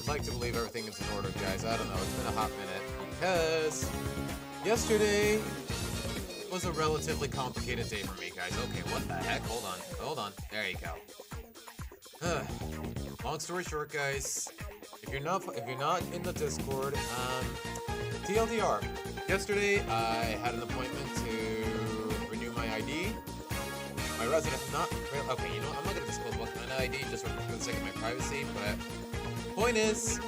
I'd like to believe everything is in order, guys. I don't know. It's been a hot minute. Because yesterday was a relatively complicated day for me, guys. Okay, what the heck? Hold on. Hold on. There you go. Long story short, guys. If you're not in the Discord, TLDR. Yesterday, I had an appointment to renew my ID. My residence, okay, you know what? I'm not going to disclose what kind of ID, just for the sake of my privacy, but point is,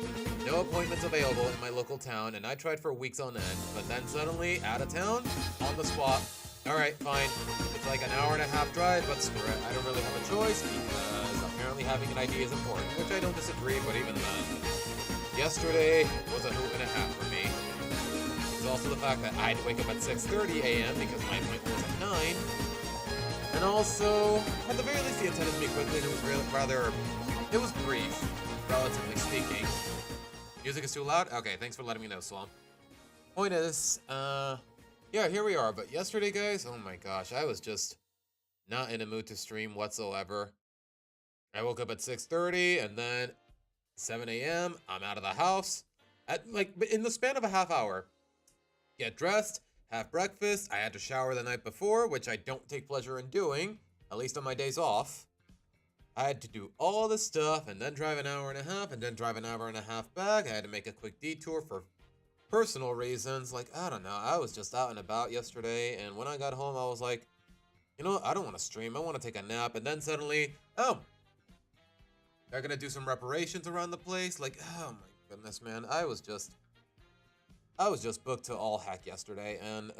no appointments available in my local town, and I tried for weeks on end, but then suddenly, out of town, on the spot. Alright, fine. It's like an hour and a half drive, but screw it. I don't really have a choice, because apparently having an ID is important, which I don't disagree, but even then, yesterday was a hoot and a half for me. There's also the fact that I had to wake up at 6:30 a.m. because my appointment was at 9. And also, at the very least, he attended me quickly, and it was it was brief, relatively speaking. Music is too loud? Okay, thanks for letting me know, Swamp. Point is, yeah, here we are. But yesterday, guys, oh my gosh, I was just not in a mood to stream whatsoever. I woke up at 6:30, and then 7 a.m., I'm out of the house. In the span of a half hour. Get dressed, have breakfast. I had to shower the night before, which I don't take pleasure in doing, at least on my days off. I had to do all this stuff, and then drive an hour and a half, and then drive an hour and a half back. I had to make a quick detour for personal reasons. Like, I don't know, I was just out and about yesterday, and when I got home, I was like, you know what, I don't want to stream, I want to take a nap, and then suddenly, oh, they're gonna do some reparations around the place. Like, oh my goodness, man, I was just booked to all heck yesterday, and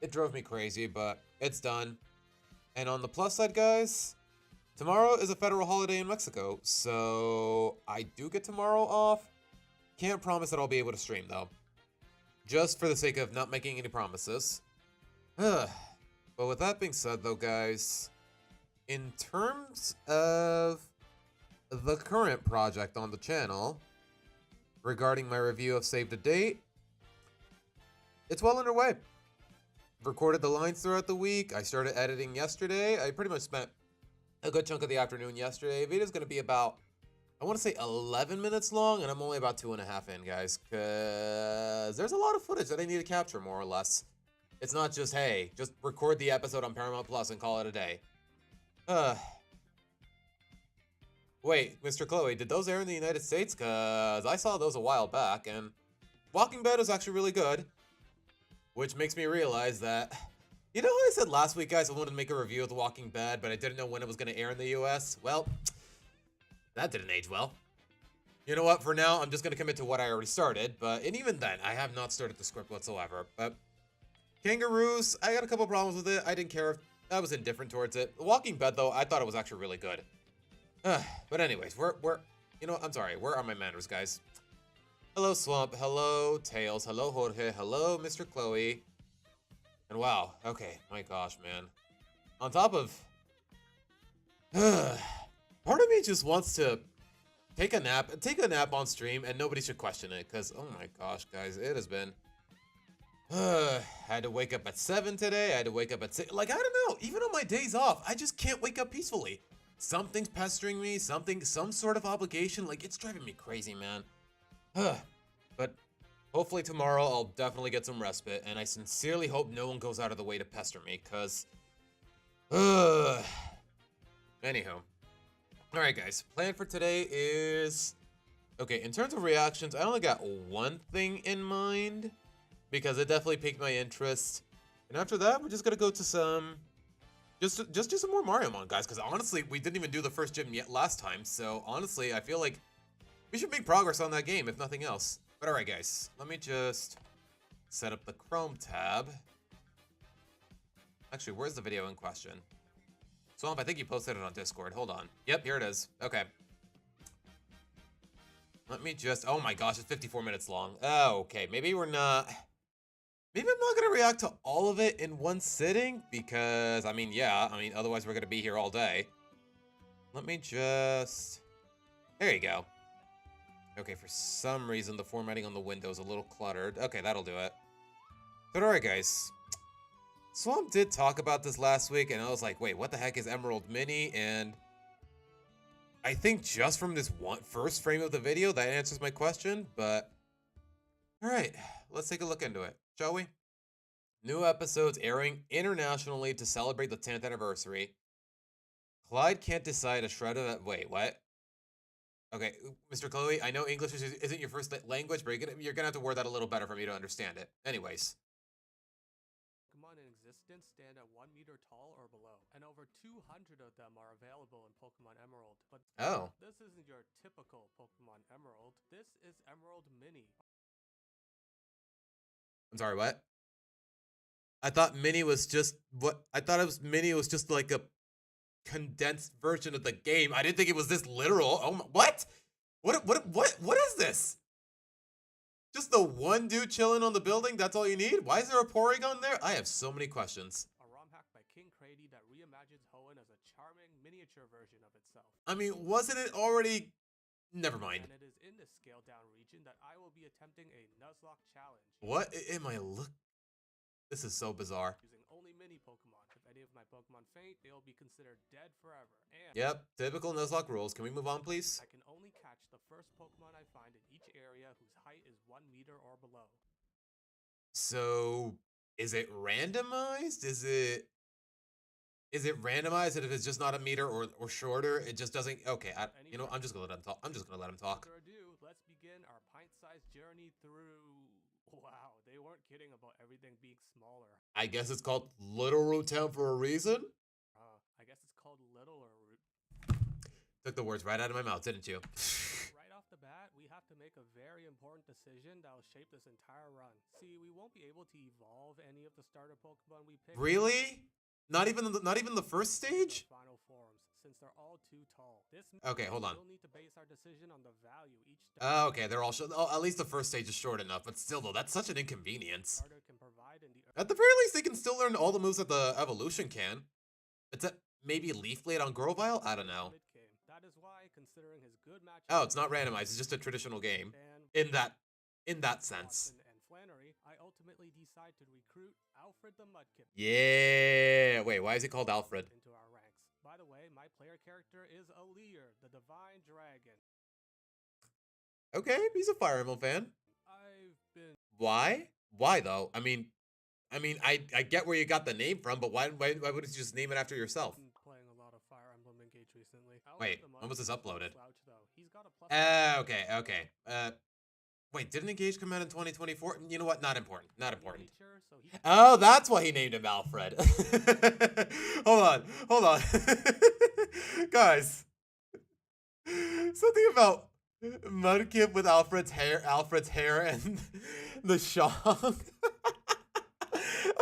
it drove me crazy, but it's done. And on the plus side, guys, tomorrow is a federal holiday in Mexico, so I do get tomorrow off. Can't promise that I'll be able to stream, though. Just for the sake of not making any promises. But with that being said, though, guys, in terms of the current project on the channel, regarding my review of Save the Date, it's well underway. Recorded the lines throughout the week. I started editing yesterday. I pretty much spent a good chunk of the afternoon yesterday. Video's going to be about, I want to say 11 minutes long, and I'm only about 2.5 in, guys, because there's a lot of footage that I need to capture, more or less. It's not just, hey, just record the episode on Paramount Plus and call it a day. Wait, Mr. Chloe, did those air in the United States? Because I saw those a while back, and Walking Dead is actually really good. Which makes me realize that, you know how I said last week, guys, I wanted to make a review of The Walking Dead, but I didn't know when it was going to air in the US? Well, that didn't age well. You know what, for now, I'm just going to commit to what I already started, and even then, I have not started the script whatsoever. But Kangaroos, I got a couple problems with it. I didn't care if I was indifferent towards it. The Walking Dead, though, I thought it was actually really good. But anyways, you know what, I'm sorry, where are my manners, guys? Hello, Swamp. Hello, Tails. Hello, Jorge. Hello, Mr. Chloe. And wow, okay, my gosh, man. On top of... part of me just wants to take a nap on stream, and nobody should question it, because, oh my gosh, guys, it has been... I had to wake up at 7 today, I had to wake up at 6... Like, I don't know, even on my days off, I just can't wake up peacefully. Something's pestering me, some sort of obligation, like, it's driving me crazy, man. But hopefully tomorrow I'll definitely get some respite, and I sincerely hope no one goes out of the way to pester me, because... Anywho. Alright, guys. Plan for today is... Okay, in terms of reactions, I only got one thing in mind, because it definitely piqued my interest. And after that, we're just gonna go to some... Just do some more Mario Mon, guys, because honestly, we didn't even do the first gym yet last time, so honestly, I feel like we should make progress on that game, if nothing else. But alright, guys, let me just set up the Chrome tab. Actually, where's the video in question? Swamp, I think you posted it on Discord. Hold on. Yep, here it is. Okay. Let me just... Oh my gosh, it's 54 minutes long. Oh, okay. Maybe we're not... Maybe I'm not going to react to all of it in one sitting, because, I mean, yeah. I mean, otherwise we're going to be here all day. Let me just... There you go. Okay, for some reason, the formatting on the window is a little cluttered. Okay, that'll do it. But alright, guys. Swamp did talk about this last week, and I was like, wait, what the heck is Emerald Mini? And I think just from this one first frame of the video, that answers my question, but all right, let's take a look into it, shall we? New episodes airing internationally to celebrate the 10th anniversary. Clyde can't decide a shred of that. Wait, what? Okay, Mr. Chloe, I know English isn't your first language, but you're gonna have to word that a little better for me to understand it. Anyways. Pokemon in existence stand at 1 meter tall or below, and over 200 of them are available in Pokemon Emerald. But Oh. this isn't your typical Pokemon Emerald. This is Emerald Mini. I'm sorry, what? I thought Mini was just what I thought it was Mini was just like a condensed version of the game. I didn't think it was this literal. Oh my, what? What is this? Just the one dude chilling on the building? That's all you need? Why is there a Porygon there? I have so many questions. A ROM hack by King Crady that reimagines Hoenn as a charming miniature version of itself. I mean, wasn't it already? Never mind. And it is in this scaled down region that I will be attempting a Nuzlocke challenge. What am I look? This is so bizarre. Using only mini Pokemon. If any of my Pokemon faint, they will be considered dead forever. And yep, typical Nuzlocke rules. Can we move on, please? I can only catch the first Pokemon I find in each area whose height is 1 meter or below. So, is it randomized? Is it randomized? And if it's just not a meter or shorter, it just doesn't. Okay, you know, I'm just gonna let him talk. I'm just gonna let him talk. Without further ado, let's begin our pint-sized journey through. Wow, they weren't kidding about everything being smaller. I guess it's called Little Root Town for a reason. I guess it's called Littler Root. Took the words right out of my mouth, didn't you? Right off the bat, we have to make a very important decision that will shape this entire run. See, we won't be able to evolve any of the starter Pokemon we picked. Really? Not even the first stage? Final forms, since they're all too tall. Okay, hold on. We'll need to base our decision on the value each Oh, okay, they're all at least the first stage is short enough, but still though, that's such an inconvenience. can provide in the At the very least, they can still learn all the moves that the evolution can. It's a maybe Leaf Blade on Grovyle? I don't know. That is why, considering his good match. Oh, it's not randomized, it's just a traditional game. In that sense. And Flannery, I ultimately decide to recruit Alfred the Mudkip. Yeah. Wait, why is he called Alfred? Into our ranks. By the way, my player character is Aleer, the Divine Dragon. Okay, he's a Fire Emblem fan. I've been. Why? Why though? I mean, I get where you got the name from, but why wouldn't you just name it after yourself? Been playing a lot of Fire Emblem Engage recently. Wait, when was this uploaded? He's got a Okay. Wait, didn't Engage come out in 2024? You know what? Not important. Not important. Oh, that's why he named him Alfred. Hold on. Guys. Something about Mudkip with Alfred's hair and the Shong. I'm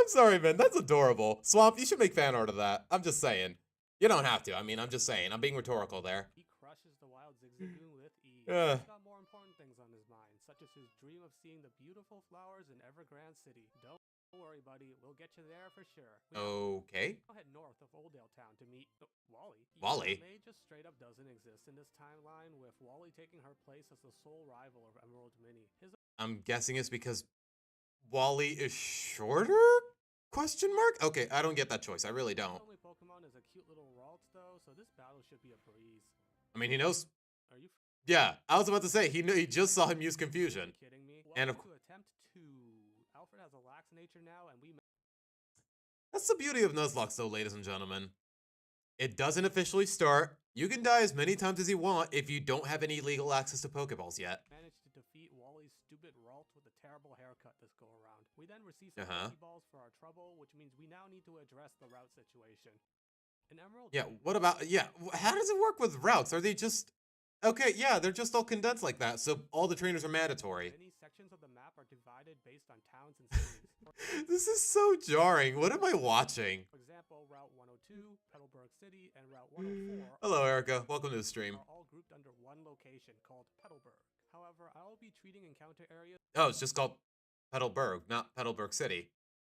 sorry, man. That's adorable. Swamp, you should make fan art of that. I'm just saying. You don't have to. I mean, I'm just saying. I'm being rhetorical there. He crushes the wild Zigzagoon with ease. Yeah. He's got more important things on his mind, such as his dream of seeing the beautiful flowers in Evergrande City. Don't worry, buddy. We'll get you there for sure. Okay. We'll head north of Oldale Town to meet Wally. Wally? May just straight up doesn't exist in this timeline, with Wally taking her place as the sole rival of Emerald Mini. I'm guessing it's because Wally is shorter? Question mark? Okay, I don't get that choice. I really don't. Only Pokemon is a cute little Ralts, though, so this battle should be a breeze. I mean, he knows. Are you? Yeah, I was about to say he just saw him use confusion. Are you kidding me? And of to attempt to. Alfred has a lax nature now, and we. That's the beauty of Nuzlocke, though, ladies and gentlemen. It doesn't officially start. You can die as many times as you want if you don't have any legal access to Pokeballs yet. Managed to defeat Wally's stupid Ralt with a terrible haircut this go around. We then receive some Pokeballs for our trouble, which means we now need to address the route situation. In Emerald. Yeah, what about how does it work with routes? Are they just okay, yeah, they're just all condensed like that, so all the trainers are mandatory. Many sections of the map are divided based on towns and cities. This is so jarring. What am I watching? For example, Route 102, Petalburg City, and Route 104. Hello, Erica. Welcome to the stream. Are all grouped under one location called Petalburg. However, I will be treating encounter areas. Oh, it's just called Petalburg, not Petalburg City.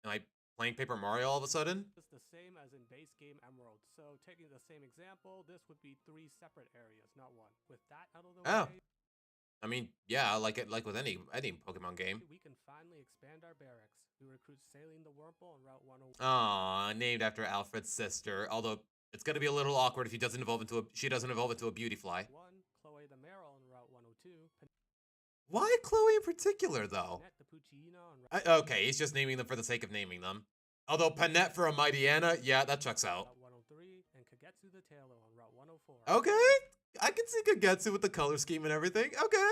Am I playing Paper Mario all of a sudden? It's the same as in base game Emerald. So, taking the same example, this would be 3 separate areas, not one. With that out of the way. I mean, yeah, like with any Pokemon game. We can finally expand our barracks. We recruit Saline the Wurmple on Route 101. Aw, named after Alfred's sister. Although It's gonna be a little awkward if she doesn't evolve into a beauty fly. One, Chloe the Meryl on Route 102. Why Chloe in particular, though? Panette the Puccina on Route Okay, he's just naming them for the sake of naming them. Although Panette for a Mighty Anna, yeah, that checks out. 103, and Kagetsu the Tailor on Route 104. Okay, I can see Kagetsu with the color scheme and everything. Okay,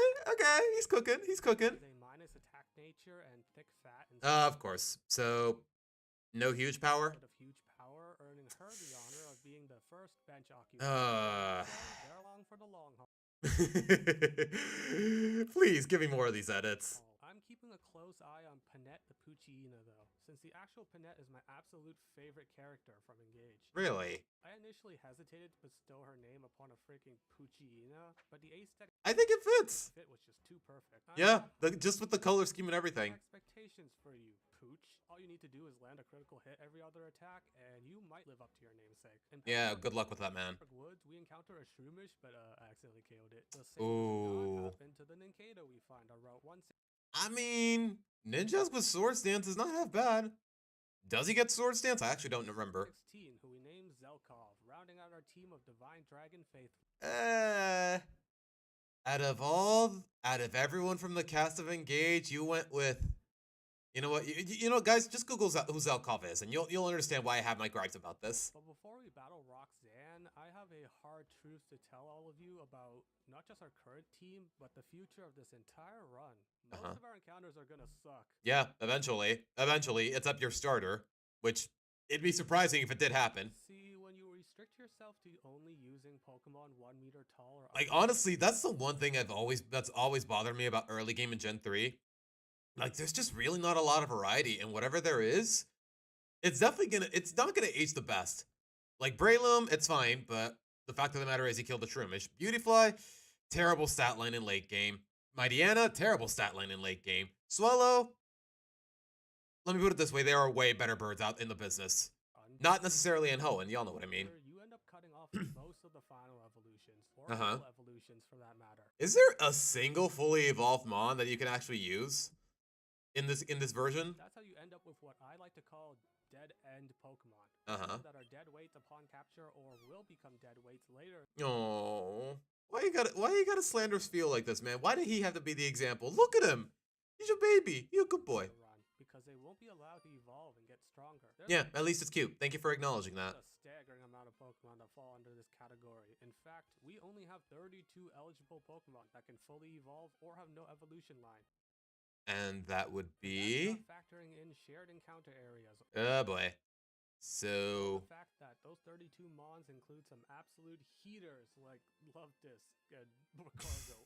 he's cooking. Has a minus attack nature and thick fat. And Of course. So, no huge power. of huge power, earning her the honor of being the first bench occupier. They're along for the long haul. Please give me more of these edits. I'm keeping a close eye on Panette the Puccina, though, since the actual Panette is my absolute favorite character from Engage. Really? I initially hesitated to bestow her name upon a freaking Puccina, but the aesthetic I think it fits. fit was just too perfect. Yeah, just with the color scheme and everything. Expectations for you, Pooch. All you need to do is land a critical hit every other attack, and you might live up to your namesake. In Yeah, Pembroke good luck with that, man. Woods, we encounter a Shroomish, but I accidentally KO'd it. The same Ooh. does not happen to the Ninkado we find on Route 1. I mean, ninjas with sword stance is not half bad. Does he get sword stance? I actually don't remember. 16, who we named Zelkov, rounding out our team of Divine Dragon Faithful. Out of everyone from the cast of Engage, you went with, you know what, you know, guys, just Google who Zelkov is, and you'll understand why I have my gripes about this. But before we battle Roxanne, I have a hard truth to tell all of you about not just our current team, but the future of this entire run. Most of our encounters are gonna suck. Yeah, eventually, it's up your starter, which it'd be surprising if it did happen. See, when you restrict yourself to only using Pokemon 1 meter tall or Like, honestly, that's the one thing that's always bothered me about early game in Gen 3. Like, there's just really not a lot of variety, and whatever there is, it's not gonna age the best. Like, Breloom, it's fine, but the fact of the matter is he killed the Shroomish. Beautyfly, terrible stat line in late game. Mighty Anna, terrible stat line in late game. Swallow, let me put it this way, there are way better birds out in the business. Not necessarily in Hoenn, y'all know what I mean. You end up cutting off most of the final evolutions, or all evolutions for that matter. Is there a single fully evolved Mon that you can actually use in this version? That's how you end up with what I like to call dead end Pokemon. That are dead weights upon capture or will become dead weights later. Oh, why you gotta slander feel like this, man? Why did he have to be the example? Look at him. He's a baby. He's a good boy. Because they won't be allowed to evolve and get stronger. Yeah, at least it's cute. Thank you for acknowledging that. There's a staggering amount of Pokemon that fall under this category. In fact, we only have 32 eligible Pokemon that can fully evolve or have no evolution line. And that would be... That's not factoring in shared encounter areas. Oh boy. So... The fact that those 32 Mons include some absolute heaters like Loftus and Macargo.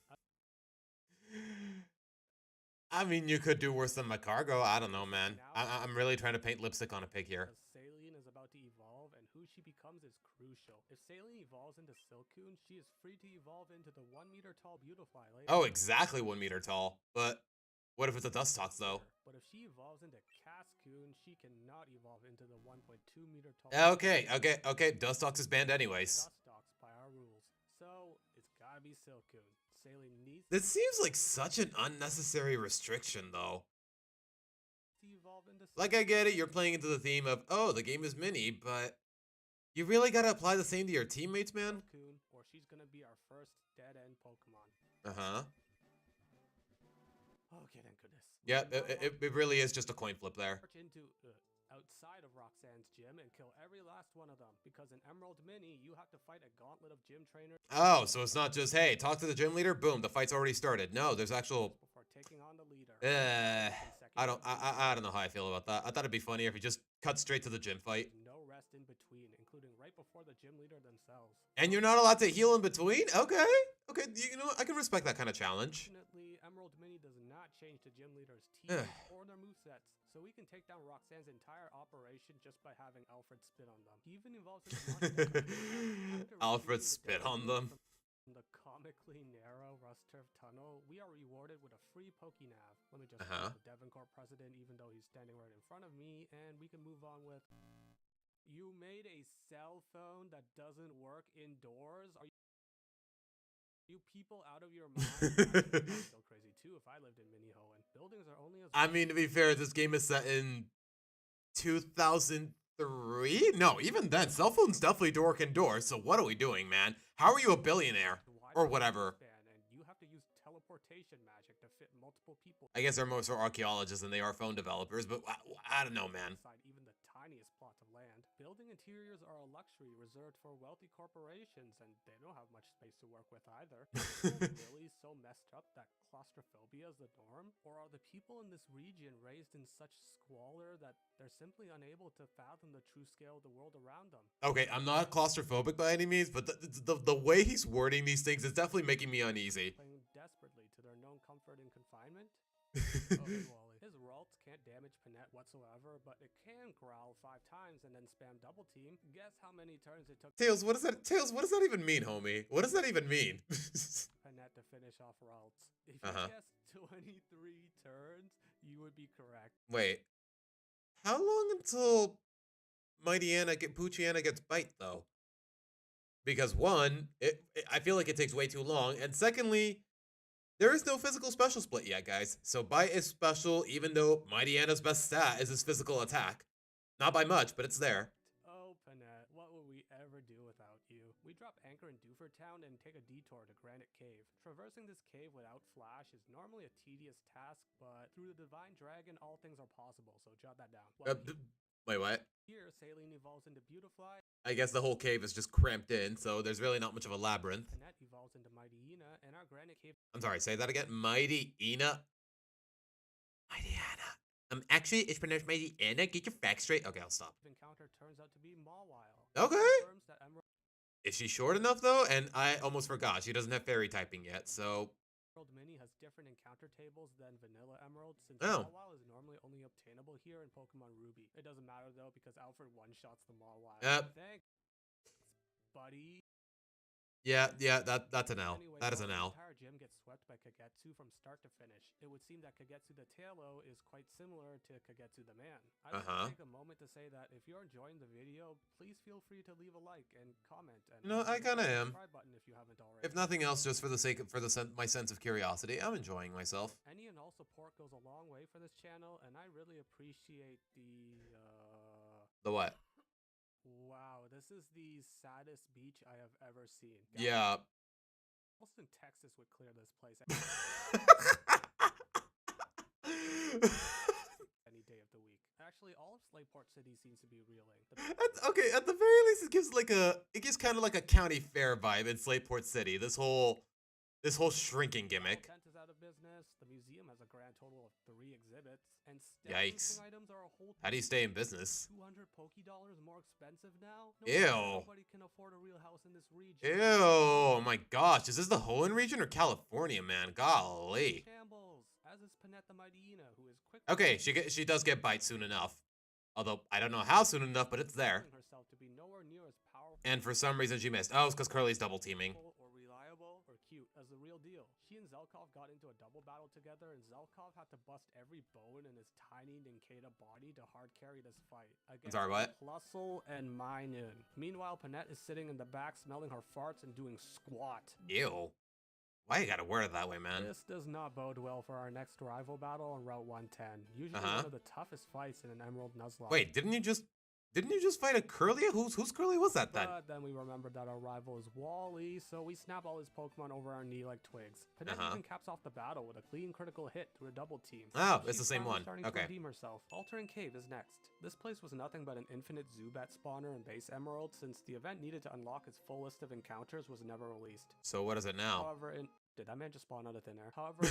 I mean, you could do worse than Macargo. I don't know, man. I'm really trying to paint lipstick on a pig here. Saline is about to evolve, and who she becomes is crucial. If Saline evolves into Silcoon, she is free to evolve into the 1 meter tall Beautifly later. Oh, exactly 1 meter tall. But what if it's a Dustox, though? But if she evolves into Cascoon, she cannot evolve into the 1.2 meter tall. Okay. Dustox is banned anyways. Dustox by our rules. So, it's gotta be Silcoon. Saline needs... This seems like such an unnecessary restriction, though. Like, I get it, you're playing into the theme of, oh, the game is mini, but you really gotta apply the same to your teammates, man? Or she's gonna be our first dead-end Pokemon. Okay, thank goodness. Yeah, it really is just a coin flip there. Into outside of Roxanne's gym and kill every last one of them, because in Emerald Mini, you have to fight a gauntlet of gym trainers. Oh, so it's not just, hey, talk to the gym leader, boom, the fight's already started. No, there's actual... Before taking on the leader. I don't know how I feel about that. I thought it'd be funnier if you just cut straight to the gym fight. No rest in between, including right before the gym leader themselves. And you're not allowed to heal in between? Okay, you know what? I can respect that kind of challenge. Fortunately, Emerald Mini does not change the gym leader's team or their movesets, so we can take down Roxanne's entire operation just by having Alfred spit on them. He even involves Alfred spit on them. From the comically narrow Rust Turf Tunnel, we are rewarded with a free Pokénav. Let me just call the Devoncourt president, even though he's standing right in front of me, and we can move on with... You made a cell phone that doesn't work indoors? Are you people out of your mind? I'm so crazy too if I lived in Mini Hoenn. Buildings are only as... I mean, to be fair, this game is set in 2003, 3? No, even then, cell phones definitely door can door. So what are we doing, man? How are you a billionaire? Or whatever. And you have to use teleportation magic to fit multiple people. I guess they're more so archaeologists than they are phone developers, but I don't know, man. Even the tiniest plot of land. Building interiors are a luxury reserved for wealthy corporations, and they don't have much space to work with either. Are really so messed up that claustrophobia is the norm? Or are the people in this region raised in such squalor that they're simply unable to fathom the true scale of the world around them? Okay, I'm not claustrophobic by any means, but the way he's wording these things is definitely making me uneasy. Playing desperately to their known comfort and confinement? Okay, Wally. His Ralts can't damage Panette whatsoever, but it can growl 5 times and then spam double team. Guess how many turns it took Tails, what does that even mean, homie? What does that even mean? Panette to finish off Ralts. If you guessed 23 turns, you would be correct. Wait. How long until Poochyena gets bite, though? Because one, I feel like it takes way too long, and secondly, there is no physical special split yet, guys. So bite is special, even though Mighty-Anna's best stat is his physical attack. Not by much, but it's there. Oh, Panette, what would we ever do without you? We drop anchor in Doofer Town and take a detour to Granite Cave. Traversing this cave without Flash is normally a tedious task, but through the Divine Dragon, all things are possible, so jot that down. Wait, what? Here, Saline evolves into Beautifly. I guess the whole cave is just cramped in, so there's really not much of a labyrinth. Panette evolves into Mighty-Ina, and our Granite Cave... I'm sorry, say that again? Mighty-Ina? Mighty-Anna. Actually, it's pronounced Mighty-Anna. Get your facts straight. Okay, I'll stop. Encounter turns out to be Mawile. Okay. Is she short enough, though? And I almost forgot. She doesn't have fairy typing yet, so... Emerald Mini has different encounter tables than Vanilla Emerald, since Mawile is normally only obtainable here in Pokemon Ruby. It doesn't matter, though, because Alfred one-shots the Mawile. Thanks, buddy. Yeah, that's an L. Anyway, that is an L. The entire gym gets swept by Kagetsu from start to finish. It would seem that Kagetsu the Tailo is quite similar to Kagetsu the Man. I'd like to take a moment to say that if you're enjoying the video, please feel free to leave a like and comment. And I kind of am. Subscribe button if you haven't already. If nothing else, just for the sake of my sense of curiosity, I'm enjoying myself. Any and all support goes a long way for this channel, and I really appreciate The what? Wow, this is the saddest beach I have ever seen. Yeah. Austin, Texas would clear this place any day of the week. Actually, all of Slateport City seems to be reeling. Okay, at the very least, it gives kind of like a county fair vibe in Slateport City. This whole shrinking gimmick. Tent is out of business. The museum has a grand total of 3 exhibits, and yikes! Items are a whole How do you stay in business? 200 Pokédollars more expensive now. Ew! Nobody can afford a real house in this region. Ew! Oh my gosh, is this the Hoenn region or California, man? Golly! Shambles. As is Panette the Mighty-Ina, who is quick. Okay, she does get bite soon enough. Although I don't know how soon enough, but it's there. Herself to be nowhere near as powerful. And for some reason she missed. Oh, it's because Curly's double teaming. Or cute as the real deal. She and Zelkov got into a double battle together, and Zelkov had to bust every bone in his tiny Ninkata body to hard carry this fight. I'm sorry, what? Plusle and Minun. Meanwhile, Panette is sitting in the back smelling her farts and doing squat. Ew. Why you gotta word it that way, man? This does not bode well for our next rival battle on Route 110. Usually one of the toughest fights in an Emerald Nuzlocke. Wait, didn't you just fight a Curlia? Whose Curly was that then? But then we remembered that our rival is Wally, so we snap all his Pokemon over our knee like twigs. Panette even caps off the battle with a clean critical hit through a double team. Oh, it's the same one. Starting to redeem herself. Altering Cave is next. This place was nothing but an infinite Zubat spawner in base Emerald, since the event needed to unlock its full list of encounters was never released. So what is it now? However, did that man just spawn out of thin air? However,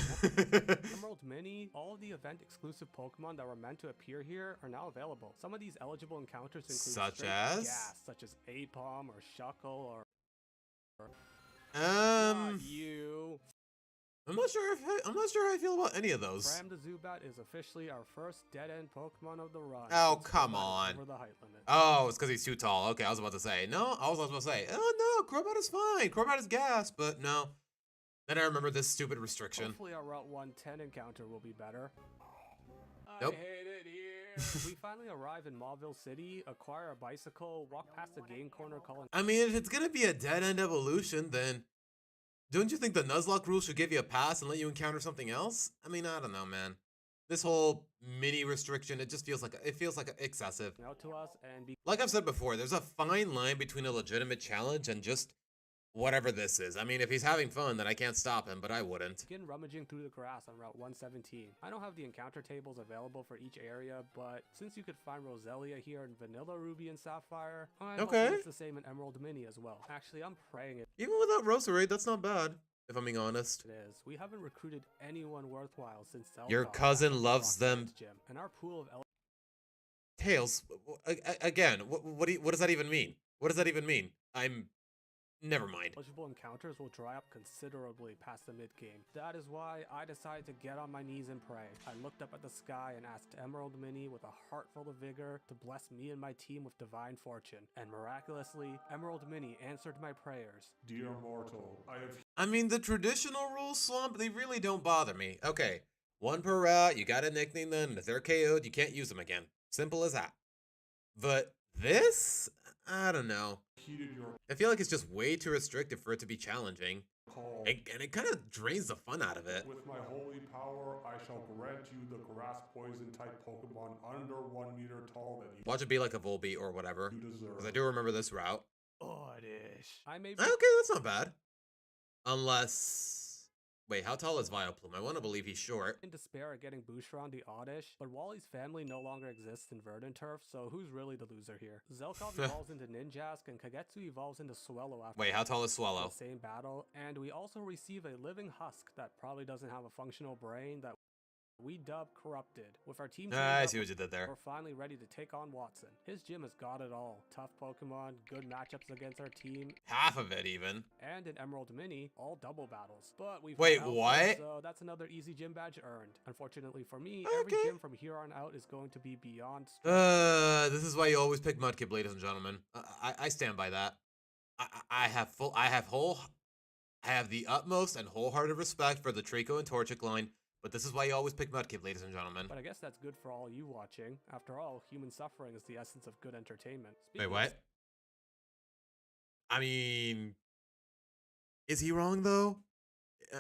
Emerald Mini, all of the event-exclusive Pokemon that were meant to appear here are now available. Some of these eligible encounters include such as Apom or Shuckle or Not you. I'm not sure how I feel about any of those. Ram the Zubat is officially our first dead-end Pokemon of the run. Oh, come on. Over the height limit. Oh, it's because he's too tall. Okay, I was about to say. No, I was about to say, oh no, Crobat is fine. Crobat is gas, but no. Then I remember this stupid restriction. Hopefully our Route 110 encounter will be better. Nope. I hate it here. We finally arrive in Mauville City, acquire a bicycle, walk past the game corner calling... I mean, if it's gonna be a dead-end evolution, then... don't you think the Nuzlocke rules should give you a pass and let you encounter something else? I mean, I don't know, man. This whole mini restriction, it feels like excessive. Out to us and like I've said before, there's a fine line between a legitimate challenge and just whatever this is. I mean, if he's having fun, then I can't stop him, but I wouldn't. Begin rummaging through the grass on Route 117. I don't have the encounter tables available for each area, but since you could find Roselia here in Vanilla, Ruby, and Sapphire, I'm hoping it's the same in Emerald Mini as well. Actually, I'm praying it. Even without Roserade, that's not bad, if I'm being honest. It is. We haven't recruited anyone worthwhile since Your cousin loves them. Gym, and our pool of Tails, again, what does that even mean? What does that even mean? Never mind. Eligible encounters will dry up considerably past the mid-game. That is why I decided to get on my knees and pray. I looked up at the sky and asked Emerald Mini with a heart full of vigor to bless me and my team with divine fortune. And miraculously, Emerald Mini answered my prayers. Dear mortal, I mean, the traditional rules, Swamp, they really don't bother me. Okay, one per route, you gotta nickname them, and if they're KO'd, you can't use them again. Simple as that. But this? I don't know. I feel like it's just way too restrictive for it to be challenging. And it kind of drains the fun out of it. With my holy power, I shall grant you the grass poison type Pokemon under 1 meter tall that you Watch it be like a Volbeat or whatever. deserve. Because I do remember this route. Oddish. I may be Okay, that's not bad. Unless... Wait, how tall is Vileplume? I want to believe he's short. in despair at getting Boucheron the Oddish, but Wally's family no longer exists in Verdant Turf, so who's really the loser here? Zelkov evolves into Ninjask, and Kagetsu evolves into Swellow after Wait, how tall is Swallow? the same battle, and we also receive a living husk that probably doesn't have a functional brain that we dub Corrupted. With our team I see what you did there. we're finally ready to take on Watson. His gym has got it all. Tough Pokemon, good matchups against our team, Half of it, even. and in Emerald Mini, all double battles. But we've Wait, got Alpha, what? So that's another easy gym badge earned. Unfortunately for me, every Okay. gym from here on out is going to be beyond This is why you always pick Mudkip, ladies and gentlemen. I stand by that. I have the utmost and wholehearted respect for the Trico and Torchic line, but this is why you always pick Mudkip, ladies and gentlemen. But I guess that's good for all you watching. After all, human suffering is the essence of good entertainment. Wait, what? I mean, is he wrong though?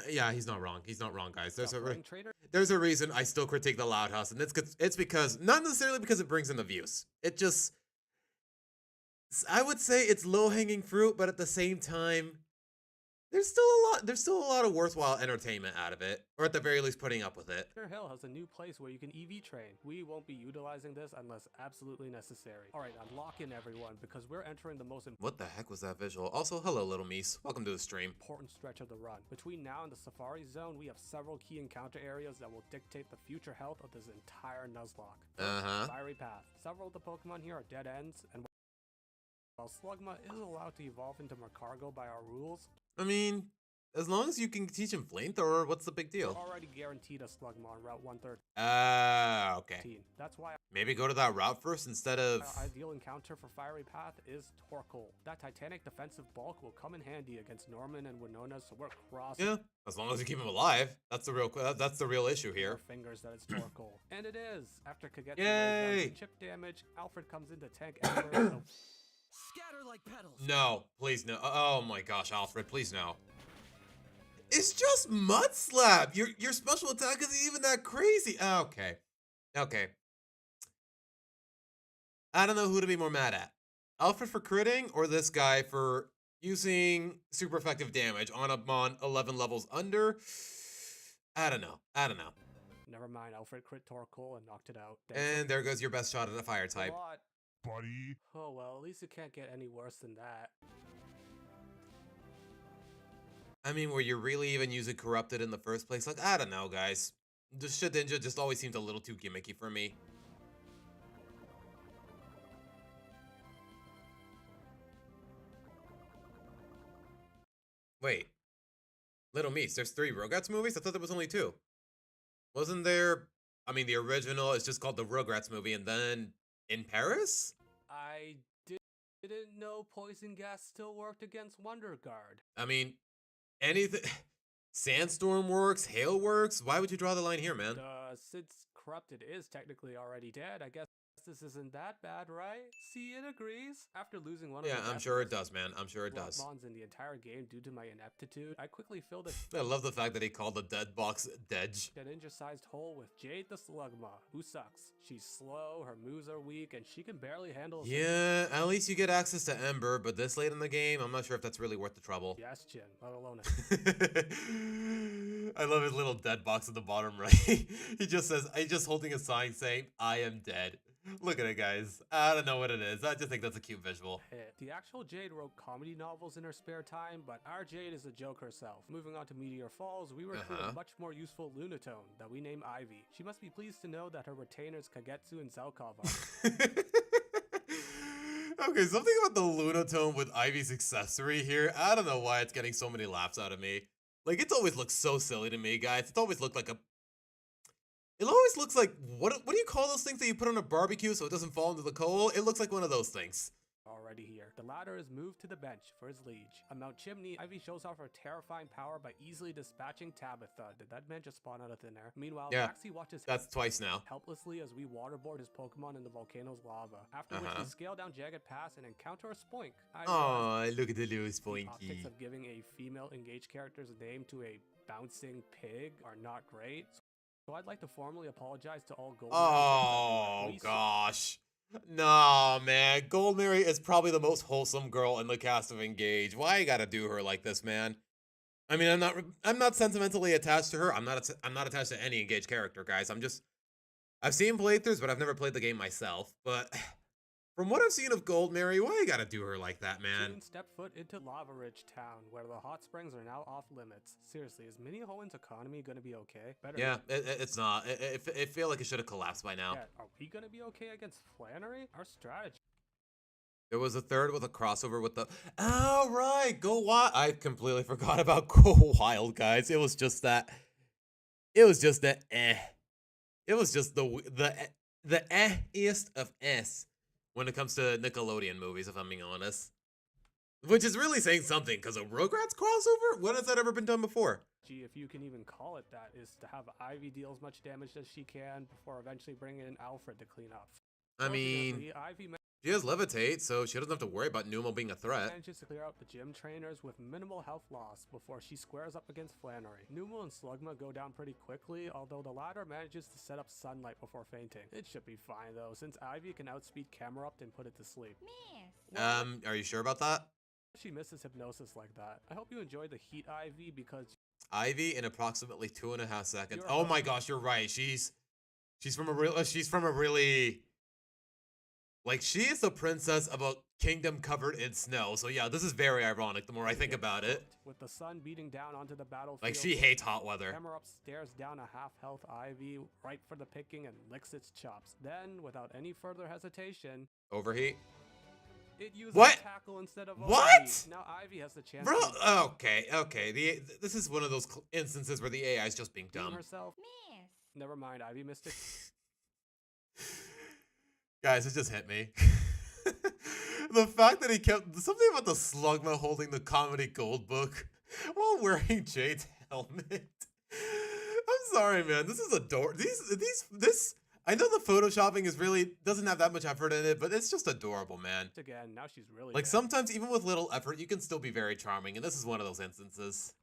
Yeah, he's not wrong. He's not wrong, guys. There's a reason I still critique the Loud House, and it's because not necessarily because it brings in the views. It just, I would say it's low-hanging fruit, but at the same time, there's still a lot of worthwhile entertainment out of it, or at the very least putting up with it. Hill has a new place where you can EV train. We won't be utilizing this unless absolutely necessary. Alright, unlock in everyone, because we're entering the most What the heck was that visual? Also, hello, little Mies. Welcome to the stream. important stretch of the run. Between now and the Safari Zone, we have several key encounter areas that will dictate the future health of this entire Nuzlocke. Fiery Path. Several of the Pokemon here are dead ends, and while Slugma is allowed to evolve into Mercargo by our rules, I mean, as long as you can teach him Flamethrower, what's the big deal? we're already guaranteed a Slugma on Route 113. Okay. That's why Maybe go to that route first instead of... our ideal encounter for Fiery Path is Torkoal. That Titanic defensive bulk will come in handy against Norman and Winona, so we're crossing Yeah, as long as you keep him alive. That's the real issue our here. fingers that it's Torkoal. And it is! After Kagetsu Yay! lays down chip damage, Alfred comes in to tank Ember, so Scatter like petals. No, please no. Oh my gosh, Alfred, please no. It's just Mud Slap. Your special attack isn't even that crazy. Okay. I don't know who to be more mad at. Alfred for critting or this guy for using super effective damage on a mon 11 levels under? I don't know. never mind, Alfred crit Torkoal and knocked it out. And there goes your best shot at a fire type. buddy. Oh well, at least it can't get any worse than that. I mean, were you really even using Corrupted in the first place? Like, I don't know, guys. The Shedinja just always seemed a little too gimmicky for me. Wait. Little Mies, there's 3 Rugrats movies? I thought there was only 2. Wasn't there... I mean, the original is just called the Rugrats movie, and then In Paris? I didn't know poison gas still worked against Wonder Guard. I mean, anything... Sandstorm works, hail works. Why would you draw the line here, man? Since Corrupted is technically already dead, I guess This isn't that bad, right? See, it agrees. After losing one of Yeah, the I'm best sure it does, man. I'm sure it does. bonds in the entire game due to my ineptitude, I quickly filled I love the fact that he called the dead box Dedge. a ninja-sized hole with Jade the Slugma, who sucks. She's slow, her moves are weak, and she can barely handle. Yeah, at least you get access to Ember, but this late in the game, I'm not sure if that's really worth the trouble. Yes, Jin, let alone I love his little dead box at the bottom right. He just holding a sign saying, "I am dead." Look at it, guys. I don't know what it is. I just think that's a cute visual. hit. The actual Jade wrote comedy novels in her spare time, but our Jade is a joke herself. Moving on to Meteor Falls, we recruit a much more useful Lunatone that we name Ivy. She must be pleased to know that her retainers Kagetsu and Zelkov are. Okay, something about the Lunatone with Ivy's accessory here. I don't know why it's getting so many laughs out of me. Like, it's always looked so silly to me, guys. It's always looked like a... It always looks like... What do you call those things that you put on a barbecue so it doesn't fall into the coal? It looks like one of those things. Already here. The latter is moved to the bench for his liege. On Mount Chimney, Ivy shows off her terrifying power by easily dispatching Tabitha. Did that man just spawn out of thin air? Meanwhile, Yeah, Maxie watches that's twice now. helplessly as we waterboard his Pokemon in the volcano's lava. After which we scale down Jagged Pass and encounter a Spoink. Oh, look at the little The Spoinky. optics of giving a female engaged character's name to a bouncing pig are not great. So I'd like to formally apologize to all Gold. Oh, gosh. Nah, man. Gold Mary is probably the most wholesome girl in the cast of Engage. Why you gotta do her like this, man? I mean, I'm not sentimentally attached to her. I'm not attached to any Engage character, guys. I've seen playthroughs, but I've never played the game myself. But from what I've seen of Gold Mary, why you gotta do her like that, man? Step foot into Lava Ridge Town, where the hot springs are now off limits. Seriously, is Mini Hoen's economy gonna be okay? Yeah, it's not. It feel like it should have collapsed by now. Yeah, are we gonna be okay against Flannery? Our strategy. There was a third with a crossover with the... Oh, right. Go Wild. I completely forgot about Go Wild, guys. It was just that... It was just the eh. It was just the eh-iest of S when it comes to Nickelodeon movies, if I'm being honest. Which is really saying something, because a Rugrats crossover? When has that ever been done before? If you can even call it that, is to have Ivy deal as much damage as she can before eventually bringing in Alfred to clean up. I mean... Ivy She has Levitate, so she doesn't have to worry about Numo being a threat. manages to clear out the gym trainers with minimal health loss before she squares up against Flannery. Numo and Slugma go down pretty quickly, although the latter manages to set up Sunlight before fainting. It should be fine though, since Ivy can outspeed Camerupt and put it to sleep. Are you sure about that? She misses hypnosis like that. I hope you enjoyed the Heat Ivy because Ivy in approximately 2.5 seconds. Oh my gosh, you're right. She's from a really like, she is the princess of a kingdom covered in snow. So yeah, this is very ironic the more I think about it. with the sun beating down onto the battlefield. Like, she hates hot weather. Camerupt stares down a half-health Ivy, ripe for the picking, and licks its chops. Then, without any further hesitation, Overheat? it uses What? tackle instead of What? overheat. Now Ivy has the chance Bro, to okay. This is one of those instances where the AI is just being redeem dumb. herself. Never mind, Ivy missed it. Guys, it just hit me. The fact that he kept something about the Slugma holding the comedy gold book while wearing Jade's helmet. I'm sorry, man. This is adorable. This. I know the photoshopping is really doesn't have that much effort in it, but it's just adorable, man. Again, now she's really Like, bad. sometimes even with little effort, you can still be very charming, and this is one of those instances.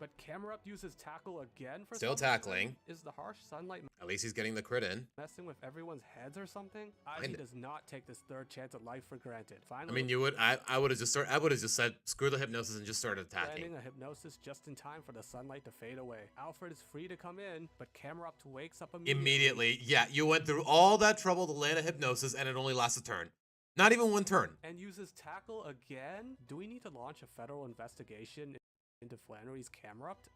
But Camerupt uses tackle again for Still some tackling. reason? Is the harsh sunlight At least he's getting the crit in. messing with everyone's heads or something? Ivy does not take this third chance at life for granted. Finally, I mean, you would. I would have just said screw the hypnosis and just started attacking. landing a hypnosis just in time for the sunlight to fade away. Alfred is free to come in, but Camerupt wakes up Immediately, yeah. You went through all that trouble to land a hypnosis, and it only lasts a turn. Not even one turn. and uses tackle again. Do we need to launch a federal investigation into Flannery's Camerupt?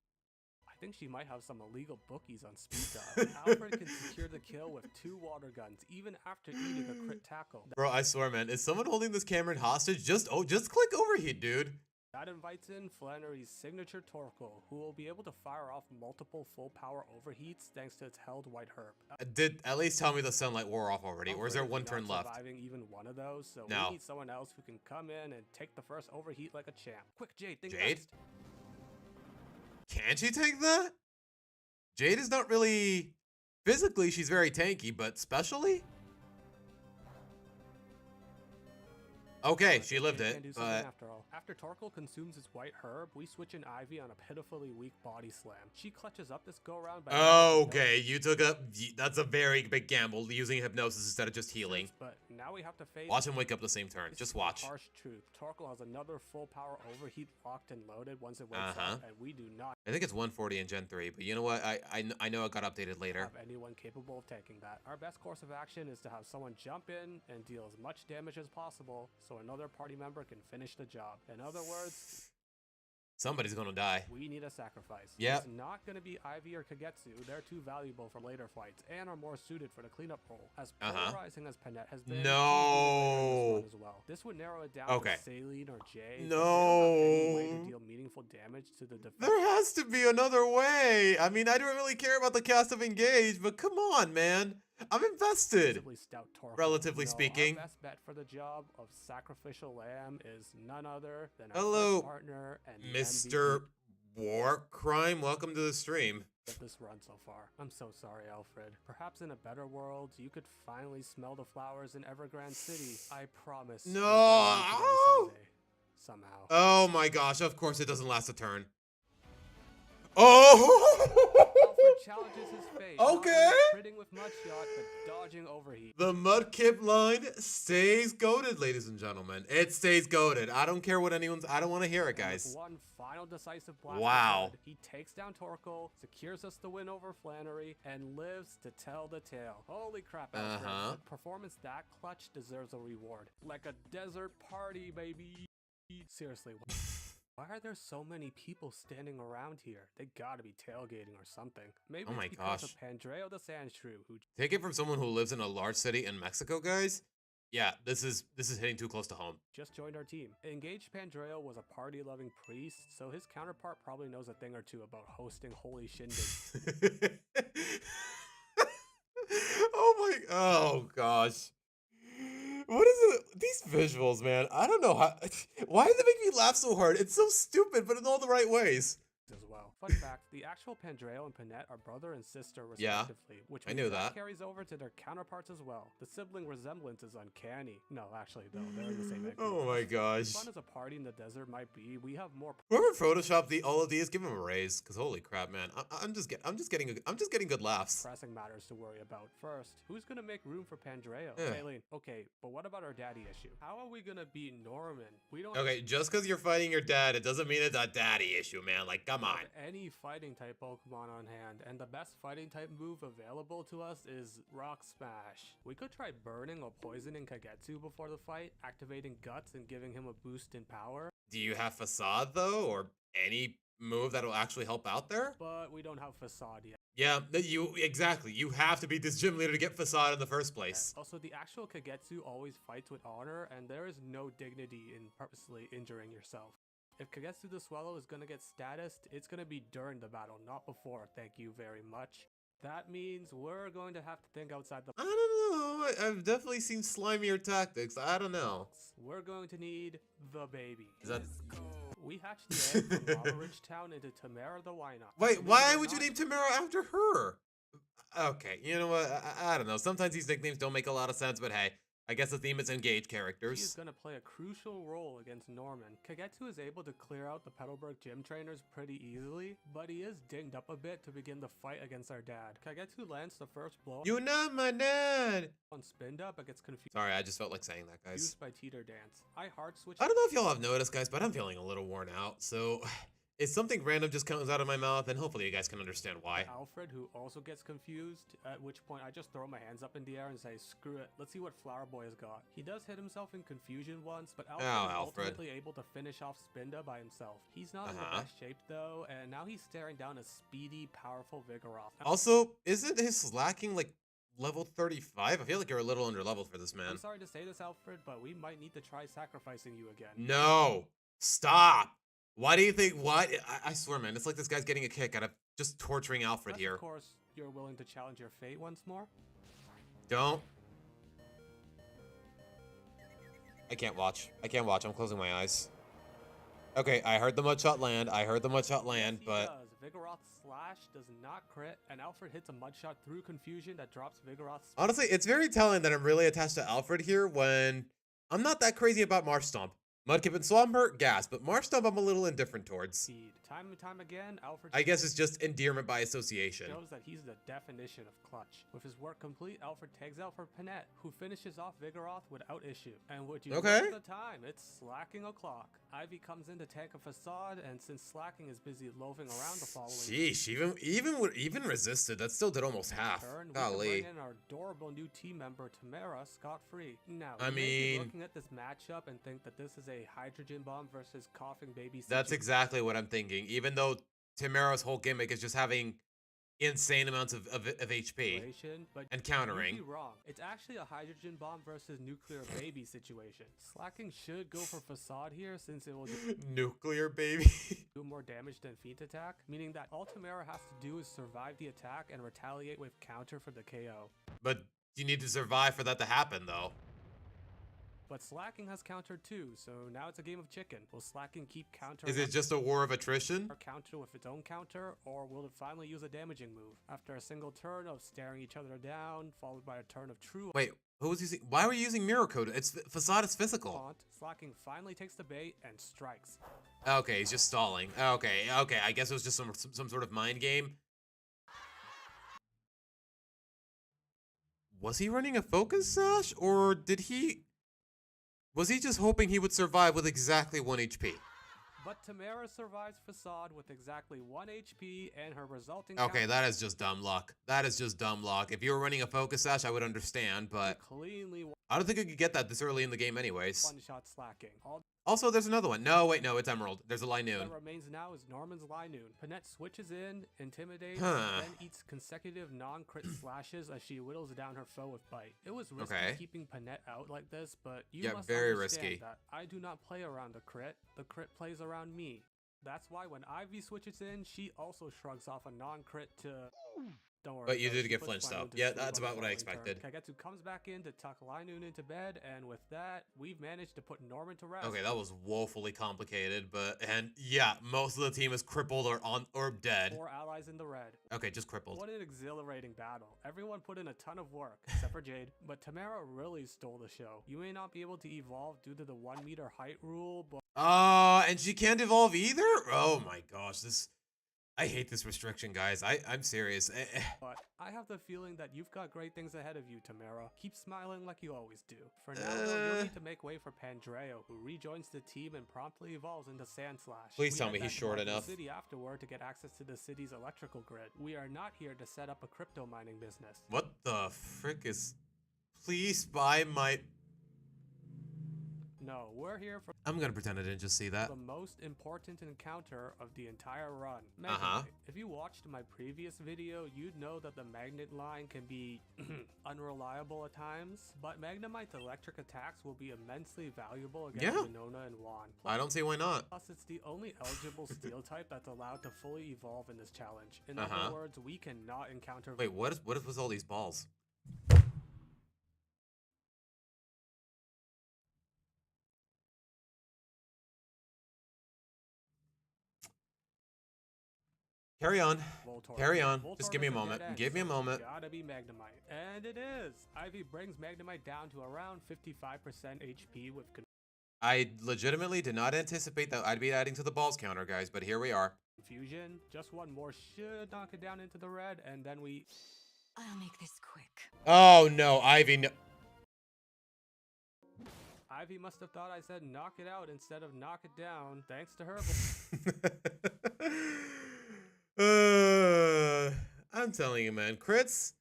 I think she might have some illegal bookies on speed dial. Alfred can secure the kill with 2 water guns, even after eating a crit tackle. Bro, I swear, man. Is someone holding this Cameron hostage? Just click overheat, dude. That invites in Flannery's signature Torkoal, who will be able to fire off multiple full power overheats thanks to its held white herb. Did at least tell me the sunlight wore off already, or is there one Not turn left? surviving even one of those, so No. we need someone else who can come in and take the first overheat like a champ. Quick, Jade, think Jade? next. Can she take that? Jade is not really Physically, she's very tanky, but specially? Okay, she lived Can it, do something but... after all. After Torkoal consumes his white herb, we switch in Ivy on a pitifully weak body slam. She clutches up this go-round by... Okay, you took a... That's a very big gamble, using hypnosis instead of just healing. But now we have to face... Watch him wake up the same turn. Just watch. Harsh truth. Torkoal has another full power overheat locked and loaded once it wakes up, and we do not... I think it's 140 in Gen 3, but you know what? I know it got updated later. Have anyone capable of taking that. Our best course of action is to have someone jump in and deal as much damage as possible, so another party member can finish the job. In other words, somebody's gonna die. We need a sacrifice. Yep. It's not gonna be Ivy or Kagetsu. They're too valuable for later fights and are more suited for the cleanup role. As polarizing as Panette has been, no. As well. This would narrow it down to Saline or Jay. No. Any way to deal meaningful damage to the defense. There has to be another way. I mean, I don't really care about the cast of Engage, but come on, man. I'm invested. Relatively speaking. Our best bet for the job of Sacrificial Lamb is none other than our partner and Mr. War Crime. Welcome to the stream. This run so far. I'm so sorry, Alfred. Perhaps in a better world, you could finally smell the flowers in Evergrande City. I promise. No. Somehow. Oh my gosh! Of course, it doesn't last a turn. Oh. Alfred challenges his fate. Okay. Critting with Mudshot, but dodging overheat. The Mudkip line stays goated, ladies and gentlemen. It stays goated. I don't care what anyone's... I don't want to hear it, guys. One final decisive blast. Wow. He takes down Torkoal, secures us the win over Flannery, and lives to tell the tale. Holy crap, Alfred. A performance that clutch deserves a reward. Like a desert party, baby. Seriously. Why are there so many people standing around here? They gotta be tailgating or something. Maybe oh my it's because gosh. of Pandreo the Sandshrew, who... Take it from someone who lives in a large city in Mexico, guys. Yeah, this is hitting too close to home. Just joined our team. Engaged Pandreo was a party-loving priest, so his counterpart probably knows a thing or two about hosting holy shindigs. Oh gosh. What is it? These visuals, man. I don't know how. Why do they make me laugh so hard? It's so stupid, but in all the right ways. As well. Fun fact, the actual Pandreo and Panette are brother and sister respectively, which I knew that carries over to their counterparts as well. The sibling resemblance is uncanny. No, actually, though, they're in the same egg. Oh my gosh. As fun as a party in the desert might be, we have more... Whoever photoshopped all of these, give them a raise, because holy crap, man. I'm just getting good laughs. Pressing matters to worry about. First, who's gonna make room for Pandreo? Aileen, okay, but what about our daddy issue? How are we gonna beat Norman? We don't... Okay, just because you're fighting your dad, it doesn't mean it's a daddy issue, man. Like, come on. Any fighting type Pokemon on hand, and the best fighting type move available to us is Rock Smash. We could try burning or poisoning Kagetsu before the fight, activating Guts and giving him a boost in power. Do you have Facade though, or any move that'll actually help out there? But we don't have Facade yet. Yeah, exactly. You have to beat this gym leader to get Facade in the first place. Also, the actual Kagetsu always fights with honor, and there is no dignity in purposely injuring yourself. If Kagetsu the Swallow is gonna get statused, it's gonna be during the battle, not before, thank you very much. That means we're going to have to think outside the... I don't know, I've definitely seen slimier tactics, I don't know. We're going to need the baby. Is that... We hatched the egg from Lava Ridge Town into Tamara the Wynot. Wait, why would you name Tamara after her? Okay, you know what, I don't know, sometimes these nicknames don't make a lot of sense, but hey. I guess the theme is engage characters. He is going to play a crucial role against Norman. Kagetsu is able to clear out the Petalburg gym trainers pretty easily, but he is dinged up a bit to begin the fight against our dad. Kagetsu lands the first blow. You're not my dad! On spin up, it gets confused. Sorry, I just felt like saying that, guys. Used by Teeter Dance. I hard switch. I don't know if y'all have noticed, guys, but I'm feeling a little worn out, so... If something random just comes out of my mouth, and hopefully you guys can understand why. Alfred, who also gets confused, at which point I just throw my hands up in the air and say, screw it, let's see what Flower Boy has got. He does hit himself in confusion once, but Alfred is ultimately able to finish off Spinda by himself. He's not in the best shape though, and now he's staring down a speedy, powerful Vigoroth. Also, isn't his slacking like level 35? I feel like you're a little under leveled for this man. I'm sorry to say this, Alfred, but we might need to try sacrificing you again. No! Stop! Why do you think, what? I swear, man, it's like this guy's getting a kick out of just torturing Alfred here. Of course, you're willing to challenge your fate once more? Don't. I can't watch. I'm closing my eyes. Okay, I heard the mudshot land. But... Vigoroth's slash does not crit, and Alfred hits a mud shot through confusion that drops Vigoroth's. Honestly, it's very telling that I'm really attached to Alfred here when I'm not that crazy about Marsh Stomp. Mudkip and Swampert, gas, but Marsh Stomp I'm a little indifferent towards. Speed. Time and time again, Alfred I guess it's just endearment by association. shows that he's the definition of clutch. With his work complete, Alfred tags out for Panette, who finishes off Vigoroth without issue. And would you look at the time, it's slacking o'clock. Ivy comes in to tank a facade, and since slacking is busy loafing around the following Sheesh, even resisted, that still did almost half. turn, we can Golly. bring in our adorable new team member Tamara scot-free. Now, I you may be mean, looking at this matchup and think that this is a hydrogen bomb versus coughing baby. That's situation. exactly what I'm thinking. Even though Tamara's whole gimmick is just having insane amounts of HP But and countering. you'd be wrong. It's actually a hydrogen bomb versus nuclear baby situation. Slacking should go for facade here since it will Nuclear baby. do more damage than feint attack, meaning that all Tamara has to do is survive the attack and retaliate with counter for the KO. But you need to survive for that to happen, though. But Slacking has counter too, so now it's a game of chicken. Will Slacking keep countering? Is it just a war of attrition? Or counter with its own counter, or will it finally use a damaging move? After a single turn of staring each other down, followed by a turn of true Wait, who was using? Why were you using Mirror Code? It's facade is physical. taunt, Slacking finally takes the bait and strikes. Okay, he's just stalling. Okay. I guess it was just some sort of mind game. Was he running a focus sash, or did he? Was he just hoping he would survive with exactly 1 HP? But Tamara survives Facade with exactly 1 HP and her resulting Okay, that is just dumb luck. That is just dumb luck. If you were running a focus sash, I would understand, but cleanly I don't think you could get that this early in the game anyways. one-shot Slacking. All Also, there's another one. No, wait, no, it's Emerald. There's a Linoon. that remains now is Norman's Linoon. Panette switches in, intimidates, Huh. then eats consecutive non-crit slashes as she whittles down her foe with bite. It was risky Okay. keeping Panette out like this, but you Yeah, must very understand risky. that I do not play around the crit plays around me. That's why when Ivy switches in, she also shrugs off a non-crit to... Don't worry. But you though, did she get puts flinched, though. Linoon to Yeah, sleep that's on the about what I following turn. expected. Kagetsu comes back in to tuck Linoon into bed, and with that, we've managed to put Norman to rest. Okay, that was woefully complicated, and yeah, most of the team is crippled or dead. 4 allies in the red. Okay, just crippled. What an exhilarating battle. Everyone put in a ton of work, except for Jade. But Tamara really stole the show. You may not be able to evolve due to the 1 meter height rule, but And she can't evolve either? Oh my gosh, I hate this restriction, guys. I'm serious. I have the feeling that you've got great things ahead of you, Tamara. Keep smiling like you always do. For now, though, you'll need to make way for Pandreo, who rejoins the team and promptly evolves into Sandslash. Please We tell head me back he's to short Marble enough. City afterward to get access to the city's electrical grid. We are not here to set up a crypto mining business. What the frick is... Please buy my... No, we're here for I'm gonna pretend I didn't just see that. the most important encounter of the entire run. Uh-huh. Magnet. If you watched my previous video, you'd know that the magnet line can be unreliable at times, but Magnemite's electric attacks will be immensely valuable against Yeah. Venona and Juan. I don't see why not. Plus, it's the only eligible steel type that's allowed to fully evolve in this challenge. In Uh-huh. other words, we cannot encounter Wait, what was all these balls? Carry on. Voltorb. Carry on. Voltorb Just give me a is dead moment. end, Give me a so moment. it's gotta be Magnemite. And it is! Ivy brings Magnemite down to around 55% HP with I legitimately did not anticipate that I'd be adding to the balls counter, guys, but here we are. Confusion. Just one more should knock it down into the red, and then we... I'll make this quick. Oh no, Ivy, no. Ivy must have thought I said knock it out instead of knock it down, thanks to her. I'm telling you, man, crits,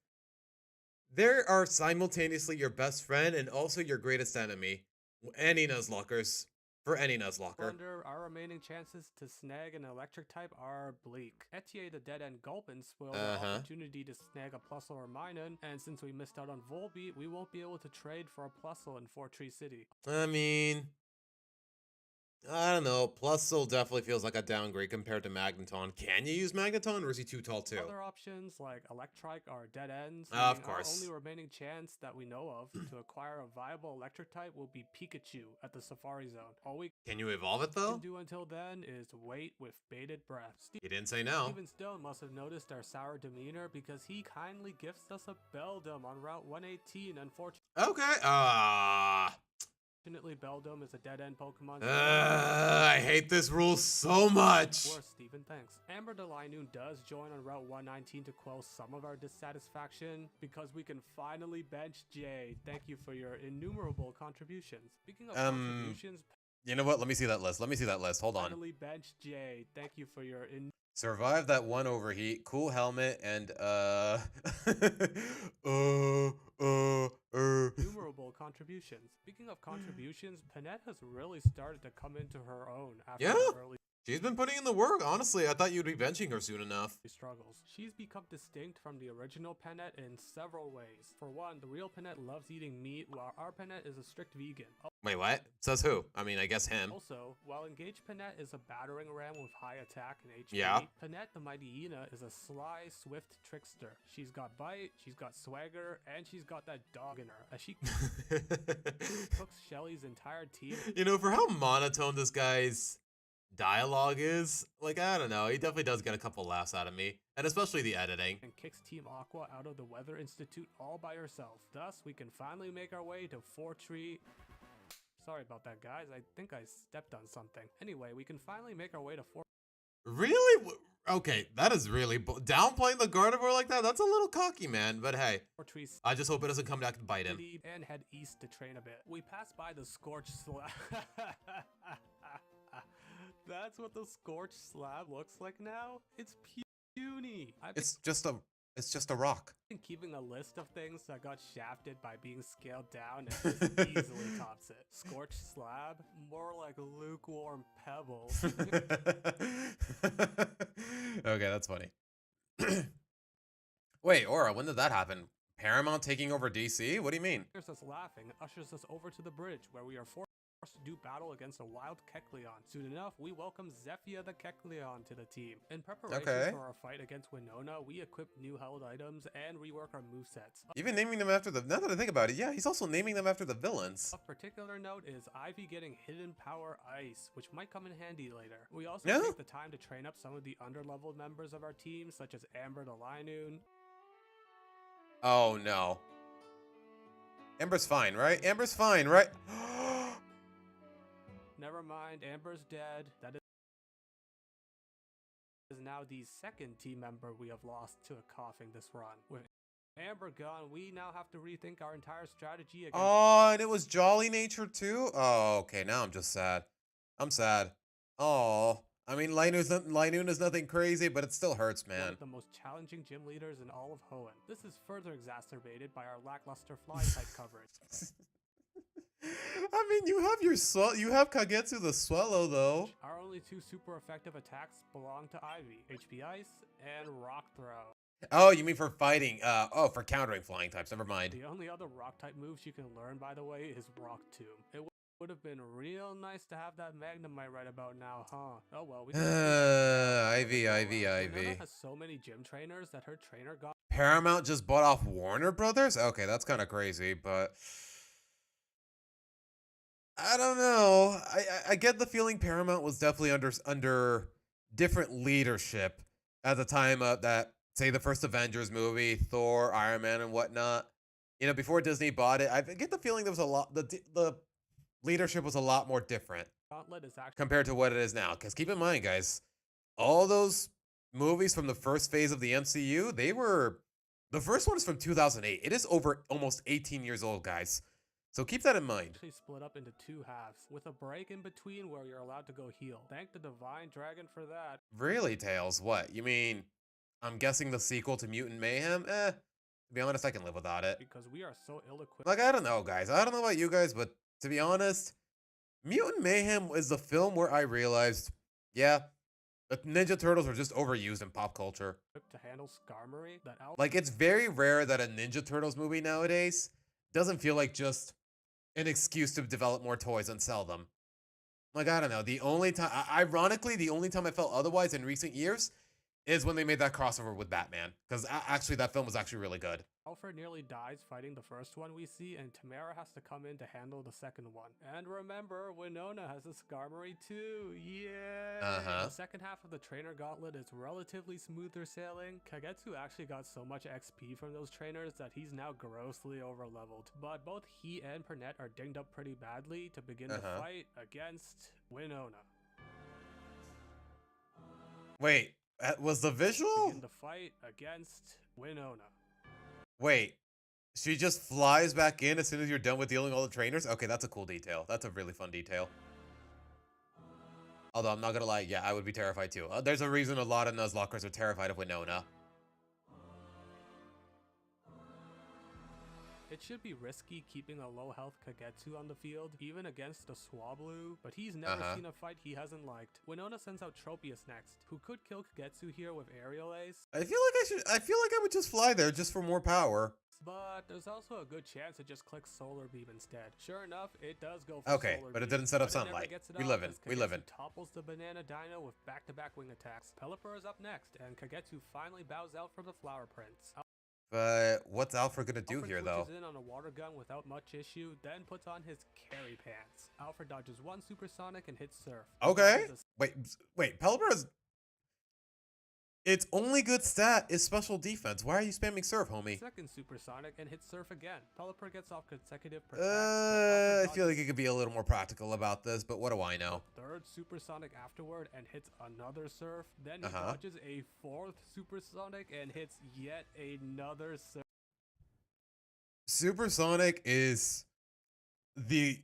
they are simultaneously your best friend and also your greatest enemy. Any Nuzlockers. For any Nuzlocker. Wonder, our remaining chances to snag an electric type are bleak. Etier the dead end Gulpin spoiled the opportunity to snag a Plusle or Minun, and since we missed out on Volbeat, we won't be able to trade for a Plusle in Fortree City. I mean, I don't know. Plus, still definitely feels like a downgrade compared to Magneton. Can you use Magneton, or is he too tall too? Other options like Electrike are dead ends, Of meaning our course. only remaining chance that we know of to acquire a viable electric type will be Pikachu at the Safari Zone. All we Can you evolve it can though? do until then is wait with bated breath. He didn't say no. Steven Stone must have noticed our sour demeanor because he kindly gifts us a Beldum on Route 118. Okay. Unfortunately, Beldum is a dead-end Pokemon. I hate this rule so much. Of course, Steven, thanks. Amber Delinoon does join on Route 119 to quell some of our dissatisfaction because we can finally bench Jay. Thank you for your innumerable contributions. Speaking of contributions, you know what? Let me see that list. Hold on. finally bench Jay. Thank you for your Survive that one overheat, cool helmet, and innumerable contributions. Speaking of contributions, Panette has really started to come into her own after the early she's been putting in the work. Honestly, I thought you'd be benching her soon enough. struggles. She's become distinct from the original Panette in several ways. For one, the real Panette loves eating meat, while our Panette is a strict vegan. Wait, what? Says who? I mean, I guess him. Also, while Engaged Panette is a battering ram with high attack and HP, Yeah. Panette the Mighty Hyena is a sly, swift trickster. She's got bite, she's got swagger, and she's got that dog in her. As she cooks Shelly's entire team. You know, for how monotone this guy's dialogue is, like, I don't know, he definitely does get a couple laughs out of me, and especially the editing. And kicks Team Aqua out of the Weather Institute all by herself. Thus, we can finally make our way to Fortree. Sorry about that, guys. I think I stepped on something. Anyway, we can finally make our way to Really? Okay, that is really downplaying the Gardevoir like that. That's a little cocky, man. But hey, Fortree I just hope it doesn't come back to bite him. City and head east to train a bit. We pass by the Scorch Slab. That's what the Scorch Slab looks like now. It's puny. It's just a rock. Been keeping a list of things that got shafted by being scaled down and just easily tops it. Scorched slab, more like lukewarm pebbles. Okay, that's funny. Wait, Aura, when did that happen? Paramount taking over DC? What do you mean? Here's us laughing, ushers us over to the bridge where we are forced to do battle against a wild Kecleon. Soon enough, we welcome Zephia the Kecleon to the team. In preparation for our fight against Winona, we equip new held items and rework our movesets. Even naming them after the... Now that I think about it, yeah, he's also naming them after the villains. Of particular note is Ivy getting Hidden Power Ice, which might come in handy later. We also take the time to train up some of the underleveled members of our team, such as Amber the Linoon. Oh, no. Amber's fine, right? Amber's fine, right? Never mind, Amber's dead. That is now the second team member we have lost to a coughing this run. With Amber gone, we now have to rethink our entire strategy against— Oh, and it was Jolly Nature too? Oh, okay, now I'm just sad. I'm sad. Oh, I mean, Linoon is nothing crazy, but it still hurts, man. one of the most challenging gym leaders in all of Hoenn. This is further exacerbated by our lackluster fly-type coverage. I mean, you have Kagetsu the Swallow, though. Our only two super effective attacks belong to Ivy, HP Ice and Rock Throw. Oh, you mean for fighting? For countering flying types. Never mind. The only other rock type moves you can learn, by the way, is Rock Tomb. It would have been real nice to have that Magnemite right about now, huh? Oh well, we Ivy. Winona has so many gym trainers that her trainer got— Paramount just bought off Warner Brothers? Okay, that's kind of crazy, but I don't know. I get the feeling Paramount was definitely under different leadership at the time of that, say, the first Avengers movie, Thor, Iron Man, and whatnot. You know, before Disney bought it, I get the feeling there was a lot, the leadership was a lot more different Gauntlet is actually compared to what it is now. Because keep in mind, guys, all those movies from the first phase of the MCU, the first one is from 2008. It is over almost 18 years old, guys. So keep that in mind. actually split up into two halves, with a break in between where you're allowed to go heal. Thank the Divine Dragon for that. Really, Tails? What? You mean, I'm guessing the sequel to Mutant Mayhem? To be honest, I can live without it. Because we are so ill-equipped. Like, I don't know, guys. I don't know about you guys, but to be honest, Mutant Mayhem is the film where I realized, yeah, the Ninja Turtles are just overused in pop culture. To handle Skarmory, that Like, it's very rare that a Ninja Turtles movie nowadays doesn't feel like just an excuse to develop more toys and sell them. Like, I don't know. The only time, ironically, the only time I felt otherwise in recent years is when they made that crossover with Batman. Because actually, that film was actually really good. Alfred nearly dies fighting the first one we see, and Tamara has to come in to handle the second one. And remember, Winona has a Skarmory too. Yeah. The second half of the trainer gauntlet is relatively smoother sailing. Kagetsu actually got so much XP from those trainers that he's now grossly overleveled. But both he and Pernette are dinged up pretty badly to begin the fight against Winona. Wait, was the visual? Begin the fight against Winona. Wait, she just flies back in as soon as you're done with dealing all the trainers? Okay, that's a cool detail. That's a really fun detail. Although, I'm not gonna lie, yeah, I would be terrified too. There's a reason a lot of Nuzlockers are terrified of Winona. It should be risky keeping a low health Kagetsu on the field, even against a Swablu, but he's never seen a fight he hasn't liked. Winona sends out Tropius next, who could kill Kagetsu here with Aerial Ace. I feel like I would just fly there just for more power. But there's also a good chance it just clicks Solar Beam instead. Sure enough, it does go for Solar Beam. But it didn't set up Sunlight. We live in. Topples the Banana Dino with back-to-back wing attacks. Pelipper is up next, and Kagetsu finally bows out from the Flower Prince. But what's Alfred gonna do here, though? Switches in on a water gun without much issue, then puts on his carry pants. Alfred dodges one Supersonic and hits Surf. Okay. Wait. Pelipper has... Its only good stat is special defense. Why are you spamming Surf, homie? Second Supersonic and hits Surf again. Pelipper gets off consecutive protects. I feel like it could be a little more practical about this, but what do I know? Third Supersonic afterward and hits another Surf. Then he dodges a fourth Supersonic and hits yet another Surf. Supersonic is the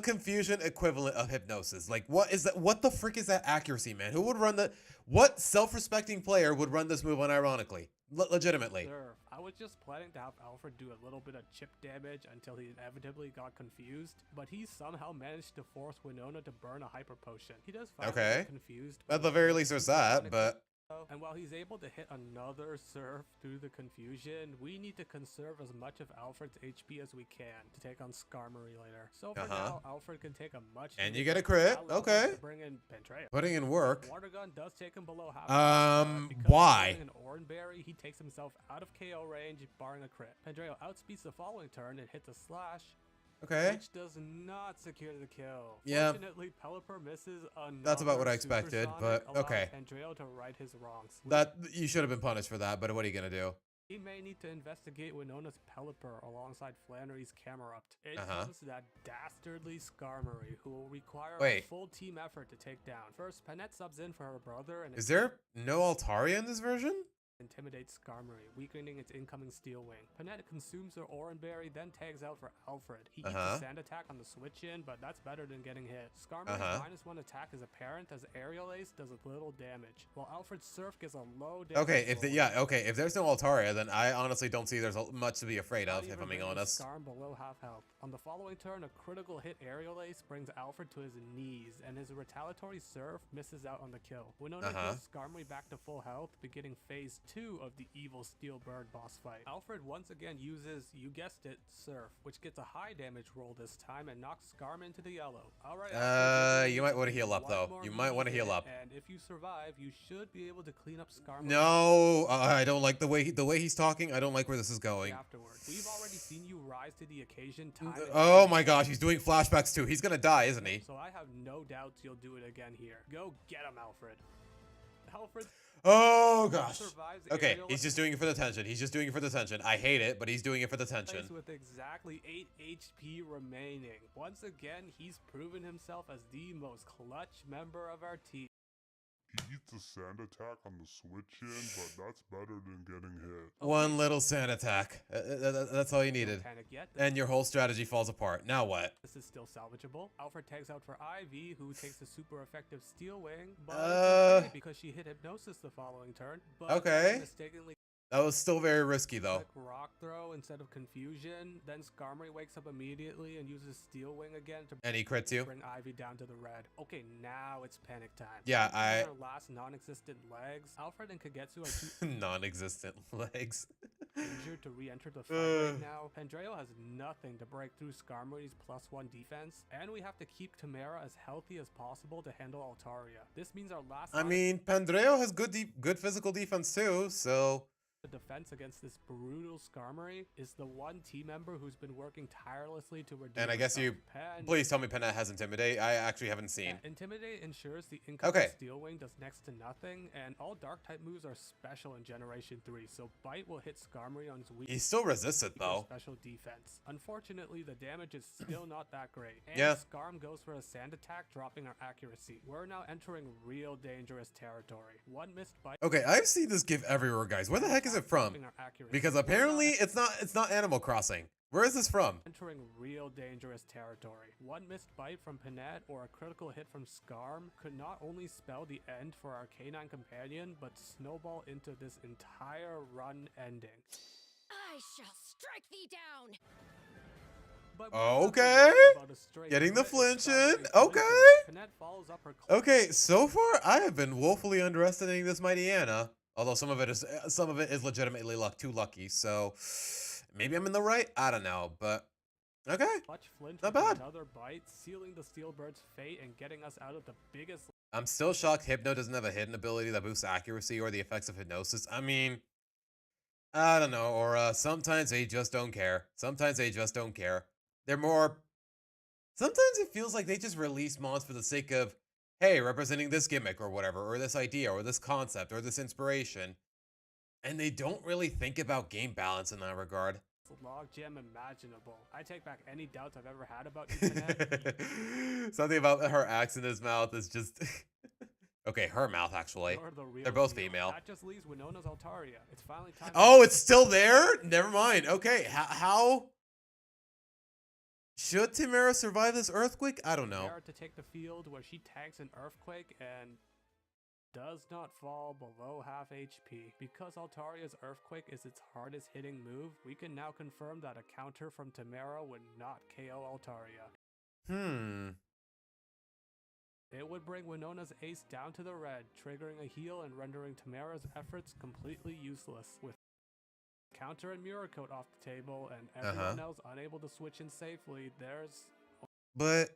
confusion equivalent of hypnosis. Like, what is that? What the frick is that accuracy, man? Who would run the... What self-respecting player would run this move unironically? Legitimately. Surf. I was just planning to have Alfred do a little bit of chip damage until he inevitably got confused, but he somehow managed to force Winona to burn a Hyper Potion. He does finally get confused. At the very least there's that, but... And while he's able to hit another Surf through the confusion, we need to conserve as much of Alfred's HP as we can to take on Skarmory later. So for now, Alfred can take a much... And you get a crit, okay. Bring in Pantrea. Putting in work. Water Gun does take him below half. Why? An Oranberry, he takes himself out of KO range, barring a crit. Pantrea outspeeds the following turn and hits a slash. Okay. Which does not secure the kill. Yeah. Fortunately, Pelipper misses another... That's about what I expected, but okay. Pantrea to right his wrongs. That you should have been punished for that, but what are you gonna do? He may need to investigate Winona's Pelipper alongside Flannery's Camerupt. It comes to that dastardly Skarmory, who will require a full team effort to take down. First, Pernette subs in for her brother and... Is there no Altaria in this version? Intimidates Skarmory, weakening its incoming Steel Wing. Pernette consumes her Oranberry, then tags out for Alfred. He eats a Sand Attack on the switch-in, but that's better than getting hit. Skarmory's -1 attack is apparent as Aerial Ace does a little damage, while Alfred's Surf gets a low damage. If there's no Altaria, then I honestly don't see there's much to be afraid of, if I'm being honest. Skarm below half health. On the following turn, a critical hit Aerial Ace brings Alfred to his knees, and his retaliatory Surf misses out on the kill. Winona gives Skarmory back to full health, beginning phase 2 of the evil Steel Bird boss fight. Alfred once again uses, you guessed it, Surf, which gets a high damage roll this time and knocks Skarm into the yellow. Alright, you might want to heal up though. You might want to heal up. And if you survive, you should be able to clean up Skarm. No, I don't like the way he's talking. I don't like where this is going. Afterward, we've already seen you rise to the occasion time. Oh my gosh, he's doing flashbacks too. He's gonna die, isn't he? So I have no doubts you'll do it again here. Go get him, Alfred. Alfred. Oh gosh. Okay, he's just doing it for the tension. I hate it, but he's doing it for the tension. With exactly 8 HP remaining. Once again, he's proven himself as the most clutch member of our team. He eats a Sand Attack on the switch-in, but that's better than getting hit. One little Sand Attack. That's all you needed. And your whole strategy falls apart. Now what? This is still salvageable. Alfred tags out for Ivy, who takes a super effective Steel Wing, but because she hit Hypnosis the following turn. But mistakenly... That was still very risky, though. Rock throw instead of confusion. Then Skarmory wakes up immediately and uses Steel Wing again to he crits you. Bring Ivy down to the red. Okay, now it's panic time. Yeah, Her last non-existent legs. Alfred and Kagetsu are non-existent legs. injured to re-enter the fight right now. Pandreo has nothing to break through Skarmory's +1 defense, and we have to keep Tamara as healthy as possible to handle Altaria. This means our last I mean, Pandreo has good physical defense too, so... The defense against this brutal Skarmory is the one team member who's been working tirelessly to reduce. And I guess you... Please tell me Panette has Intimidate. I actually haven't seen. Intimidate ensures the incoming Steel Wing does next to nothing, and all Dark-type moves are special in Generation 3, so Bite will hit Skarmory on his weak... He still resists it, though. ...special defense. Unfortunately, the damage is still not that great. And yeah. Skarm goes for a Sand Attack, dropping our accuracy. We're now entering real dangerous territory. One missed Bite... Okay, I've seen this GIF everywhere, guys. Where the heck is it from? Because apparently it's not Animal Crossing. Where is this from? Entering real dangerous territory. One missed bite from Panette or a critical hit from Skarm could not only spell the end for our canine companion, but snowball into this entire run ending. I shall strike thee down. Okay. Getting the flinch in. Okay. Okay, so far I have been woefully underestimating this mighty Anna. Although some of it is legitimately too lucky, so maybe I'm in the right. I don't know, but okay, not bad. Another bite, sealing the Steelbird's fate and getting us out of the biggest. I'm still shocked Hypno doesn't have a hidden ability that boosts accuracy or the effects of hypnosis. I mean, I don't know. Or sometimes they just don't care. Sometimes they just don't care. They're more. Sometimes it feels like they just release mons for the sake of, hey, representing this gimmick or whatever, or this idea, or this concept, or this inspiration. And they don't really think about game balance in that regard. Logjam imaginable. I take back any doubts I've ever had about you, Panette. Something about her axe in his mouth is just... Okay, her mouth, actually. They're both female. That just leaves Winona's Altaria. It's finally time. Oh, it's still there? Never mind. Okay, how... Should Tamara survive this earthquake? I don't know. Tamara to take the field where she tanks an earthquake and does not fall below half HP. Because Altaria's earthquake is its hardest hitting move, we can now confirm that a counter from Tamara would not KO Altaria. It would bring Winona's ace down to the red, triggering a heal and rendering Tamara's efforts completely useless. With Counter and Mirror Coat off the table and everyone else unable to switch in safely, there's... But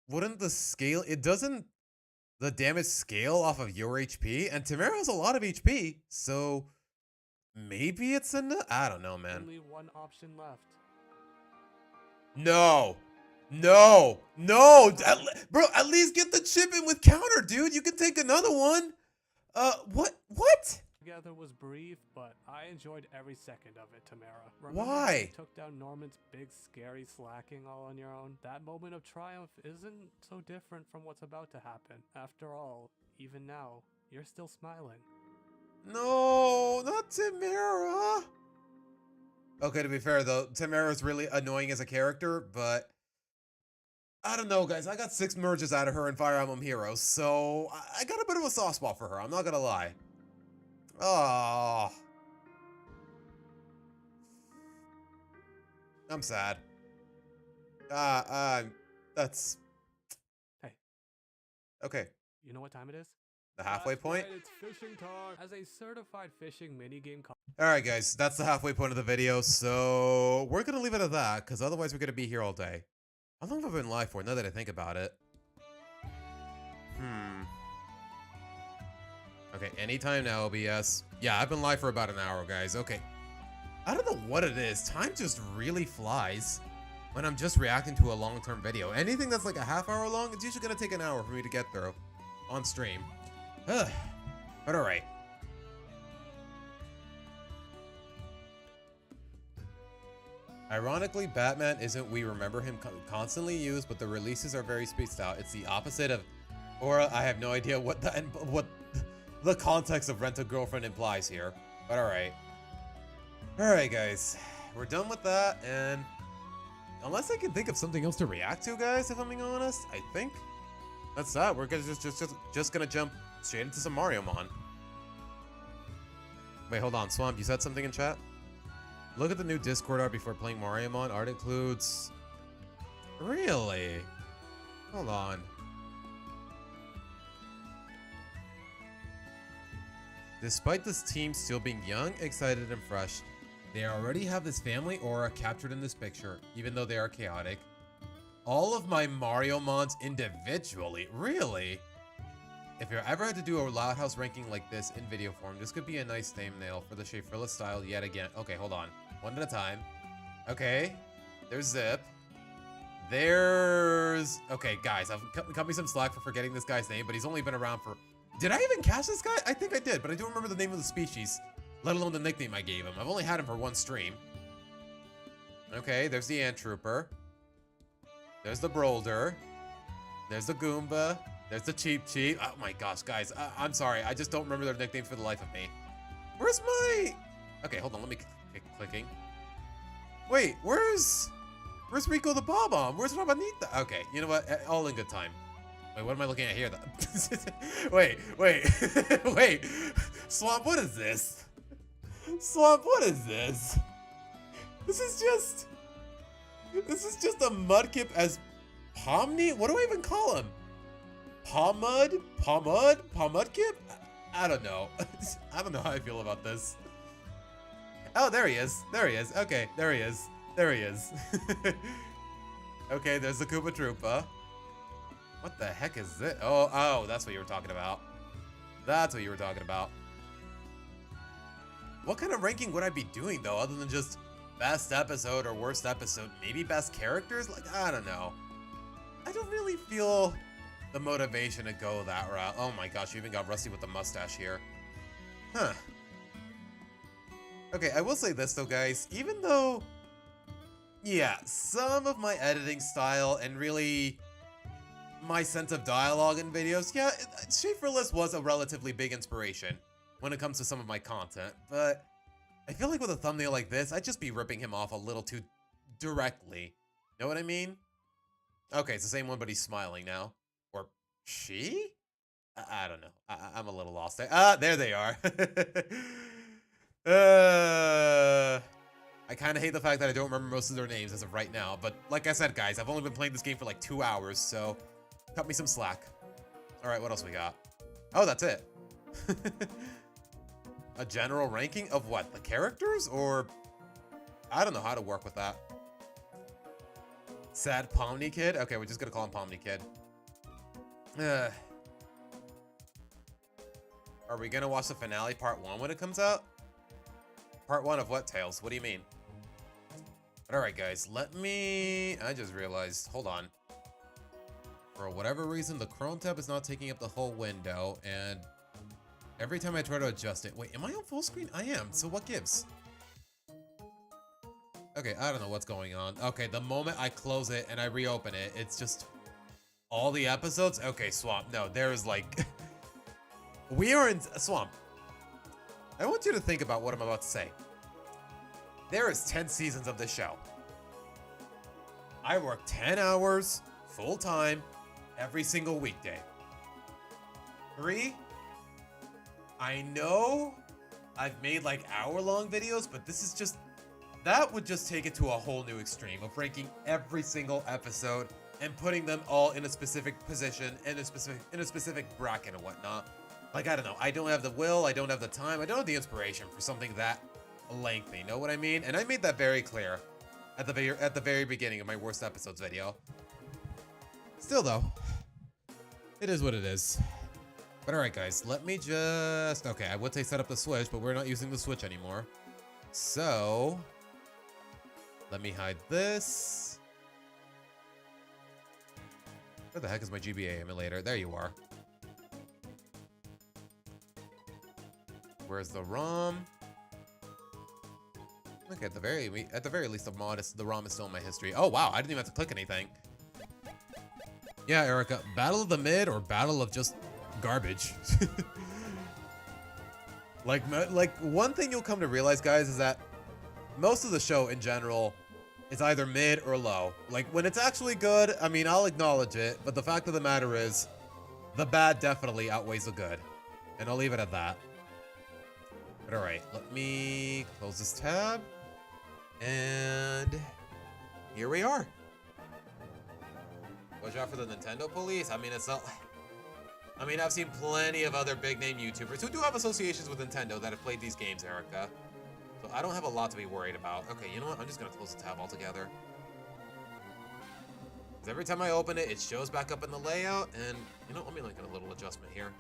wouldn't the scale... It doesn't... The damage scale off of your HP? And Tamara has a lot of HP, so... Maybe it's enough? I don't know, man. Only one option left. No! No! No! Bro, at least get the chip in with counter, dude! You can take another one! What? Together was brief, but I enjoyed every second of it, Tamara. Why? You took down Norman's big, scary slacking all on your own. That moment of triumph isn't so different from what's about to happen. After all, even now, you're still smiling. No, not Tamara. Okay, to be fair though, Tamara's really annoying as a character, but I don't know, guys. I got 6 merges out of her in Fire Emblem Heroes, so I got a bit of a soft spot for her. I'm not gonna lie. Oh, I'm sad. That's... Hey. Okay. You know what time it is? The halfway point? Right, it's fishing time. As a certified fishing minigame... Alright, guys. That's the halfway point of the video, so we're gonna leave it at that, because otherwise we're gonna be here all day. How long have I been live for, now that I think about it? Okay, anytime now, OBS. Yeah, I've been live for about an hour, guys. Okay. I don't know what it is. Time just really flies when I'm just reacting to a long-term video. Anything that's like a half hour long, it's usually going to take an hour for me to get through on stream. But alright. Ironically, Batman isn't We Remember Him constantly used, but the releases are very spaced out. It's the opposite of Aura. I have no idea what the context of Rent a Girlfriend implies here. But alright. Alright, guys. We're done with that, and unless I can think of something else to react to, guys, if I'm being honest, I think that's that. We're gonna just gonna jump straight into some Mario Mon. Wait, hold on. Swamp, you said something in chat? Look at the new Discord art before playing Mario Mon. Art includes... Really? Hold on. Despite this team still being young, excited, and fresh, They already have this family aura captured in this picture, even though they are chaotic. All of my Mario mons individually? Really? If you ever had to do a Loud House ranking like this in video form, this could be a nice thumbnail for the Schaeferla style yet again. Okay, hold on. One at a time. Okay. There's Zip. There's... Okay, guys, cut me some slack for forgetting this guy's name, but he's only been around for... Did I even catch this guy? I think I did, but I don't remember the name of the species, let alone the nickname I gave him. I've only had him for one stream. Okay, there's the Ant Trooper. There's the Brolder. There's the Goomba. There's the Cheep Cheep. Oh my gosh, guys. I'm sorry. I just don't remember their nicknames for the life of me. Where's my... Okay, hold on. Let me keep clicking. Wait, where's Rico the Bob-omb? Where's Rabanita? Okay, you know what? All in good time. Wait, what am I looking at here? Wait. Wait. Swamp, what is this? Swamp, what is this? This is just a Mudkip as Pomni? What do I even call him? Pomudkip? I don't know. I don't know how I feel about this. Oh, there he is. Okay, there he is. Okay, there's the Koopa Troopa. What the heck is this? Oh, that's what you were talking about. What kind of ranking would I be doing, though, other than just best episode or worst episode? Maybe best characters? Like, I don't know. I don't really feel the motivation to go that route. Oh my gosh, you even got Rusty with the mustache here. Huh. Okay, I will say this though, guys. Even though, yeah, some of my editing style and really my sense of dialogue in videos, yeah, Schaeferless was a relatively big inspiration when it comes to some of my content, but I feel like with a thumbnail like this, I'd just be ripping him off a little too directly. Know what I mean? Okay, it's the same one, but he's smiling now. Or she? I don't know. I'm a little lost there. There they are. I kind of hate the fact that I don't remember most of their names as of right now, but like I said, guys, I've only been playing this game for like 2 hours, so cut me some slack. All right, what else we got? Oh, that's it. A general ranking of what? The characters? Or I don't know how to work with that. Sad Pomni Kid? Okay, we're just gonna call him Pomni Kid. Are we gonna watch the finale part 1 when it comes out? Part 1 of what, Tails? What do you mean? But alright, guys, I just realized, hold on. For whatever reason, the Chrome tab is not taking up the whole window, and every time I try to adjust it... Wait, am I on full screen? I am, so what gives? Okay, I don't know what's going on. Okay, the moment I close it and I reopen it, it's just all the episodes. Okay, Swamp. No, there's like... We are in... Swamp. I want you to think about what I'm about to say. There is 10 seasons of this show. I work 10 hours, full-time, every single weekday. 3, I know I've made like hour-long videos, but this is just... That would just take it to a whole new extreme of ranking every single episode and putting them all in a specific position, in a specific bracket and whatnot. Like, I don't know. I don't have the will, I don't have the time, I don't have the inspiration for something that lengthy. Know what I mean? And I made that very clear at the very beginning of my worst episodes video. Still though, it is what it is. But alright guys, let me just... Okay, I would say set up the Switch, but we're not using the Switch anymore. So... Let me hide this. Where the heck is my GBA emulator? There you are. Where's the ROM? Okay, at the very least, the ROM is still in my history. Oh wow, I didn't even have to click anything. Yeah, Erica, Battle of the Mid or Battle of just garbage. like one thing you'll come to realize, guys, is that most of the show in general is either mid or low. Like when it's actually good, I mean, I'll acknowledge it, but the fact of the matter is, the bad definitely outweighs the good, and I'll leave it at that. But all right, let me close this tab, and here we are. Watch out for the Nintendo police. I mean, it's not... I mean, I've seen plenty of other big-name YouTubers who do have associations with Nintendo that have played these games, Erica. So I don't have a lot to be worried about. Okay, you know what? I'm just gonna close the tab altogether. Because every time I open it, it shows back up in the layout, and, you know, let me make a little adjustment here.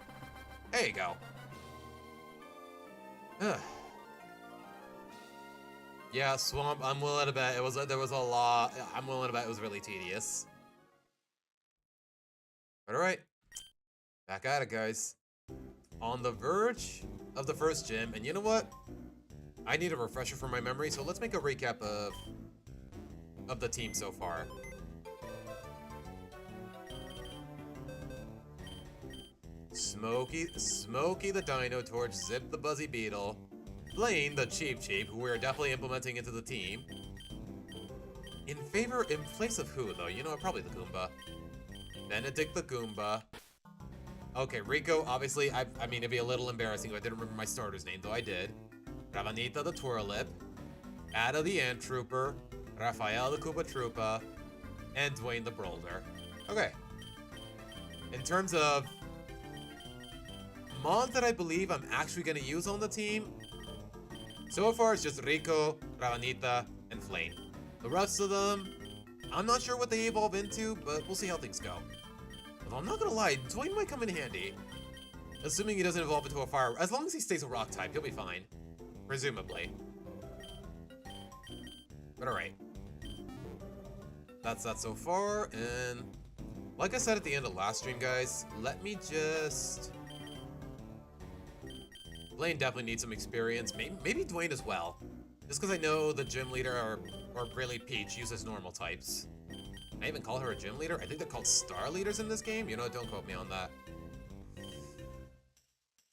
There you go. Yeah, Swamp, I'm willing to bet there was a lot. I'm willing to bet it was really tedious. But alright. Back at it, guys. On the verge of the first gym, and you know what? I need a refresher for my memory, so let's make a recap of the team so far. Smokey the Dino Torch, Zip the Buzzy Beetle, Blaine the Cheep, who we're definitely implementing into the team. In place of who, though? You know, probably the Goomba. Benedict the Goomba. Okay, Rico, obviously, I mean, it'd be a little embarrassing if I didn't remember my starter's name, though I did. Ravanita the Twirlip, Ada the Ant Trooper, Raphael the Koopa Troopa, and Dwayne the Boulder. Okay. In terms of mods that I believe I'm actually going to use on the team, so far it's just Rico, Ravanita, and Flame. The rest of them, I'm not sure what they evolve into, but we'll see how things go. Although I'm not going to lie, Dwayne might come in handy. Assuming he doesn't evolve into a fire. As long as he stays a rock type, he'll be fine. Presumably. But alright. That's that so far, and like I said at the end of last stream, guys, let me just... Blaine definitely needs some experience. Maybe Dwayne as well. Just because I know the gym leader, or really Peach, uses normal types. Can I even call her a gym leader? I think they're called star leaders in this game. You know, don't quote me on that.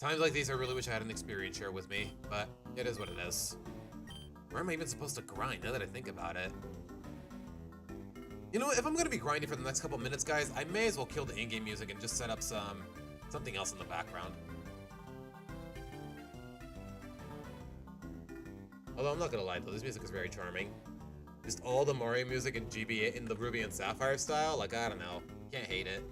Times like these, I really wish I had an experience share with me, but it is what it is. Where am I even supposed to grind, now that I think about it? You know, if I'm going to be grinding for the next couple minutes, guys, I may as well kill the in-game music and just set up something else in the background. Although I'm not going to lie, though, this music is very charming. Just all the Mario music in GBA in the Ruby and Sapphire style, like, I don't know. Can't hate it.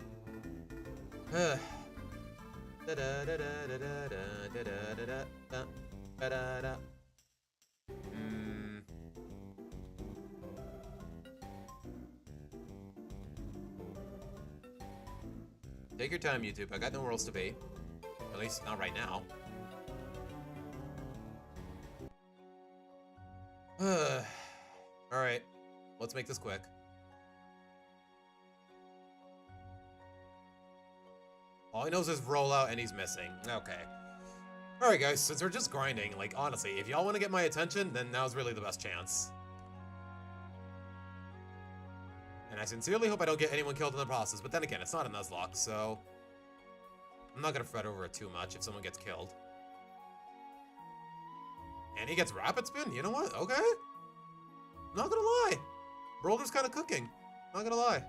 Take your time, YouTube. I got nowhere else to be. At least not right now. Alright. Let's make this quick. All he knows is rollout and he's missing. Okay. Alright guys, since we're just grinding, like honestly, if y'all want to get my attention, then now's really the best chance. And I sincerely hope I don't get anyone killed in the process, but then again, it's not a Nuzlocke, so... I'm not gonna fret over it too much if someone gets killed. And he gets Rapid Spin? You know what? Okay. Not gonna lie. Boulder's kind of cooking. Not gonna lie.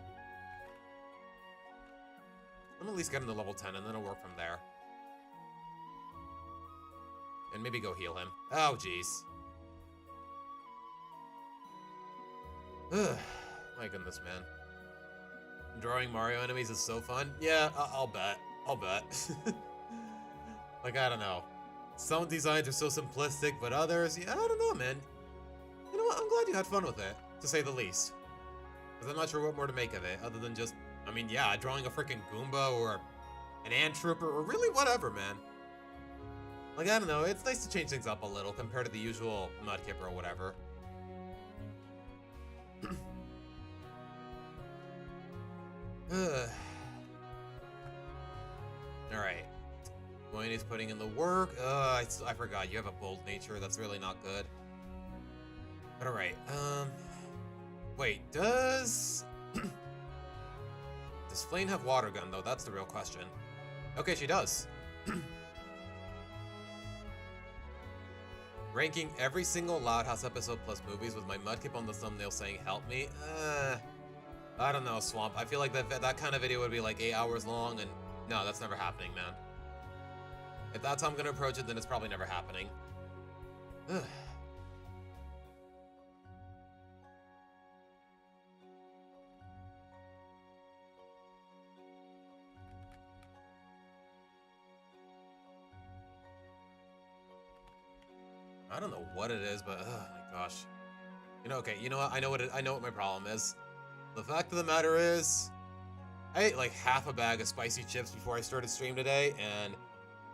I'm at least getting to level 10, and then I'll work from there. And maybe go heal him. Oh, jeez. My goodness, man. Drawing Mario enemies is so fun. Yeah, I'll bet. I'll bet. Like, I don't know. Some designs are so simplistic, but others, yeah, I don't know, man. You know what? I'm glad you had fun with it, to say the least. Because I'm not sure what more to make of it, other than just, I mean, yeah, drawing a freaking Goomba or an Ant Trooper, or really whatever, man. Like, I don't know, it's nice to change things up a little compared to the usual Mudkip or whatever. Alright. Dwayne is putting in the work. I forgot, you have a bold nature, that's really not good. But alright, wait, does Flame have water gun, though? That's the real question. Okay, she does. Ranking every single Loud House episode plus movies with my Mudkip on the thumbnail saying, help me? I don't know, Swamp. I feel like that kind of video would be like 8 hours long, and no, that's never happening, man. If that's how I'm gonna approach it, then it's probably never happening. I don't know what it is, but oh my gosh. You know, okay, you know what? I know what my problem is. The fact of the matter is, I ate like half a bag of spicy chips before I started stream today, and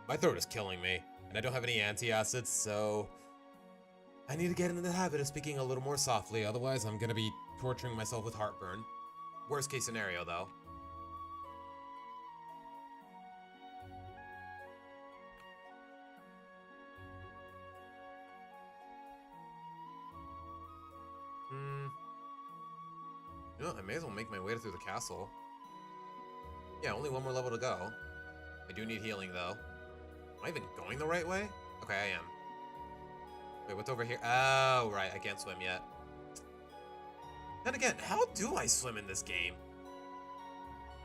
my throat is killing me. And I don't have any antacids, so I need to get into the habit of speaking a little more softly, otherwise I'm gonna be torturing myself with heartburn. Worst case scenario, though. You know, I may as well make my way through the castle. Yeah, only one more level to go. I do need healing, though. Am I even going the right way? Okay, I am. Wait, what's over here? Oh, right, I can't swim yet. Then again, how do I swim in this game?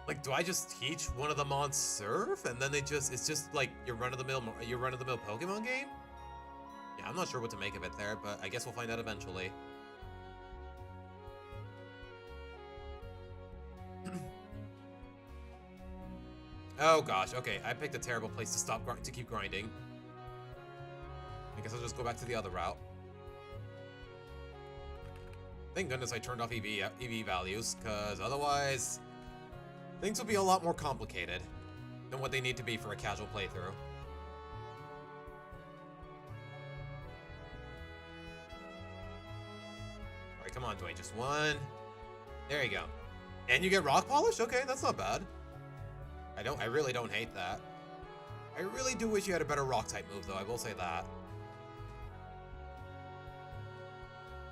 Like, do I just teach one of them on surf, and then it's just like your run-of-the-mill Pokemon game? Yeah, I'm not sure what to make of it there, but I guess we'll find out eventually. Oh gosh, okay, I picked a terrible place to keep grinding. I guess I'll just go back to the other route. Thank goodness I turned off EV values, because otherwise things will be a lot more complicated than what they need to be for a casual playthrough. Alright, come on, Dwayne, just one. There you go. And you get rock polish? Okay, that's not bad. I really don't hate that. I really do wish you had a better rock type move, though, I will say that.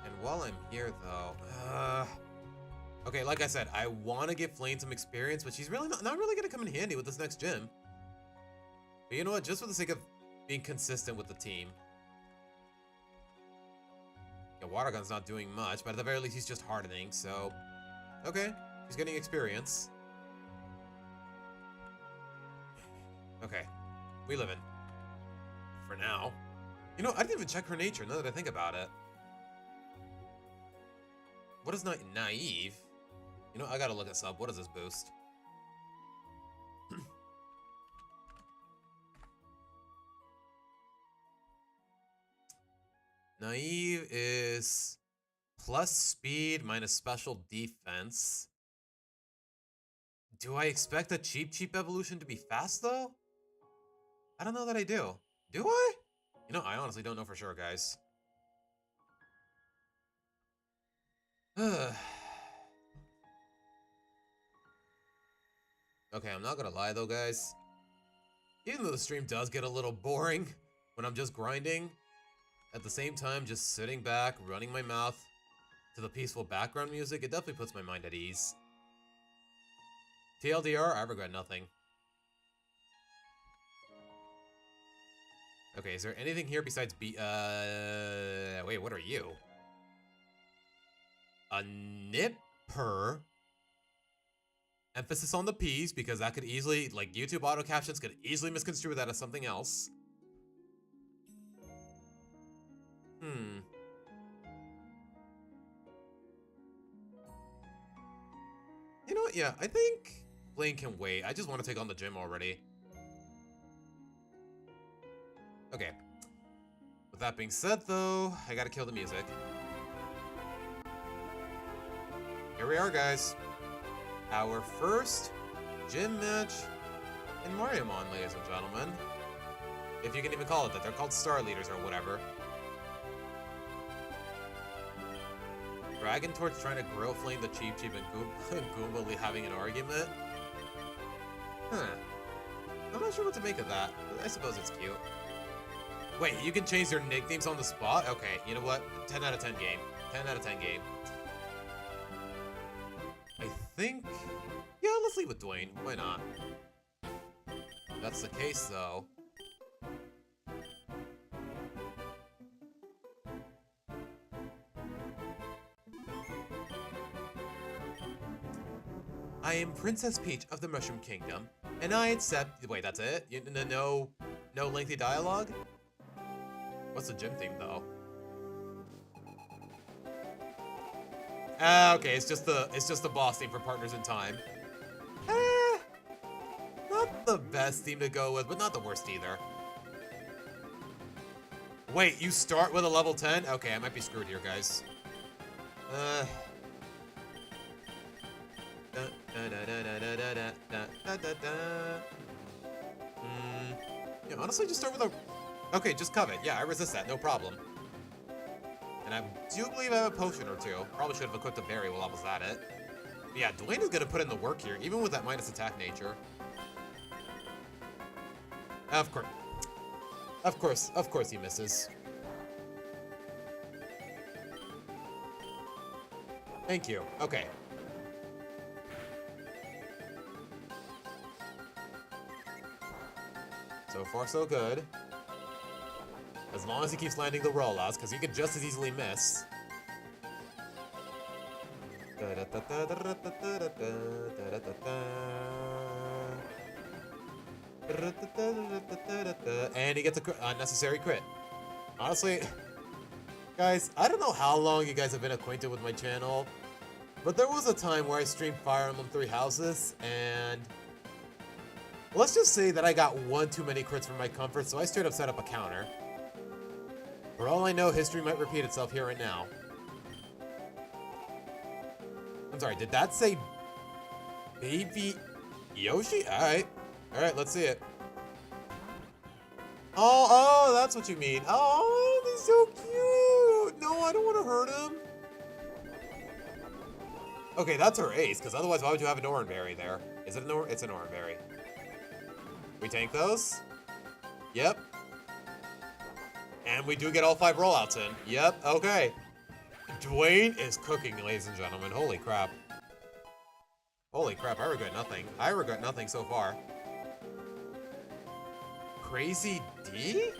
And while I'm here, though, okay, like I said, I want to give Flame some experience, but she's really not really going to come in handy with this next gym. But you know what? Just for the sake of being consistent with the team. Yeah, Water Gun's not doing much, but at the very least, he's just hardening, so... Okay, he's getting experience. Okay, we live in. For now. You know, I didn't even check her nature, now that I think about it. What is naive? You know, I gotta look this up. What does this boost? Naive is plus speed minus special defense. Do I expect a cheap evolution to be fast, though? I don't know that I do. Do I? You know, I honestly don't know for sure, guys. Okay, I'm not gonna lie, though, guys. Even though the stream does get a little boring when I'm just grinding, at the same time, just sitting back, running my mouth to the peaceful background music, it definitely puts my mind at ease. TLDR, I regret nothing. Okay, is there anything here besides wait, what are you? A nipper? Emphasis on the P's, because that could easily, like, YouTube auto captions could easily misconstrue that as something else. You know what, yeah, I think Blaine can wait. I just want to take on the gym already. Okay. With that being said, though, I gotta kill the music. Here we are, guys. Our first gym match in Mariamon, ladies and gentlemen. If you can even call it that. They're called Star Leaders or whatever. Dragon Torch trying to grill flame the Cheep and Goomba having an argument? Huh. I'm not sure what to make of that. I suppose it's cute. Wait, you can change their nicknames on the spot? Okay, you know what? 10 out of 10 game. 10 out of 10 game. I think... Yeah, let's leave with Dwayne. Why not? If that's the case, though. I am Princess Peach of the Mushroom Kingdom, and I accept... Wait, that's it? No lengthy dialogue? What's the gym theme, though? Okay, it's just the boss theme for Partners in Time. Not the best theme to go with, but not the worst either. Wait, you start with a level 10? Okay, I might be screwed here, guys. Yeah, honestly, just start with a... Okay, just covet. Yeah, I resist that, no problem. And I do believe I have a potion or two. Probably should have equipped a berry while I was at it. But yeah, Dwayne is gonna put in the work here, even with that minus attack nature. Of course. Of course he misses. Thank you. Okay. So far, so good. As long as he keeps landing the rollouts, because he could just as easily miss. And he gets a unnecessary crit. Honestly, guys, I don't know how long you guys have been acquainted with my channel, but there was a time where I streamed Fire Emblem Three Houses, and let's just say that I got one too many crits for my comfort, so I straight up set up a counter. For all I know, history might repeat itself here and now. I'm sorry, did that say Baby Yoshi? Alright, let's see it. Oh, that's what you mean. Oh, he's so cute. No, I don't want to hurt him. Okay, that's her ace, because otherwise why would you have an Oranberry there? Is it an It's an Oranberry. We tank those? Yep. And we do get all 5 rollouts in. Yep, okay. Dwayne is cooking, ladies and gentlemen. Holy crap. Holy crap, I regret nothing. I regret nothing so far. Crazy D?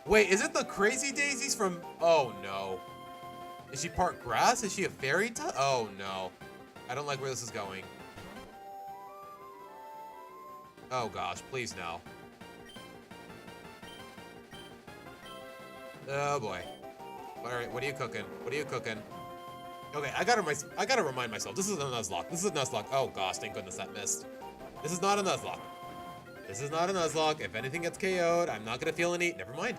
Wait, is it the Crazy Daisies from... Oh, no. Is she part grass? Is she a fairy type? Oh, no. I don't like where this is going. Oh, gosh. Please, no. Oh, boy. Alright, what are you cooking? What are you cooking? Okay, I gotta remind myself. This is a Nuzlocke. This is a Nuzlocke. Oh, gosh. Thank goodness that missed. This is not a Nuzlocke. This is not a Nuzlocke. If anything gets KO'd, I'm not gonna feel any... Never mind.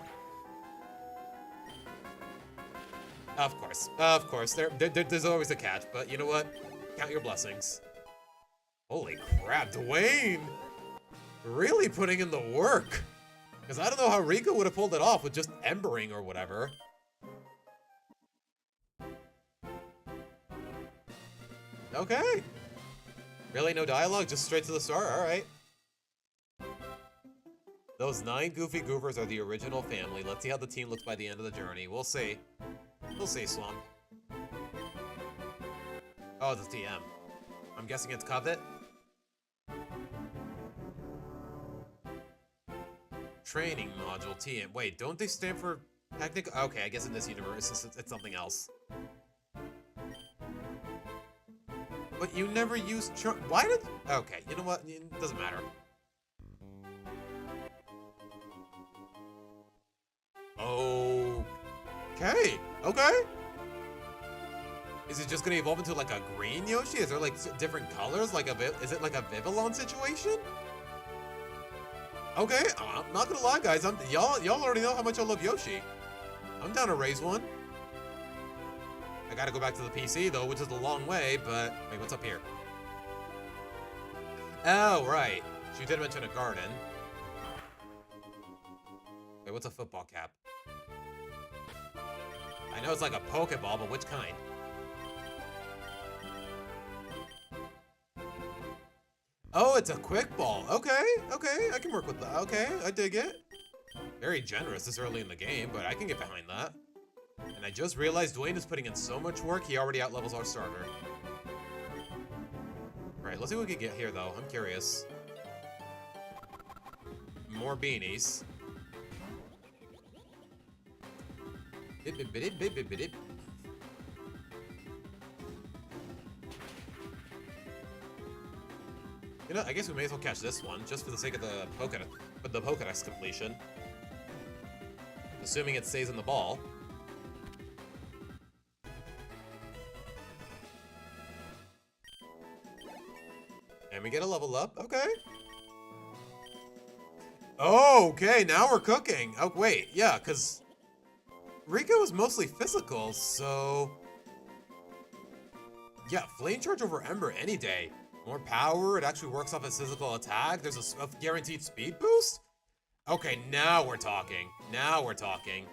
Of course. Of course. There's always a catch, but you know what? Count your blessings. Holy crap, Dwayne! Really putting in the work. Because I don't know how Rika would have pulled it off with just embering or whatever. Okay. Really, no dialogue? Just straight to the start? Alright. Those 9 goofy goobers are the original family. Let's see how the team looks by the end of the journey. We'll see. We'll see, Swamp. Oh, it's a TM. I'm guessing it's Covet? Training module, TM. Wait, don't they stand for technical? Okay, I guess in this universe, it's something else. But you never used why did... Okay, you know what? It doesn't matter. Okay. Okay. Is it just gonna evolve into like a green Yoshi? Is there like different colors? Like is it like a Vivillon situation? Okay, I'm not gonna lie, guys. Y'all already know how much I love Yoshi. I'm down to raise one. I gotta go back to the PC though, which is a long way. But wait, what's up here? Oh right, she did mention a garden. Wait, what's a football cap? I know it's like a Pokeball, but which kind? Oh, it's a quick ball. Okay, okay, I can work with that. Okay, I dig it. Very generous this early in the game, but I can get behind that. And I just realized Dwayne is putting in so much work, he already outlevels our starter. Right, let's see what we can get here, though. I'm curious. More beanies. You know, I guess we may as well catch this one, just for the sake of the Pokédex completion. Assuming it stays in the ball. And we get a level up, okay. Oh, okay, now we're cooking. Oh, wait, yeah, because Rico is mostly physical, so... Yeah, Flame Charge over Ember any day. More power, it actually works off his physical attack. There's a guaranteed speed boost? Okay, now we're talking. Now we're talking.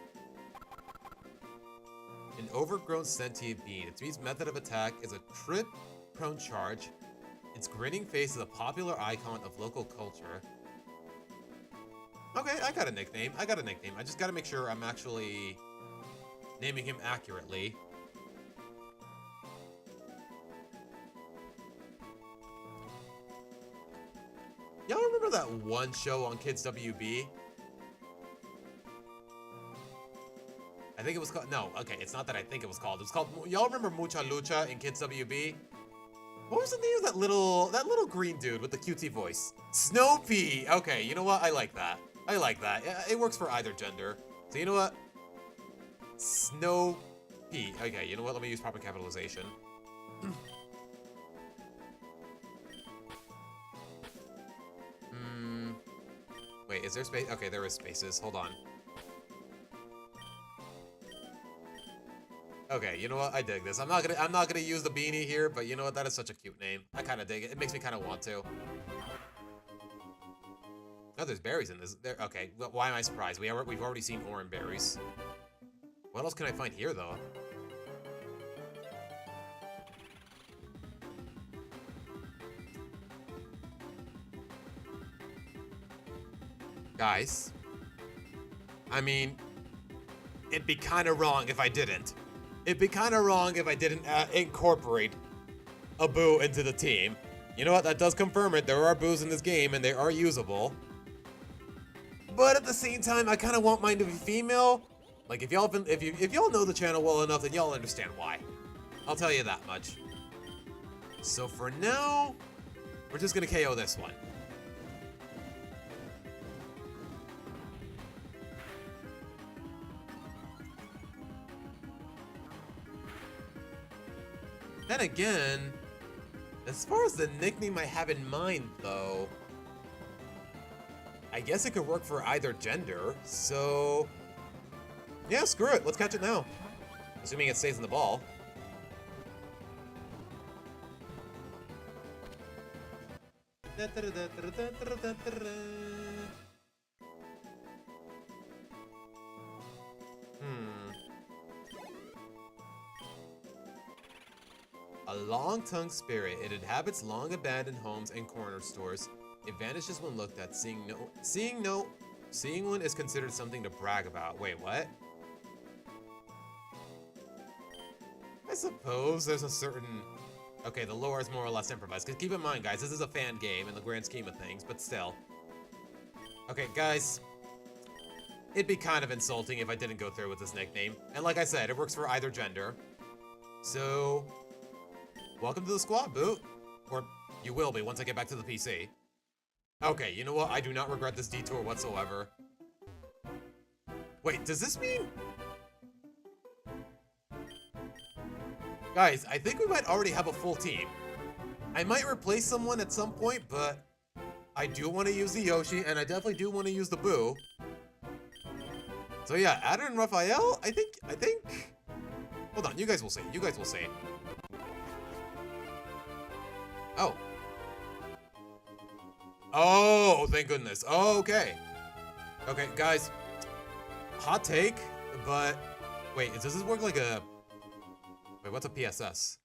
An overgrown sentient being. Its means method of attack is a trip-prone charge. Its grinning face is a popular icon of local culture. Okay, I got a nickname. I just gotta make sure I'm actually naming him accurately. Y'all remember that one show on Kids WB? I think it was called, no, okay, it's not that I think it was called. It was called, y'all remember Mucha Lucha in Kids WB? What was the name of that little green dude with the cutesy voice? Snoopy! Okay, you know what? I like that. Yeah, it works for either gender. So you know what? Snoopy. Okay, you know what? Let me use proper capitalization. Wait, is there space? Okay, there is spaces. Hold on. Okay, you know what? I dig this. I'm not gonna use the beanie here, but you know what? That is such a cute name. I kind of dig it. It makes me kind of want to. Oh, there's berries in this. There. Okay, well, why am I surprised? We've already seen orange berries. What else can I find here, though? Guys, I mean, it'd be kind of wrong if I didn't. It'd be kind of wrong if I didn't incorporate a boo into the team. You know what? That does confirm it. There are boos in this game, and they are usable. But at the same time, I kind of want mine to be female. Like, if y'all know the channel well enough, then y'all understand why. I'll tell you that much. So for now, we're just gonna KO this one. Then again, as far as the nickname I have in mind, though, I guess it could work for either gender, so... yeah, screw it, let's catch it now. Assuming it stays in the ball. A long-tongued spirit. It inhabits long-abandoned homes and corner stores. It vanishes when looked at. Seeing one is considered something to brag about. Wait, what? I suppose there's a certain... okay, the lore is more or less improvised. Because keep in mind, guys, this is a fan game in the grand scheme of things, but still. Okay, guys. It'd be kind of insulting if I didn't go through with this nickname. And like I said, it works for either gender. So... welcome to the squad, boo. Or you will be once I get back to the PC. Okay, you know what? I do not regret this detour whatsoever. Wait, does this mean... guys, I think we might already have a full team. I might replace someone at some point, but I do want to use the Yoshi, and I definitely do want to use the Boo. So yeah, Adder and Raphael, I think... hold on, you guys will see. Oh. Oh, thank goodness. Oh, okay. Okay, guys. Hot take, but... wait, does this work like a... wait, what's a PSS?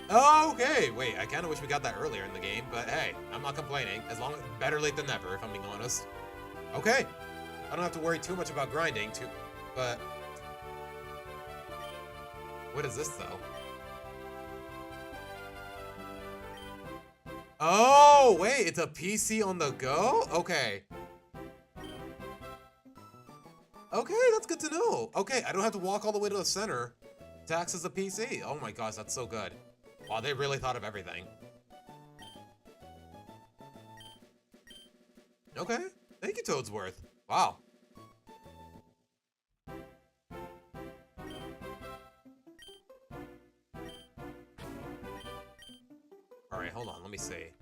Oh, okay. Wait, I kind of wish we got that earlier in the game, but hey, I'm not complaining. As long as... better late than never, if I'm being honest. Okay. I don't have to worry too much about grinding, but... what is this, though? Oh, wait, it's a PC on the go? Okay. Okay, that's good to know. Okay, I don't have to walk all the way to the center to access a PC. Oh my gosh, that's so good. Wow, they really thought of everything. Okay, thank you, Toadsworth. Wow. Alright, hold on, let me see.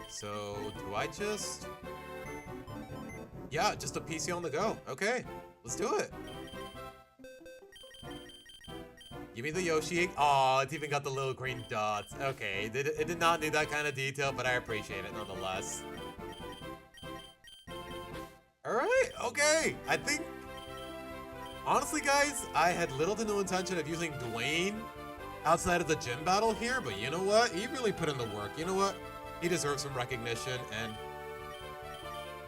So, do I just... Yeah, just a PC on the go. Okay, let's do it. Give me the Yoshi. Aw, it's even got the little green dots. Okay, it did not need that kind of detail, but I appreciate it nonetheless. Alright, okay. I think... Honestly, guys, I had little to no intention of using Dwayne outside of the gym battle here, but you know what? He really put in the work. You know what? He deserves some recognition, and...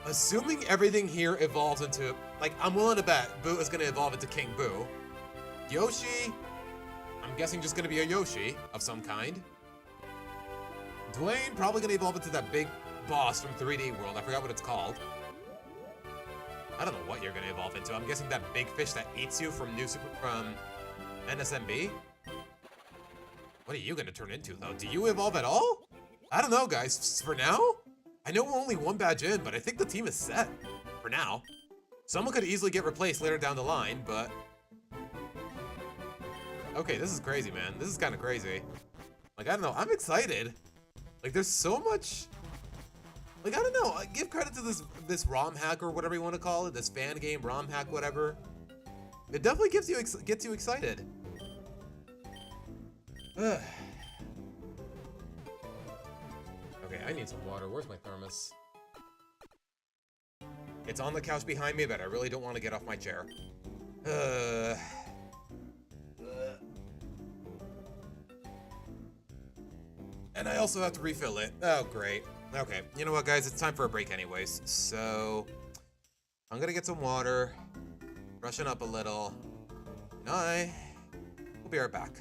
Assuming everything here evolves into... Like, I'm willing to bet Boo is going to evolve into King Boo. Yoshi... I'm guessing just gonna be a Yoshi of some kind. Dwayne probably gonna evolve into that big boss from 3D World. I forgot what it's called. I don't know what you're gonna evolve into. I'm guessing that big fish that eats you from NSMB. What are you gonna turn into though? Do you evolve at all? I don't know, guys. For now, I know we're only one badge in, but I think the team is set for now. Someone could easily get replaced later down the line, but. Okay, this is crazy, man. This is kind of crazy. Like, I don't know. I'm excited. Like, there's so much... Like, I don't know. I give credit to this ROM hack or whatever you want to call it. This fan game, ROM hack, whatever. It definitely gets you excited. Ugh. Okay, I need some water. Where's my thermos? It's on the couch behind me, but I really don't want to get off my chair. And I also have to refill it. Oh, great. Okay, you know what, guys? It's time for a break anyways. So, I'm gonna get some water, freshen up a little, and we'll be right back.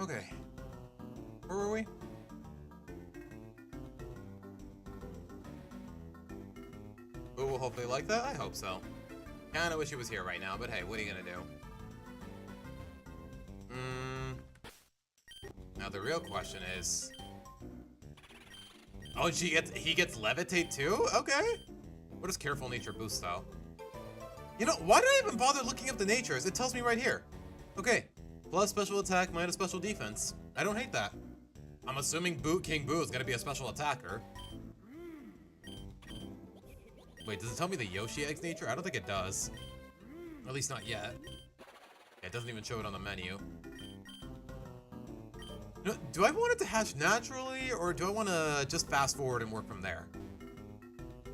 Okay. Where were we? Boo will hopefully like that? I hope so. Kinda wish he was here right now, but hey, what are you gonna do? Now the real question is... Oh, he gets levitate too? Okay. What does careful nature boost though? You know, why did I even bother looking up the natures? It tells me right here. Okay. Plus special attack minus special defense. I don't hate that. I'm assuming King Boo is gonna be a special attacker. Wait, does it tell me the Yoshi Egg's nature? I don't think it does. At least not yet. Yeah, it doesn't even show it on the menu. No, do I want it to hatch naturally, or do I want to just fast forward and work from there?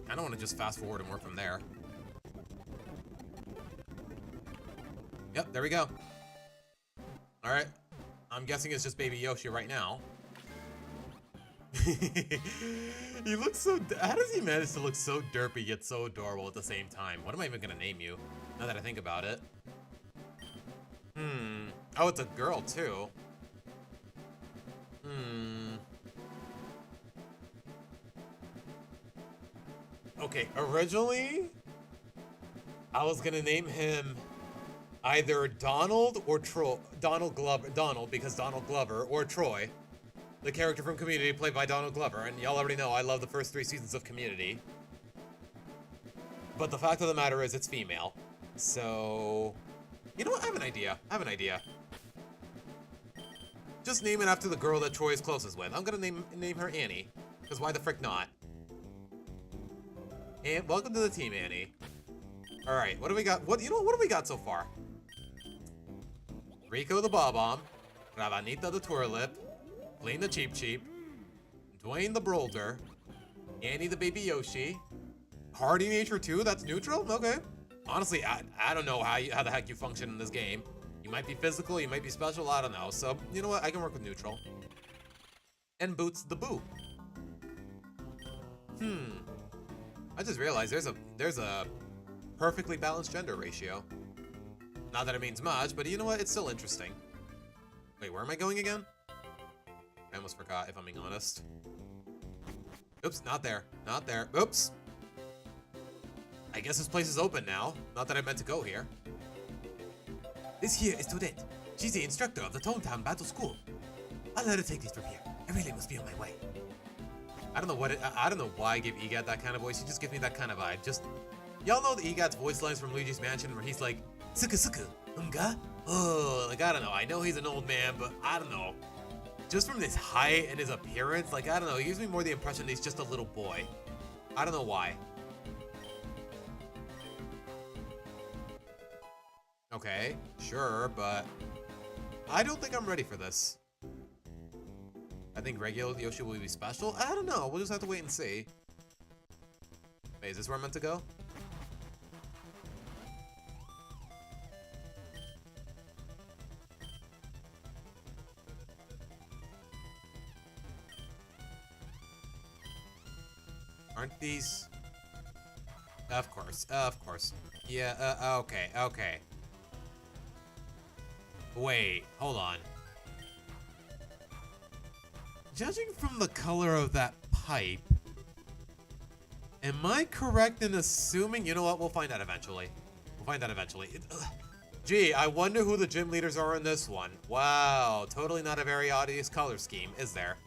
I don't want to just fast forward and work from there. Yep, there we go. Alright. I'm guessing it's just baby Yoshi right now. He looks so... How does he manage to look so derpy yet so adorable at the same time? What am I even going to name you, now that I think about it? Oh, it's a girl, too. Okay, originally, I was gonna name him either Donald or Donald because Donald Glover, or Troy, the character from Community played by Donald Glover, and y'all already know I love the first 3 seasons of Community. But the fact of the matter is, it's female. So, you know what? I have an idea. Just name it after the girl that Troy is closest with. I'm gonna name her Annie, because why the frick not? And welcome to the team, Annie. All right, what do we got? What do we got so far? Rico the Bob-Omb, Ravanita the Twirlip, Blaine the Cheep Cheep, Dwayne the Brolder, Annie the Baby Yoshi, Hardy Nature 2, that's neutral? Okay. Honestly, I don't know how the heck you function in this game. You might be physical, you might be special, I don't know. So, you know what? I can work with neutral. And Boots the Boo. I just realized there's a perfectly balanced gender ratio. Not that it means much, but you know what? It's still interesting. Wait, where am I going again? I almost forgot, if I'm being honest. Oops, not there. Not there. Oops. I guess this place is open now. Not that I meant to go here. This here is Toadette. She's the instructor of the Toontown Battle School. I'll let her take this from here. I really must be on my way. I don't know why I give EGAT that kind of voice. He just gives me that kind of vibe. Just, y'all know the EGAT's voice lines from Luigi's Mansion where he's like, Suka Suka, Unga? Oh, like, I don't know. I know he's an old man, but I don't know. Just from his height and his appearance, like, I don't know. He gives me more the impression that he's just a little boy. I don't know why. Okay, sure, but I don't think I'm ready for this. I think regular Yoshi will be special? I don't know. We'll just have to wait and see. Wait, is this where I'm meant to go? Aren't these... Of course, of course. Yeah, okay. Wait, hold on. Judging from the color of that pipe, am I correct in assuming... You know what? We'll find out eventually. Gee, I wonder who the gym leaders are in this one. Wow, totally not a very obvious color scheme, is there?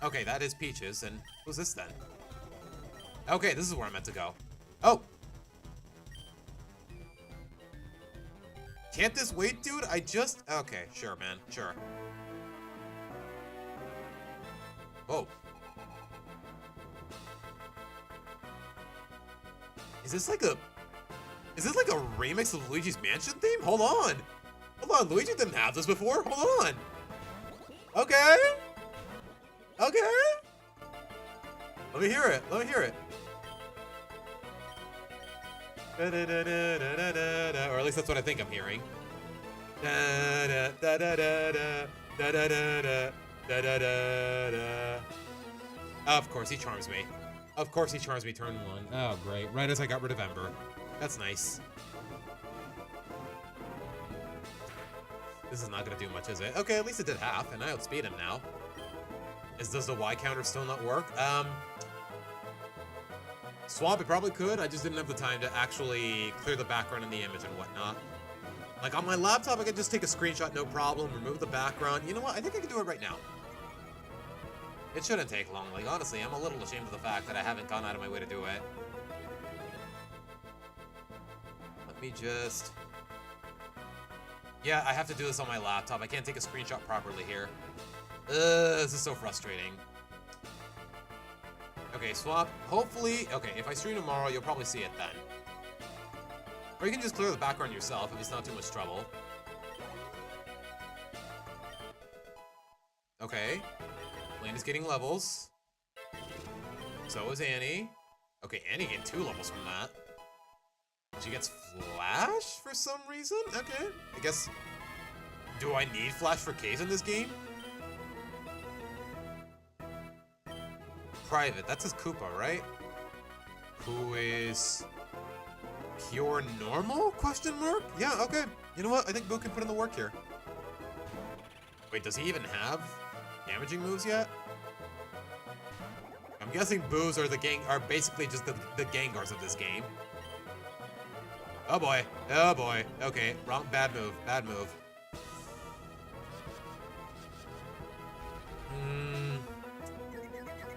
Okay, that is Peaches, and who's this then? Okay, this is where I'm meant to go. Oh! Can't this wait, dude? Okay, sure, man, sure. Whoa. Is this like a remix of Luigi's Mansion theme? Hold on, Luigi didn't have this before. Hold on. Okay. Let me hear it. Or at least that's what I think I'm hearing. Of course he charms me. Turn 1. Oh, great. Right as I got rid of Ember. That's nice. This is not gonna do much, is it? Okay, at least it did half, and I outspeed him now. Does the Y counter still not work? Swamp, it probably could. I just didn't have the time to actually clear the background in the image and whatnot. Like, on my laptop, I could just take a screenshot, no problem, remove the background. You know what? I think I can do it right now. It shouldn't take long. Like, honestly, I'm a little ashamed of the fact that I haven't gone out of my way to do it. Let me just... Yeah, I have to do this on my laptop. I can't take a screenshot properly here. This is so frustrating. Okay, swap. Hopefully... Okay, if I stream tomorrow, you'll probably see it then. Or you can just clear the background yourself if it's not too much trouble. Okay. Lane is getting levels. So is Annie. Okay, Annie gained 2 levels from that. She gets Flash for some reason? Okay. I guess... Do I need Flash for K's in this game? Private. That's his Koopa, right? Who is... Pure normal? Question mark? Yeah, okay. You know what? I think Boo can put in the work here. Wait, does he even have damaging moves yet? I'm guessing Boos are basically just the Gengars of this game. Oh boy. Oh boy. Okay. Wrong. Bad move. Bad move.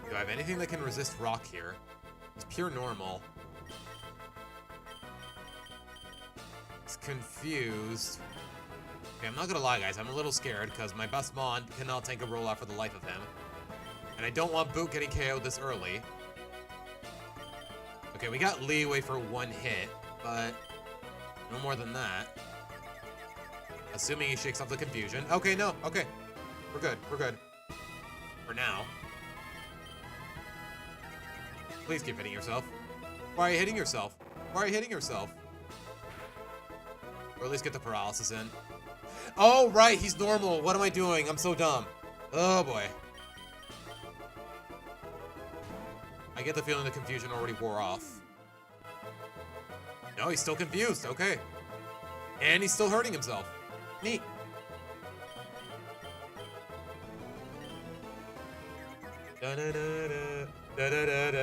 Do I have anything that can resist rock here? It's pure normal. It's confused. Okay, I'm not gonna lie, guys. I'm a little scared because my best Mon cannot take a rollout for the life of him. And I don't want Boot getting KO'd this early. Okay, we got leeway for 1 hit, but no more than that. Assuming he shakes off the confusion. Okay, no. Okay. We're good. We're good. For now. Please keep hitting yourself. Why are you hitting yourself? Why are you hitting yourself? Or at least get the paralysis in. Oh, right. He's normal. What am I doing? I'm so dumb. Oh, boy. I get the feeling the confusion already wore off. No, he's still confused. Okay. And he's still hurting himself. Neat.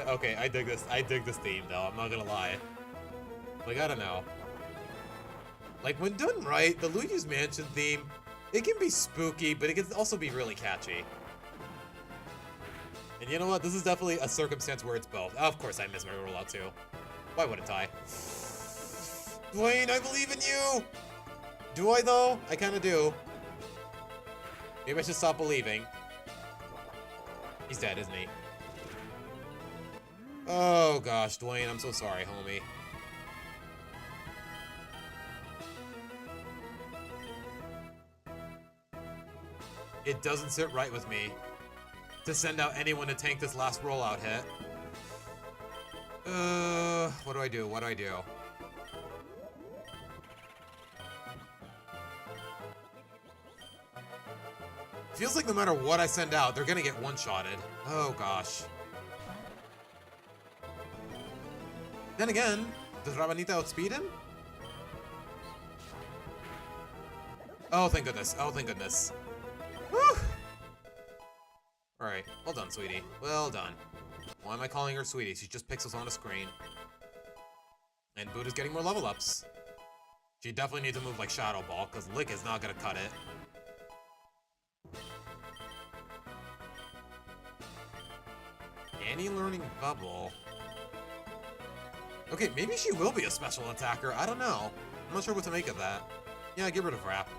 Okay, I dig this. I dig this theme, though. I'm not gonna lie. Like, I don't know. Like, when done right, the Luigi's Mansion theme, it can be spooky, but it can also be really catchy. And you know what? This is definitely a circumstance where it's both. Of course I miss my rollout, too. Why wouldn't I? Dwayne, I believe in you! Do I, though? I kind of do. Maybe I should stop believing. He's dead, isn't he? Oh, gosh, Dwayne, I'm so sorry, homie. It doesn't sit right with me to send out anyone to tank this last rollout hit. What do I do? What do I do? Feels like no matter what I send out, they're gonna get one-shotted. Oh, gosh. Then again, does Rabanita outspeed him? Oh, thank goodness. Oh, thank goodness. Woo! Alright, well done, sweetie. Well done. Why am I calling her sweetie? She just pixels on a screen. And Buddha's getting more level ups. She definitely needs to move like Shadow Ball, because Lick is not gonna cut it. Annie learning Bubble. Okay, maybe she will be a special attacker. I don't know. I'm not sure what to make of that. Yeah, get rid of Rap.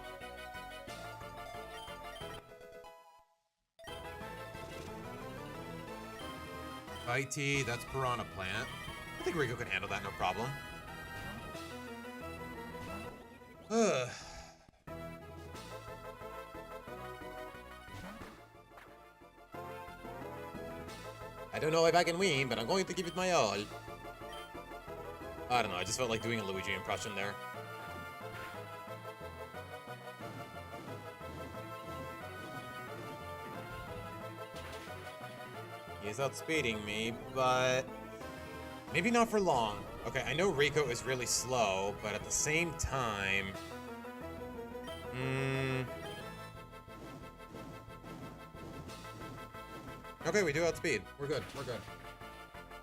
IT, that's Piranha Plant. I think Rico can handle that, no problem. Ugh. I don't know if I can win, but I'm going to give it my all. I don't know, I just felt like doing a Luigi impression there. He's outspeeding me, but maybe not for long. Okay, I know Rico is really slow, but at the same time... Okay, we do outspeed. We're good. We're good.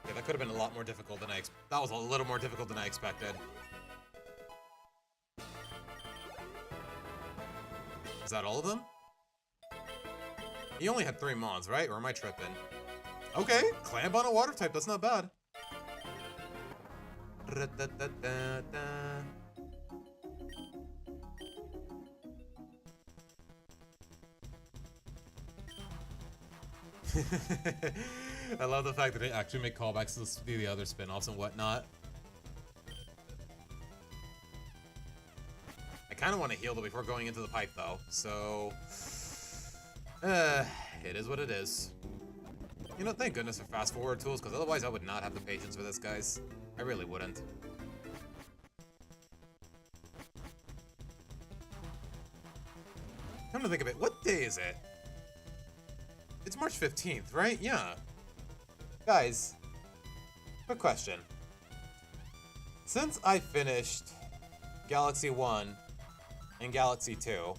Okay, that could have been a lot more difficult than that was a little more difficult than I expected. Is that all of them? He only had 3 mons, right? Or am I tripping? Okay, clamp on a water type. That's not bad. I love the fact that they actually make callbacks to the other spin-offs and whatnot. I kind of want to heal though before going into the pipe though, so it is what it is. You know, thank goodness for fast forward tools, because otherwise I would not have the patience for this, guys. I really wouldn't. Come to think of it, what day is it? It's March 15th, right? Yeah. Guys, quick question. Since I finished Galaxy 1 and Galaxy 2,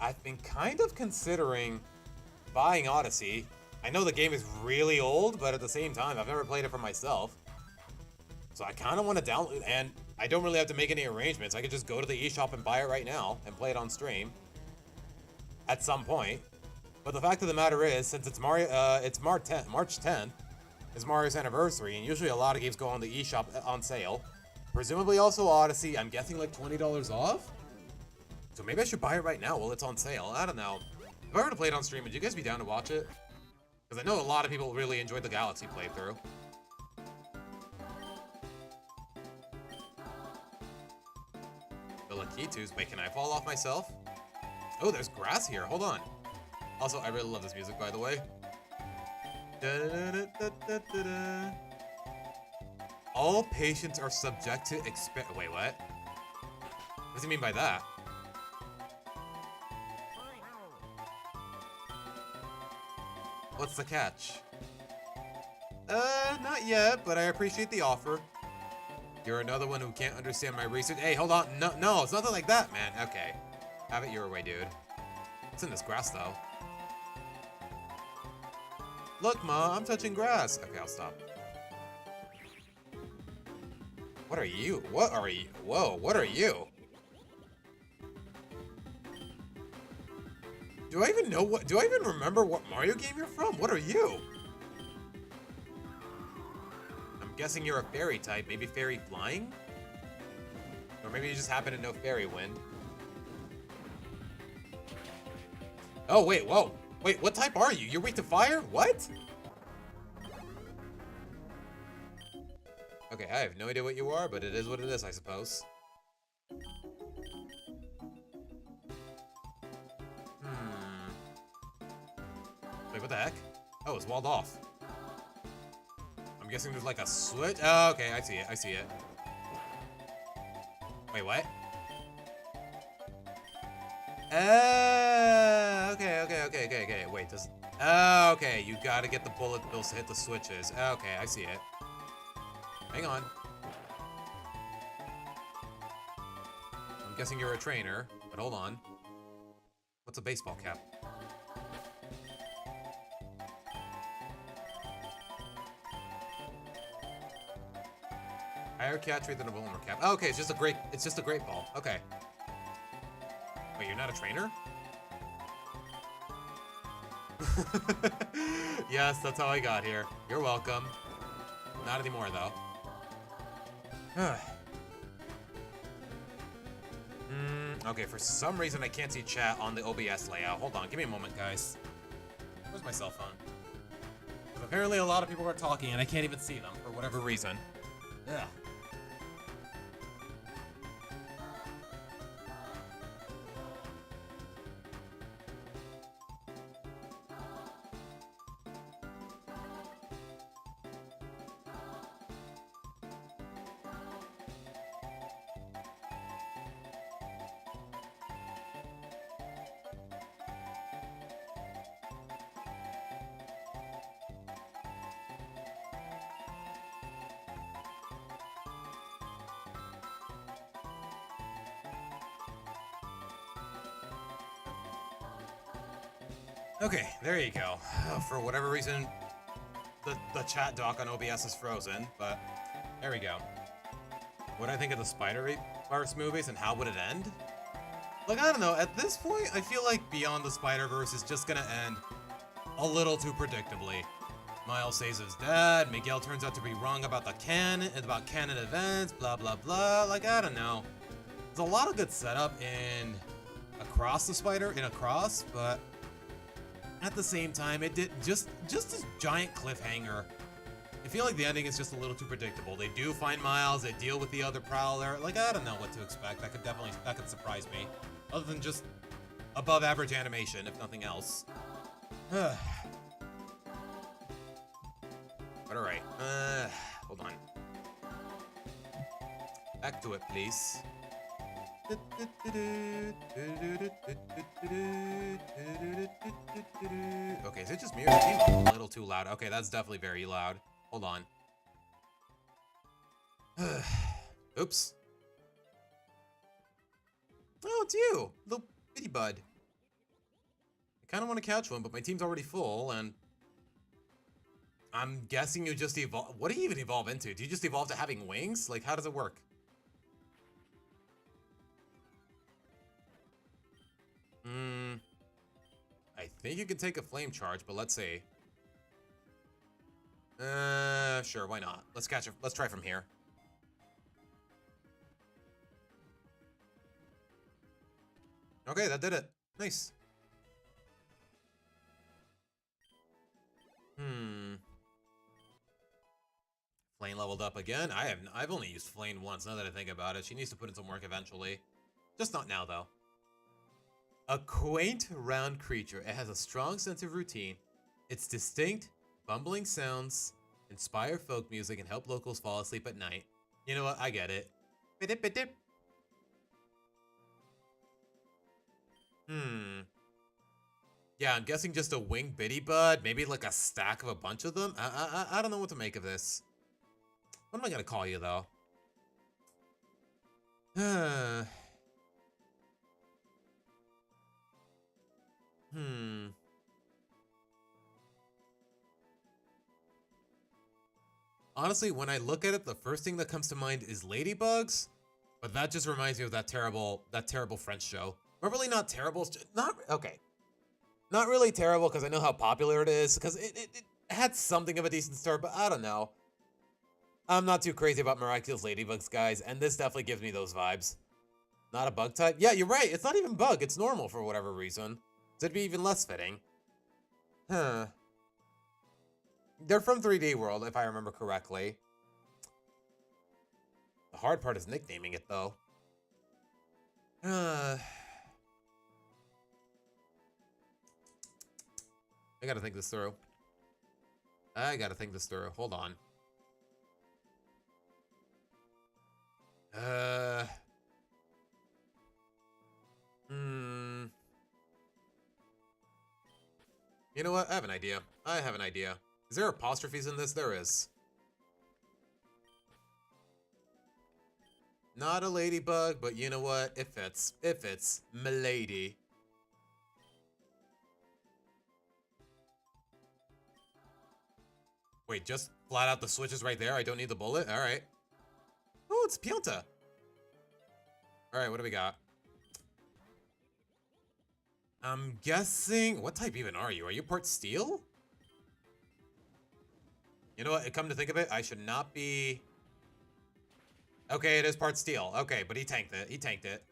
I've been kind of considering buying Odyssey. I know the game is really old, but at the same time, I've never played it for myself. So I kind of want to download, and I don't really have to make any arrangements. I could just go to the eShop and buy it right now and play it on stream at some point. But the fact of the matter is, since it's March 10th is Mario's anniversary, and usually a lot of games go on the eShop on sale. Presumably also Odyssey, I'm guessing like $20 off? So maybe I should buy it right now while it's on sale. I don't know. If I were to play it on stream, would you guys be down to watch it? Because I know a lot of people really enjoyed the Galaxy playthrough. The Lakitus. Wait, can I fall off myself? Oh, there's grass here. Hold on. Also, I really love this music, by the way. Da-da-da-da-da-da-da. All patients are subject to Wait, what? What does he mean by that? What's the catch? Not yet, but I appreciate the offer. You're another one who can't understand my research. Hey, hold on. No, it's nothing like that, man. Okay. Have it your way, dude. What's in this grass, though? Look, Ma, I'm touching grass. Okay, I'll stop. What are you? What are you? Whoa, what are you? Do I even remember what Mario game you're from? What are you? I'm guessing you're a fairy type, maybe fairy flying? Or maybe you just happen to know fairy wind. Oh, wait, whoa. Wait, what type are you? You're weak to fire? What? Okay, I have no idea what you are, but it is what it is, I suppose. Wait, what the heck? Oh, it's walled off. I'm guessing there's like a switch. Oh, okay, I see it. I see it. Wait, what? Okay. Wait, does... Oh, okay, you gotta get the bullet bills to hit the switches. Okay, I see it. Hang on. I'm guessing you're a trainer, but hold on. What's a baseball cap? Higher catch rate than a bowler cap. Oh, okay, it's just a great ball. Okay. Wait, you're not a trainer? Yes, that's how I got here. You're welcome. Not anymore, though. Okay, for some reason I can't see chat on the OBS layout. Hold on, give me a moment, guys. Where's my cell phone? Because apparently a lot of people are talking and I can't even see them for whatever reason. Yeah. Okay, there you go. For whatever reason, the chat dock on OBS is frozen, but there we go. What do I think of the Spider-Verse movies and how would it end? Like, I don't know, at this point, I feel like Beyond the Spider-Verse is just gonna end a little too predictably. Miles saves his dad, Miguel turns out to be wrong about about canon events, blah blah blah, like, I don't know. There's a lot of good setup in Across, but at the same time, it did just this giant cliffhanger. I feel like the ending is just a little too predictable. They do find Miles, they deal with the other Prowler. Like, I don't know what to expect. That could surprise me. Other than just above average animation, if nothing else. But alright. Hold on. Back to it, please. Okay, is it just me or is it a little too loud? Okay, that's definitely very loud. Hold on. Oops. Oh, it's you, little bitty bud. I kind of want to catch one, but my team's already full, and I'm guessing you just evolve. What do you even evolve into? Do you just evolve to having wings? Like, how does it work? I think you can take a flame charge, but let's see. Sure, why not? Let's catch it. Let's try from here. Okay, that did it. Nice. Flame leveled up again. I've only used Flame once, now that I think about it. She needs to put in some work eventually. Just not now, though. A quaint, round creature. It has a strong sense of routine. Its distinct, bumbling sounds inspire folk music and help locals fall asleep at night. You know what? I get it. Bidip, bidip. Yeah, I'm guessing just a winged bitty bud. Maybe like a stack of a bunch of them. I don't know what to make of this. What am I gonna call you, though? Honestly, when I look at it, the first thing that comes to mind is ladybugs, but that just reminds me of that terrible French show. Or really not terrible, not really terrible because I know how popular it is, because it had something of a decent start, but I don't know. I'm not too crazy about Miraculous Ladybugs, guys, and this definitely gives me those vibes. Not a bug type? Yeah, you're right. It's not even bug. It's normal for whatever reason. So it'd be even less fitting. Huh. They're from 3D World, if I remember correctly. The hard part is nicknaming it, though. I gotta think this through. Hold on. You know what? I have an idea. Is there apostrophes in this? There is. Not a ladybug, but you know what? It fits. Milady. Wait, just flat out the switches right there? I don't need the bullet? Alright. Oh, it's Pianta. Alright, what do we got? I'm guessing... What type even are you? Are you part steel? You know what? Come to think of it, I should not be... Okay, it is part steel. Okay, but he tanked it.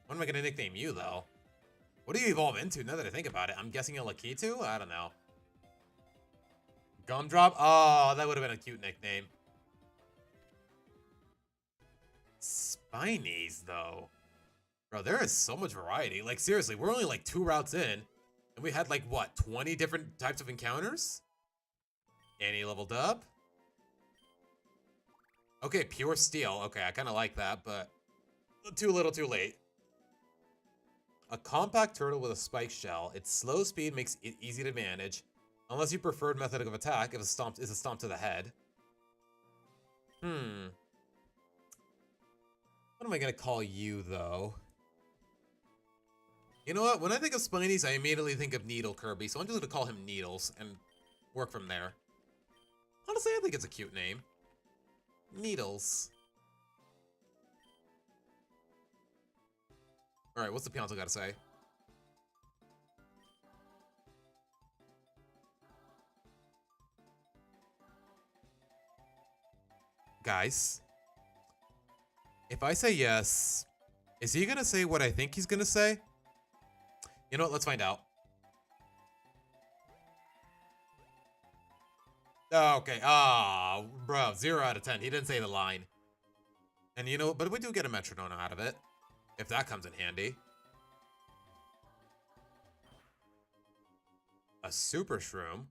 What am I gonna nickname you, though? What do you evolve into, now that I think about it? I'm guessing a Lakitu? I don't know. Gumdrop? Oh, that would have been a cute nickname. Spinies, though. Bro, there is so much variety. Like, seriously, we're only like 2 routes in. And we had like, what, 20 different types of encounters? Annie leveled up. Okay, pure steel. Okay, I kind of like that, but too little too late. A compact turtle with a spike shell. Its slow speed makes it easy to manage. Unless your preferred method of attack is a stomp to the head. What am I gonna call you, though? You know what? When I think of Spinies, I immediately think of Needle Kirby, so I'm just gonna call him Needles and work from there. Honestly, I think it's a cute name. Needles. Alright, what's the Pianto gotta say? Guys, if I say yes, is he gonna say what I think he's gonna say? You know what? Let's find out. Oh, okay. Ah, bro, 0 out of 10. He didn't say the line. And you know, but we do get a metronome out of it, if that comes in handy. A super shroom.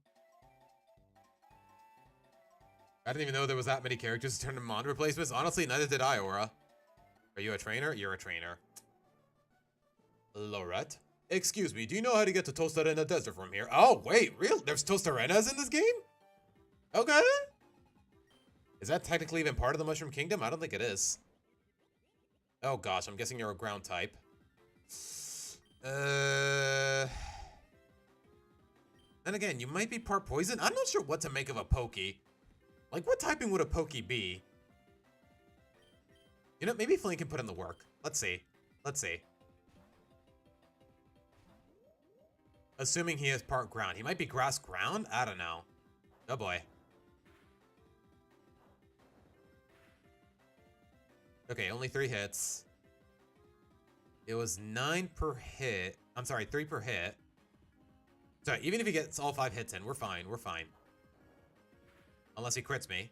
I didn't even know there was that many characters to turn them on replacements. Honestly, neither did I, Aura. Are you a trainer? You're a trainer. Lorette? Excuse me, do you know how to get to Tostarena Desert from here? Oh, wait, real? There's Tostarenas in this game? Okay. Is that technically even part of the Mushroom Kingdom? I don't think it is. Oh gosh, I'm guessing you're a ground type. And again, you might be part poison. I'm not sure what to make of a Pokey. Like, what typing would a Pokey be? You know, maybe Flynn can put in the work. Let's see. Let's see. Assuming he is part ground. He might be grass ground? I don't know. Oh boy. Okay, only 3 hits. It was 9 per hit. I'm sorry, 3 per hit. So even if he gets all 5 hits in, we're fine. We're fine. Unless he crits me.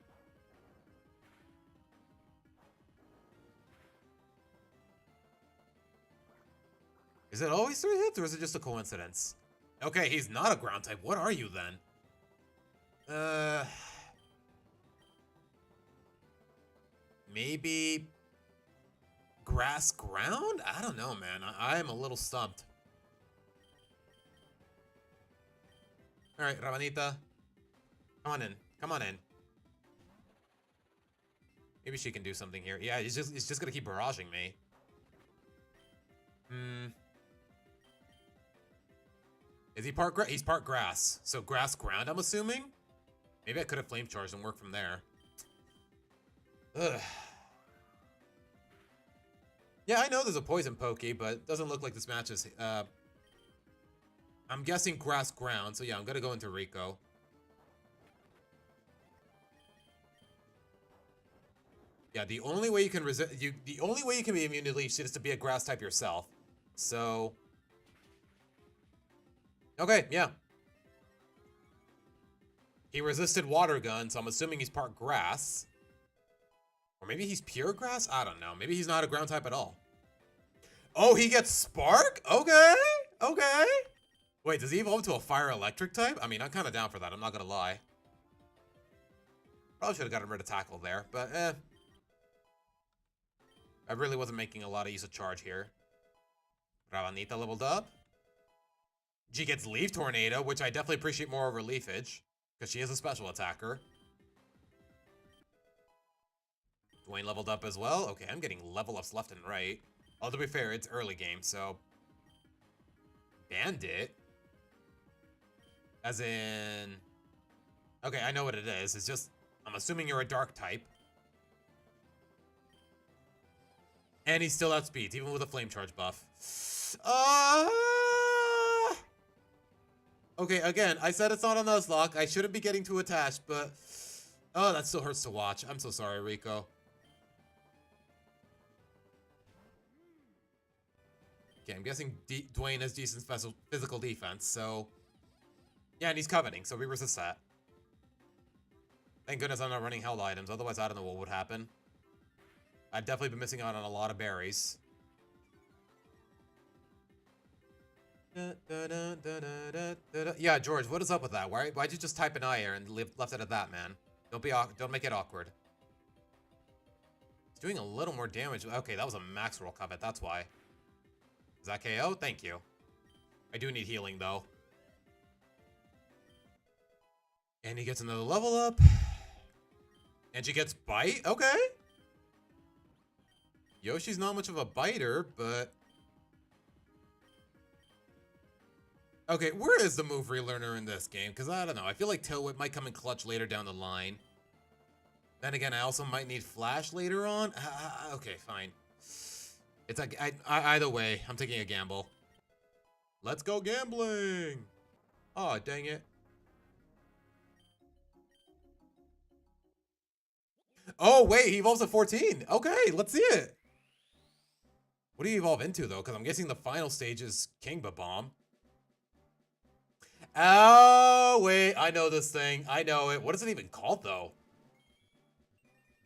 Is it always 3 hits or is it just a coincidence? Okay, he's not a ground type. What are you then? Maybe grass ground? I don't know, man. I am a little stumped. All right, Rabanita. Come on in. Come on in. Maybe she can do something here. Yeah, he's just gonna keep barraging me. Is he part grass? He's part grass. So grass ground, I'm assuming? Maybe I could have flame charged and worked from there. Ugh. Yeah, I know there's a poison pokey, but it doesn't look like this match is... I'm guessing grass ground, so yeah, I'm gonna go into Rico. Yeah, the only way you can resist... The only way you can be immune to leaf shit is to be a grass type yourself. So... Okay, yeah. He resisted water gun, so I'm assuming he's part grass. Or maybe he's pure grass? I don't know. Maybe he's not a ground type at all. Oh, he gets spark? Okay. Okay. Wait, does he evolve to a fire electric type? I mean, I'm kind of down for that. I'm not going to lie. Probably should have gotten rid of tackle there, but I really wasn't making a lot of use of charge here. Rabanita leveled up. G gets Leaf Tornado, which I definitely appreciate more over Leafage, because she is a special attacker. Dwayne leveled up as well. Okay, I'm getting level ups left and right. Although to be fair, it's early game, so... Bandit? As in... Okay, I know what it is. It's just... I'm assuming you're a dark type. And he still outspeeds, even with a flame charge buff. Okay, again, I said it's not a Nuzlocke. I shouldn't be getting too attached, but... Oh, that still hurts to watch. I'm so sorry, Rico. Okay, I'm guessing Dwayne has decent physical defense, so... Yeah, and he's coveting, so we resist that. Thank goodness I'm not running held items, otherwise I don't know what would happen. I'd definitely be missing out on a lot of berries. Yeah, George, what is up with that? Why'd you just type an I and left it at that, man? Don't make it awkward. He's doing a little more damage. Okay, that was a max roll covet, that's why. Is that KO? Thank you. I do need healing, though. And he gets another level up. And she gets bite? Okay. Yoshi's not much of a biter, but... Okay, where is the move relearner in this game? Because I don't know. I feel like Tail Whip might come in clutch later down the line. Then again, I also might need Flash later on. Okay, fine. It's like either way, I'm taking a gamble. Let's go gambling! Oh, dang it. Oh, wait, he evolves at 14. Okay, let's see it. What do you evolve into, though? Because I'm guessing the final stage is King Bomb. Oh, wait, I know this thing. I know it. What is it even called, though?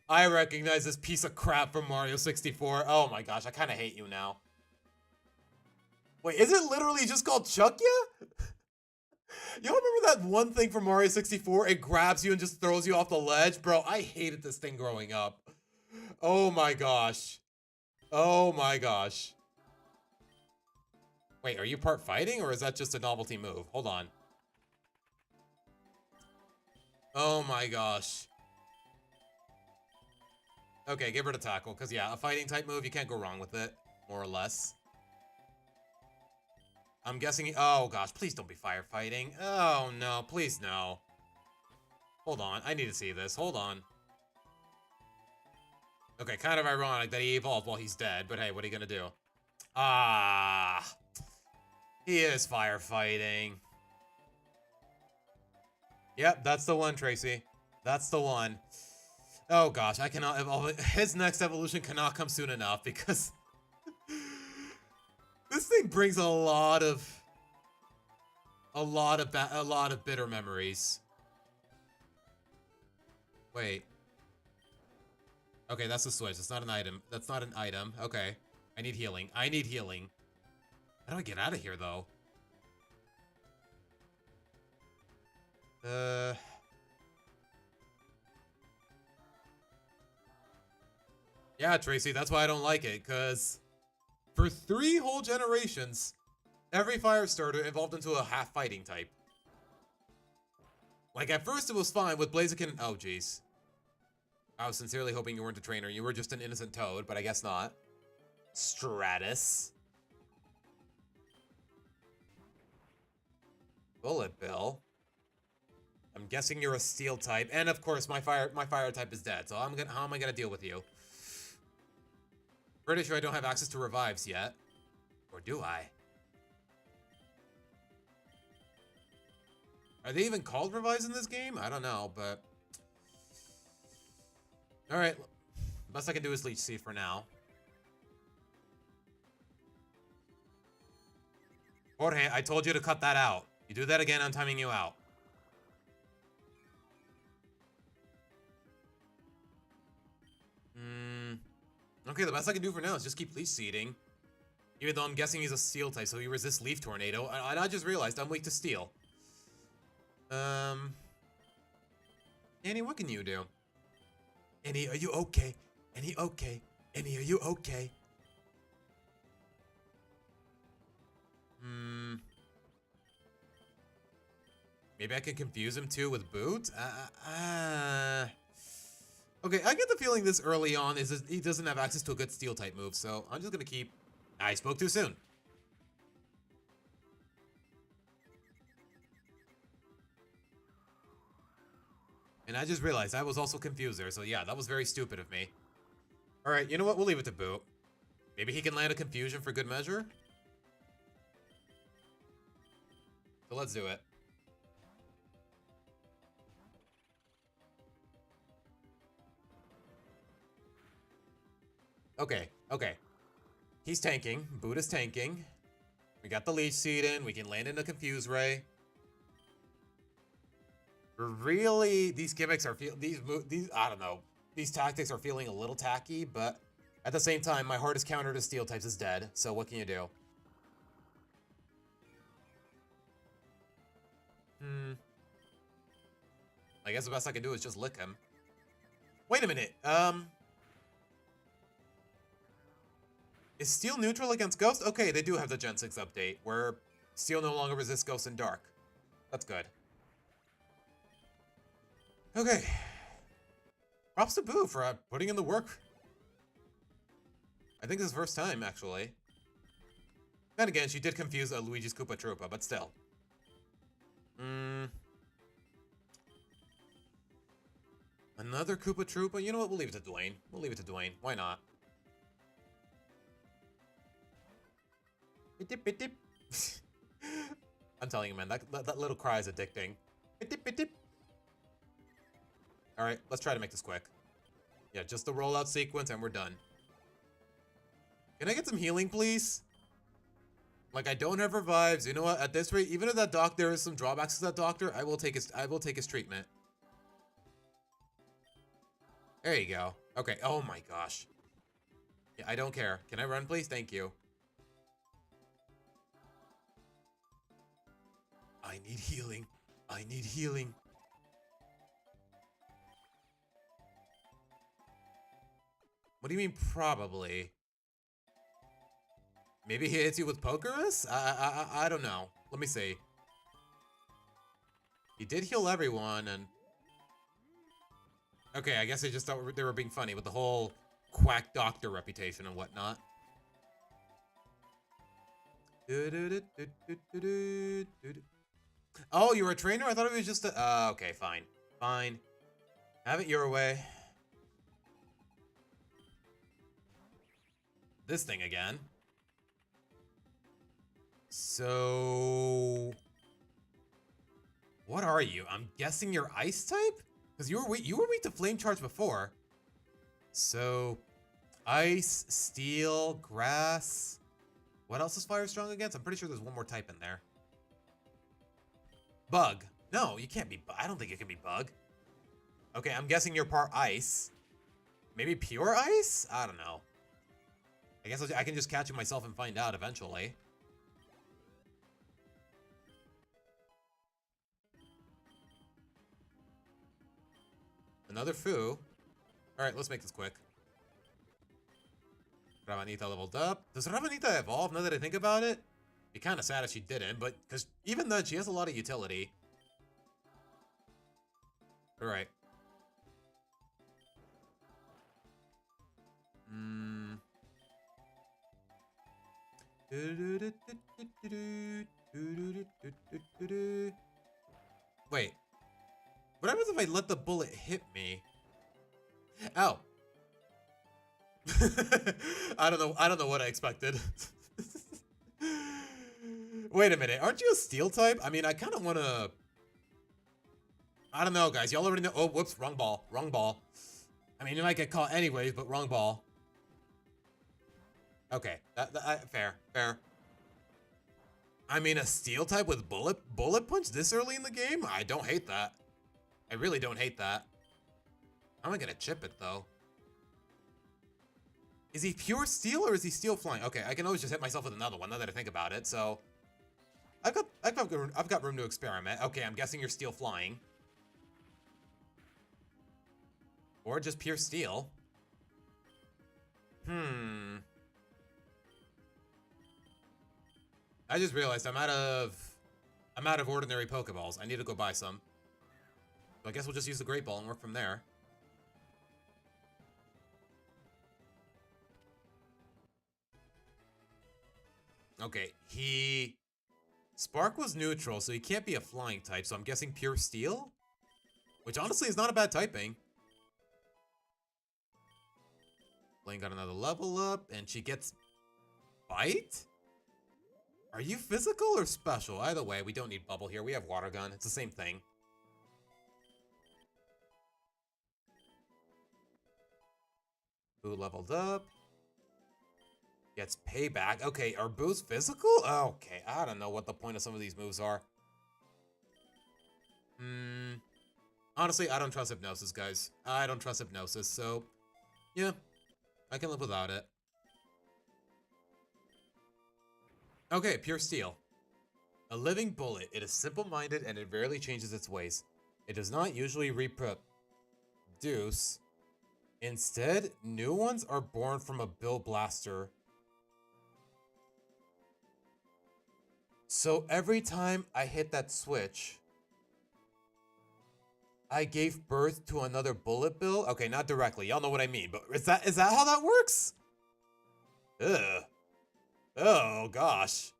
I recognize this piece of crap from Mario 64. Oh my gosh, I kind of hate you now. Wait, is it literally just called Chuck Ya? You remember that one thing from Mario 64? It grabs you and just throws you off the ledge? Bro, I hated this thing growing up. Oh my gosh. Oh my gosh. Wait, are you part fighting or is that just a novelty move? Hold on. Oh my gosh. Okay, give her the tackle, because yeah, a fighting type move, you can't go wrong with it, more or less. I'm guessing, oh gosh, please don't be firefighting. Oh no, please no. Hold on, I need to see this, hold on. Okay, kind of ironic that he evolved while he's dead, but hey, what are you gonna do? Ah, he is firefighting. Yep, that's the one, Tracy. That's the one. Oh gosh, I cannot evolve. His next evolution cannot come soon enough because this thing brings a lot of bitter memories. Wait. Okay, that's a switch. That's not an item. That's not an item. Okay. I need healing. I need healing. How do I get out of here though? Yeah, Tracy, that's why I don't like it, because for 3 whole generations, every fire starter evolved into a half-fighting type. Like, at first it was fine with Blaziken. Oh, jeez. I was sincerely hoping you weren't a trainer. You were just an innocent toad, but I guess not. Stratus. Bullet Bill. I'm guessing you're a steel type, and of course my fire type is dead. So how am I gonna deal with you? Pretty sure I don't have access to revives yet. Or do I? Are they even called revives in this game? I don't know, but... Alright. Best I can do is Leech Seed for now. Jorge, I told you to cut that out. You do that again, I'm timing you out. Okay, the best I can do for now is just keep Leech Seeding. Even though I'm guessing he's a Steel type, so he resists Leaf Tornado. And I just realized I'm weak to Steel. Annie, what can you do? Annie, are you okay? Annie, okay? Annie, are you okay? Maybe I can confuse him too with Boot? Okay, I get the feeling this early on is he doesn't have access to a good Steel type move, so I'm just gonna keep... I spoke too soon. And I just realized I was also Confuser, so yeah, that was very stupid of me. Alright, you know what? We'll leave it to Boot. Maybe he can land a Confusion for good measure? So let's do it. Okay, okay. He's tanking. Boot is tanking. We got the Leech Seed in. We can land in a Confuse Ray. Really, these gimmicks are these I don't know. These tactics are feeling a little tacky, but at the same time, my hardest counter to Steel types is dead. So what can you do? I guess the best I can do is just lick him. Wait a minute. Is Steel neutral against Ghost? Okay, they do have the Gen 6 update, where Steel no longer resists Ghost in Dark. That's good. Okay. Props to Boo for putting in the work. I think this is the first time, actually. Then again, she did confuse Luigi's Koopa Troopa, but still. Another Koopa Troopa? You know what? We'll leave it to Dwayne. We'll leave it to Dwayne. Why not? Beep, beep, beep. I'm telling you, man, that little cry is addicting. Beep, beep, beep. All right, let's try to make this quick. Yeah, just the rollout sequence and we're done. Can I get some healing, please? Like, I don't have revives. You know what? At this rate, even if that doctor has some drawbacks to that doctor, I will take his treatment. There you go. Okay. Oh my gosh. Yeah, I don't care. Can I run, please? Thank you. I need healing. I need healing. What do you mean, probably? Maybe he hits you with Pokerus? I don't know. Let me see. He did heal everyone, and... Okay, I guess they just thought they were being funny with the whole quack doctor reputation and whatnot. Oh, you were a trainer? I thought it was just a... okay, fine. Fine. Have it your way. This thing again. So... What are you? I'm guessing you're ice type? Because you were weak to flame charge before. So... Ice, steel, grass... What else is fire strong against? I'm pretty sure there's one more type in there. Bug. No, you can't be bug. I don't think it can be bug. Okay, I'm guessing you're part ice. Maybe pure ice? I don't know. I guess I can just catch it myself and find out eventually. Another Foo. Alright, let's make this quick. Ravanita leveled up. Does Ravanita evolve now that I think about it? Be kind of sad if she didn't, but because even then she has a lot of utility. Alright. Wait. What happens if I let the bullet hit me? Ow. I don't know what I expected. Wait a minute, aren't you a steel type? I mean, I kind of want to... I don't know, guys. Y'all already know... Oh, whoops, wrong ball. Wrong ball. I mean, you might get caught anyways, but wrong ball. Okay, fair. I mean, a steel type with bullet punch this early in the game? I don't hate that. I really don't hate that. How am I gonna chip it, though? Is he pure steel or is he steel flying? Okay, I can always just hit myself with another one now that I think about it, so... I've got room to experiment. Okay, I'm guessing you're steel flying. Or just pure steel. I just realized I'm out of ordinary Pokeballs. I need to go buy some. So I guess we'll just use the Great Ball and work from there. Okay, Spark was neutral, so he can't be a flying type, so I'm guessing pure steel? Which honestly is not a bad typing. Blaine got another level up, and she gets... Bite? Are you physical or special? Either way, we don't need Bubble here. We have Water Gun. It's the same thing. Boo leveled up. Gets payback. Okay, are Boo's physical? Okay, I don't know what the point of some of these moves are. Honestly, I don't trust Hypnosis, guys. I don't trust Hypnosis, so... Yeah, I can live without it. Okay, Pure Steel. A living bullet. It is simple-minded and it rarely changes its ways. It does not usually reproduce. Instead, new ones are born from a Bill Blaster. So every time I hit that switch, I gave birth to another bullet bill? Okay, not directly. Y'all know what I mean, but is that how that works? Ugh. Oh, gosh.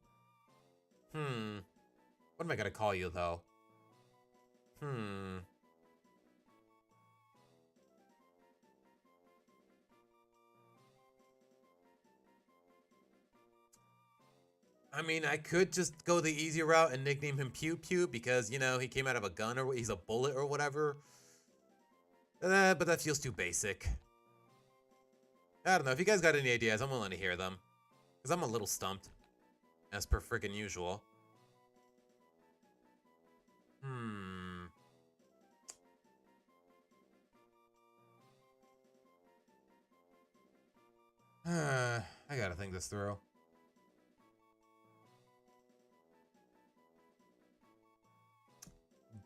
What am I gonna call you, though? I mean, I could just go the easy route and nickname him Pew Pew because, you know, he came out of a gun or he's a bullet or whatever. But that feels too basic. I don't know. If you guys got any ideas, I'm willing to hear them. Because I'm a little stumped. As per friggin' usual. I gotta think this through.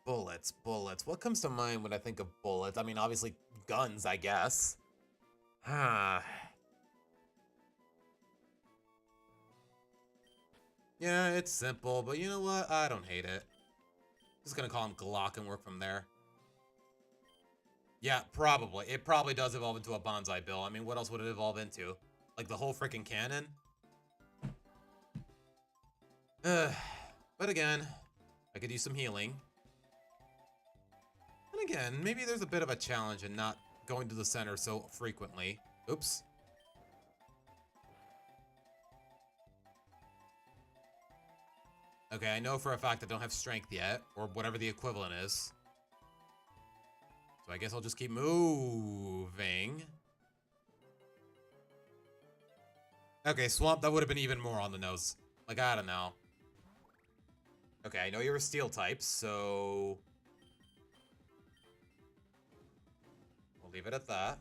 Bullets. What comes to mind when I think of bullets? I mean, obviously guns, I guess. Yeah, it's simple, but you know what? I don't hate it. Just gonna call him Glock and work from there. Yeah, probably. It probably does evolve into a bonsai bill. I mean, what else would it evolve into? Like the whole freaking cannon? But again, I could use some healing. And again, maybe there's a bit of a challenge in not going to the center so frequently. Oops. Okay, I know for a fact I don't have strength yet, or whatever the equivalent is. So I guess I'll just keep moving. Okay, Swamp, that would have been even more on the nose. Like, I don't know. Okay, I know you're a steel type, so... we'll leave it at that.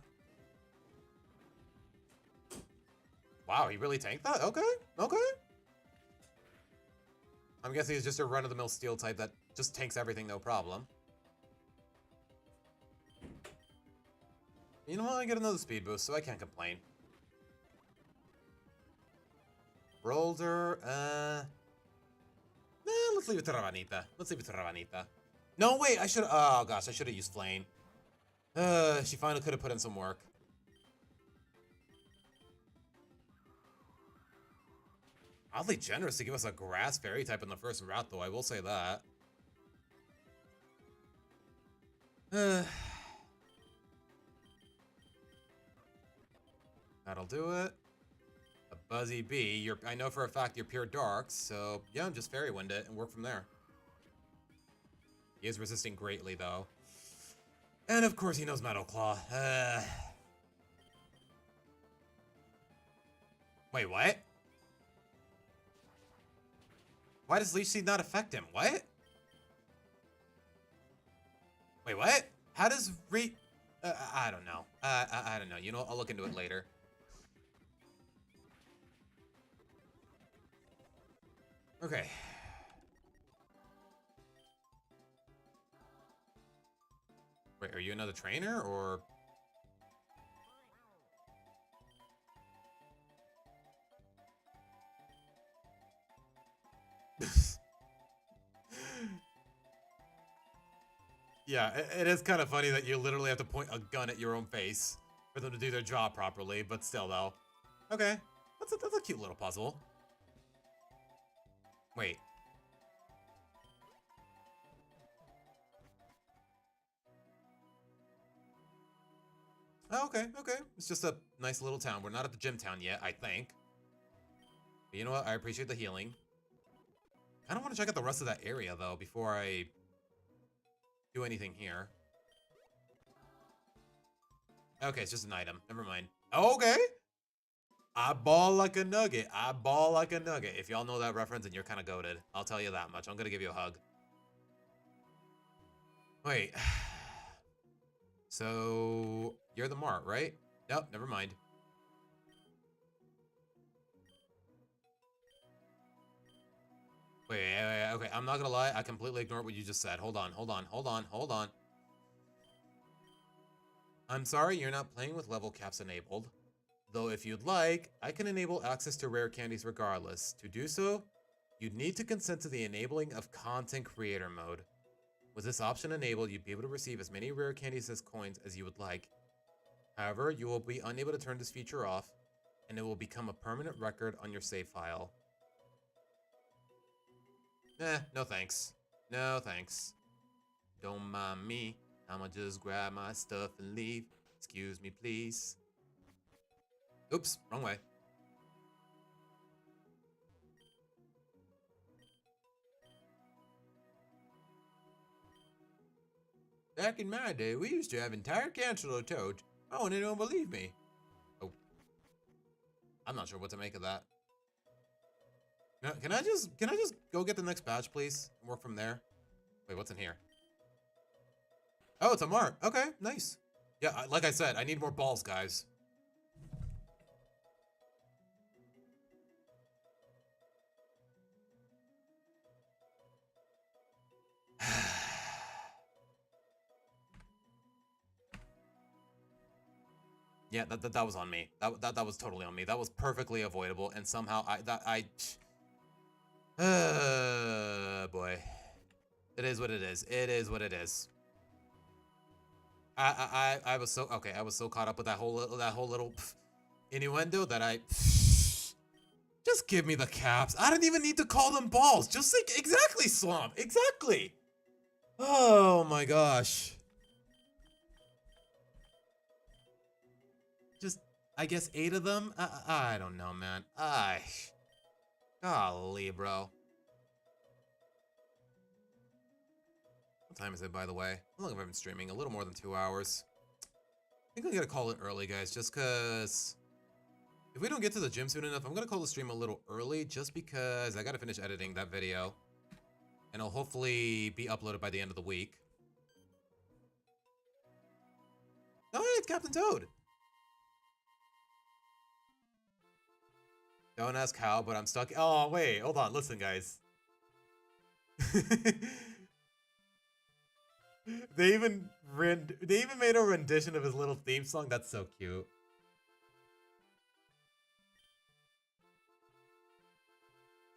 Wow, he really tanked that? Okay, okay. I'm guessing he's just a run-of-the-mill steel type that just tanks everything, no problem. You know what? I get another speed boost, so I can't complain. Boulder, nah, let's leave it to Ravanita. No, wait, I should. Oh gosh, I should have used Flame. She finally could have put in some work. Oddly generous to give us a grass fairy type in the first route, though. I will say that. That'll do it. A Buzzy Bee. I know for a fact you're pure darks, so yeah, just Fairy Wind it and work from there. He is resisting greatly, though. And of course he knows Metal Claw. Wait, what? Why does Leech Seed not affect him? What? Wait, what? How does I don't know. I don't know. You know, I'll look into it later. Okay. Wait, are you another trainer, or... Yeah, it is kind of funny that you literally have to point a gun at your own face for them to do their job properly, but still, though. Okay, that's a cute little puzzle. Wait. Oh, okay. It's just a nice little town. We're not at the gym town yet, I think. But you know what? I appreciate the healing. I don't want to check out the rest of that area, though, before I do anything here. Okay, it's just an item. Never mind. Okay. I ball like a nugget. If y'all know that reference, then you're kind of goated. I'll tell you that much. I'm going to give you a hug. Wait. So, you're the Mart, right? Nope, never mind. Wait, okay, I'm not gonna lie, I completely ignored what you just said. Hold on. I'm sorry you're not playing with level caps enabled. Though if you'd like, I can enable access to rare candies regardless. To do so, you'd need to consent to the enabling of content creator mode. With this option enabled, you'd be able to receive as many rare candies as coins as you would like. However, you will be unable to turn this feature off, and it will become a permanent record on your save file. No thanks. Don't mind me. I'ma just grab my stuff and leave. Excuse me, please. Oops, wrong way. Back in my day, we used to have entire cantaloupe toads. I wouldn't anyone believe me. Oh. I'm not sure what to make of that. Now, can I just go get the next badge, please? And work from there? Wait, what's in here? Oh, it's a mart. Okay, nice. Yeah, like I said, I need more balls, guys. Yeah, that was on me. That was totally on me. That was perfectly avoidable, and somehow boy. It is what it is. It is what it is. I was so okay. I was so caught up with that whole little innuendo that I just give me the caps. I didn't even need to call them balls. Just like exactly, Swamp. Exactly. Oh my gosh. Just I guess 8 of them. I don't know, man. Golly, bro. What time is it, by the way? How long have I been streaming? A little more than 2 hours. I think I'm gonna call it early, guys, just because if we don't get to the gym soon enough, I'm gonna call the stream a little early just because I gotta finish editing that video. And it'll hopefully be uploaded by the end of the week. Oh, hey, it's Captain Toad. Don't ask how, but I'm stuck. Oh, wait, hold on. Listen, guys. They even made a rendition of his little theme song. That's so cute.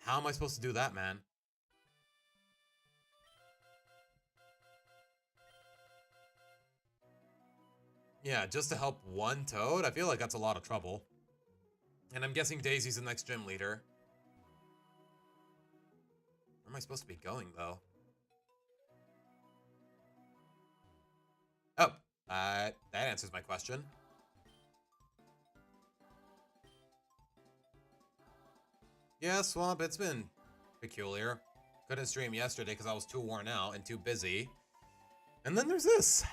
How am I supposed to do that, man? Yeah, just to help one Toad? I feel like that's a lot of trouble. And I'm guessing Daisy's the next gym leader. Where am I supposed to be going, though? Oh, that answers my question. Yeah, Swamp, it's been peculiar. Couldn't stream yesterday because I was too worn out and too busy. And then there's this.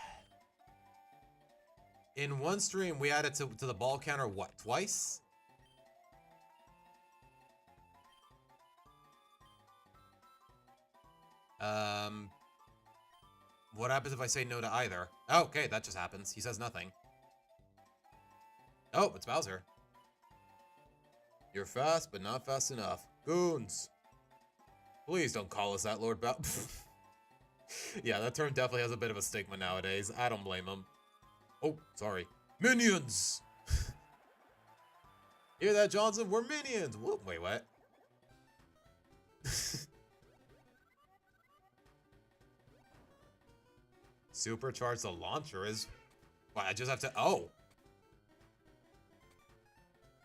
In one stream, we added to the ball counter, what, twice? What happens if I say no to either? Oh, okay, that just happens. He says nothing. Oh, it's Bowser. You're fast, but not fast enough. Goons. Please don't call us that, Lord Bowser. Yeah, that term definitely has a bit of a stigma nowadays. I don't blame him. Oh, sorry. Minions! Hear that, Johnson? We're minions! Whoop, wait, what? Supercharge the launcher is... Well, I just have to... Oh!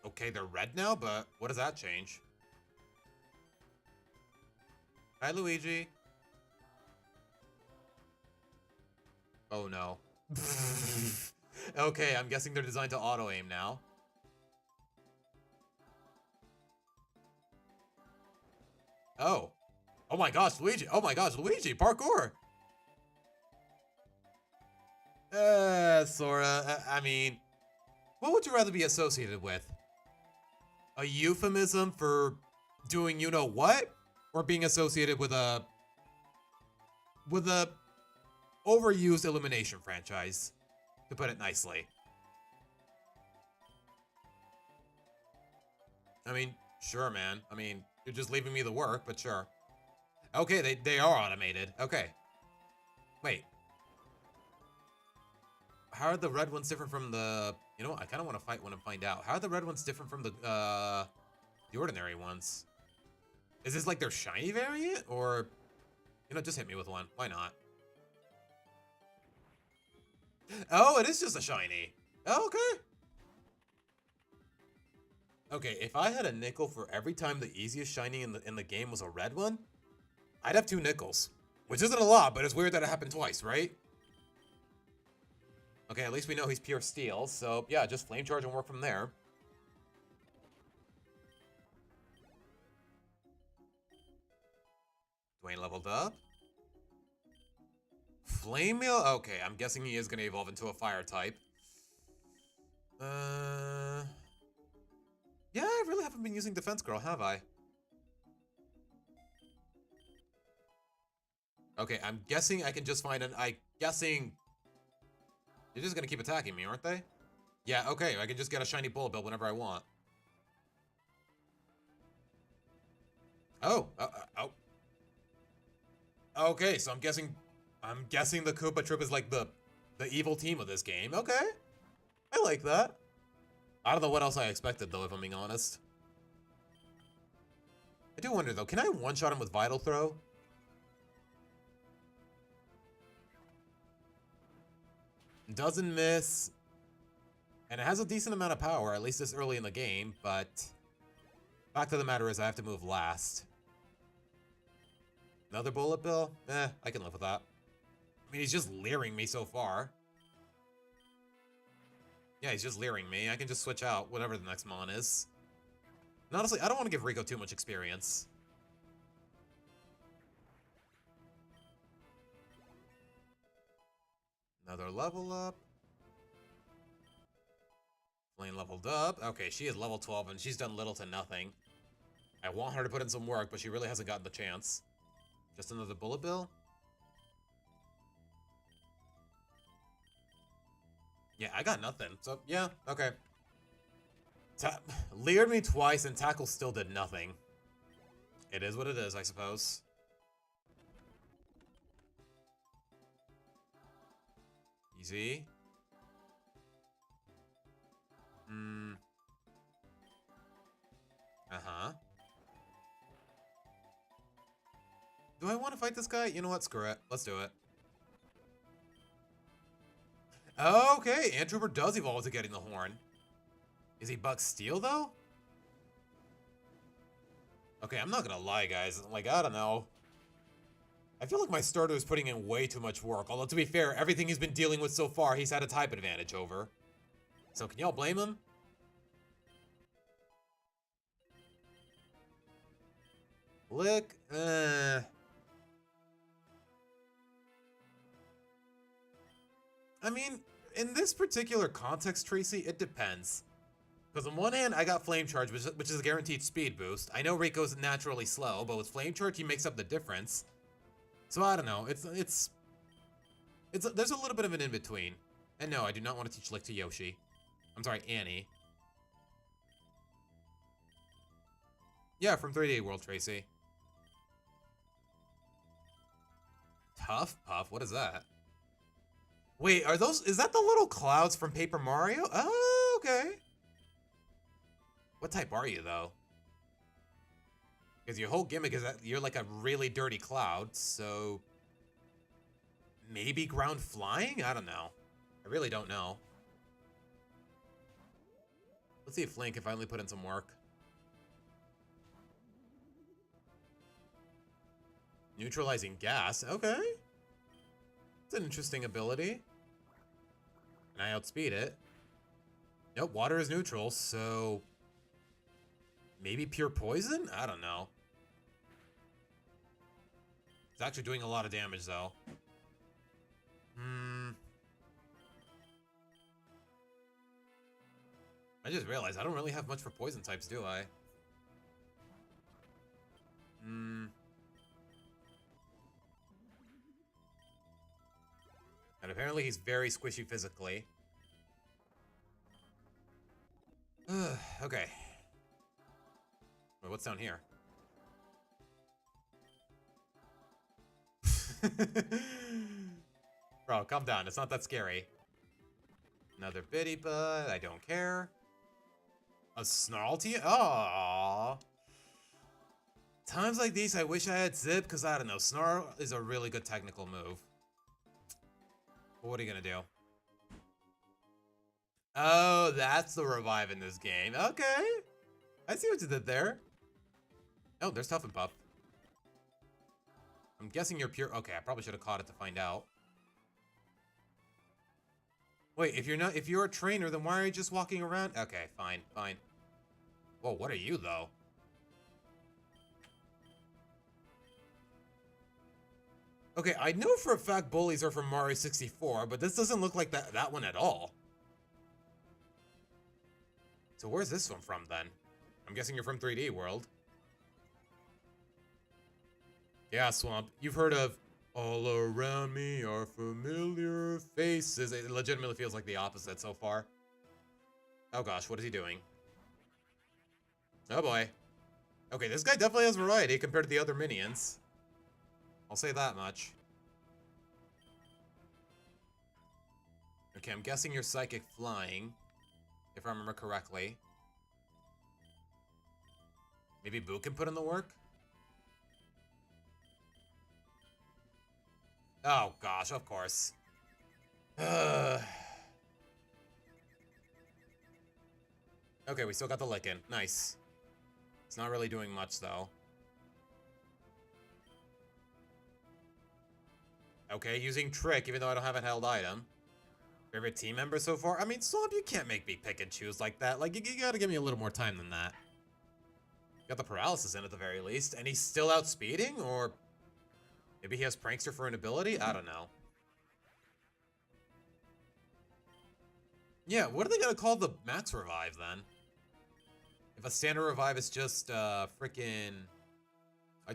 Okay, they're red now, but what does that change? Hi, Luigi. Oh, no. Okay, I'm guessing they're designed to auto-aim now. Oh. Oh my gosh, Luigi. Oh my gosh, Luigi, parkour! Sora. I mean, what would you rather be associated with? A euphemism for doing you know what? Or being associated with a overused Illumination franchise, to put it nicely. I mean, sure, man. I mean, you're just leaving me the work, but sure. Okay, they are automated. Okay. Wait. How are the red ones different from the... You know what? I kind of want to fight one and find out. How are the red ones different from the ordinary ones? Is this like their shiny variant? Or, you know, just hit me with one. Why not? Oh, it is just a shiny. Oh, okay. Okay, if I had a nickel for every time the easiest shiny in the game was a red one, I'd have 2 nickels. Which isn't a lot, but it's weird that it happened twice, right? Okay, at least we know he's pure steel, so yeah, just flame charge and work from there. Dwayne leveled up. Flame Meal? Okay, I'm guessing he is going to evolve into a fire type. Yeah, I really haven't been using Defense Girl, have I? Okay, I'm guessing I can just find an... guessing... They're just going to keep attacking me, aren't they? Yeah, okay, I can just get a shiny Bullet Bill whenever I want. Oh, oh. Okay, so I'm guessing the Koopa Troop is like the evil team of this game. Okay. I like that. I don't know what else I expected, though, if I'm being honest. I do wonder, though, can I one-shot him with Vital Throw? Doesn't miss. And it has a decent amount of power, at least this early in the game, but... Fact of the matter is I have to move last. Another Bullet Bill? I can live with that. I mean, he's just leering me so far. Yeah, he's just leering me. I can just switch out whatever the next mon is. And honestly, I don't want to give Rico too much experience. Another level up. Flame leveled up. Okay, she is level 12 and she's done little to nothing. I want her to put in some work, but she really hasn't gotten the chance. Just another Bullet Bill? Yeah, I got nothing. So, yeah, okay. Leered me twice and Tackle still did nothing. It is what it is, I suppose. Easy. Uh-huh. Do I want to fight this guy? You know what? Screw it. Let's do it. Okay, Ant Trooper does evolve to getting the horn. Is he Buck Steel, though? Okay, I'm not gonna lie, guys. Like, I don't know. I feel like my starter is putting in way too much work. Although, to be fair, everything he's been dealing with so far, he's had a type advantage over. So, can y'all blame him? Lick? I mean, in this particular context, Tracy, it depends. Because on one hand, I got Flame Charge, which is a guaranteed speed boost. I know Rico's naturally slow, but with Flame Charge, he makes up the difference. So I don't know. There's a little bit of an in-between. And no, I do not want to teach Lick to Yoshi. I'm sorry, Annie. Yeah, from 3D World, Tracy. Tough Puff? What is that? Wait, is that the little clouds from Paper Mario? Oh, okay. What type are you, though? Because your whole gimmick is that you're like a really dirty cloud, so... Maybe ground flying? I don't know. I really don't know. Let's see if Flame can finally put in some work. Neutralizing gas? Okay. It's an interesting ability. And I outspeed it. Nope, water is neutral, so... Maybe pure poison? I don't know. It's actually doing a lot of damage, though. I just realized I don't really have much for poison types, do I? And apparently he's very squishy physically. Okay. Wait, what's down here? Bro, calm down. It's not that scary. Another bitty bud. I don't care. A Snarl to you? Aww. Times like these, I wish I had Zip, because I don't know. Snarl is a really good technical move. But what are you gonna do? Oh, that's the revive in this game. Okay. I see what you did there. Oh, there's Tough and Puff. I'm guessing you're pure. Okay, I probably should have caught it to find out. Wait, if you're a trainer, then why are you just walking around? Okay, fine, fine. Whoa, what are you, though? Okay, I know for a fact bullies are from Mario 64, but this doesn't look like that one at all. So where's this one from, then? I'm guessing you're from 3D World. Yeah, Swamp. You've heard of all around me are familiar faces. It legitimately feels like the opposite so far. Oh gosh, what is he doing? Oh boy. Okay, this guy definitely has variety compared to the other minions. I'll say that much. Okay, I'm guessing you're psychic flying, if I remember correctly. Maybe Boo can put in the work? Oh gosh, of course. Okay, we still got the lickin'. Nice. It's not really doing much, though. Okay, using Trick, even though I don't have a held item. Favorite team member so far? I mean, Swamp, you can't make me pick and choose like that. Like, you gotta give me a little more time than that. Got the paralysis in at the very least. And he's still outspeeding? Or maybe he has Prankster for an ability? I don't know. Yeah, what are they gonna call the max revive, then? If a standard revive is just, freaking...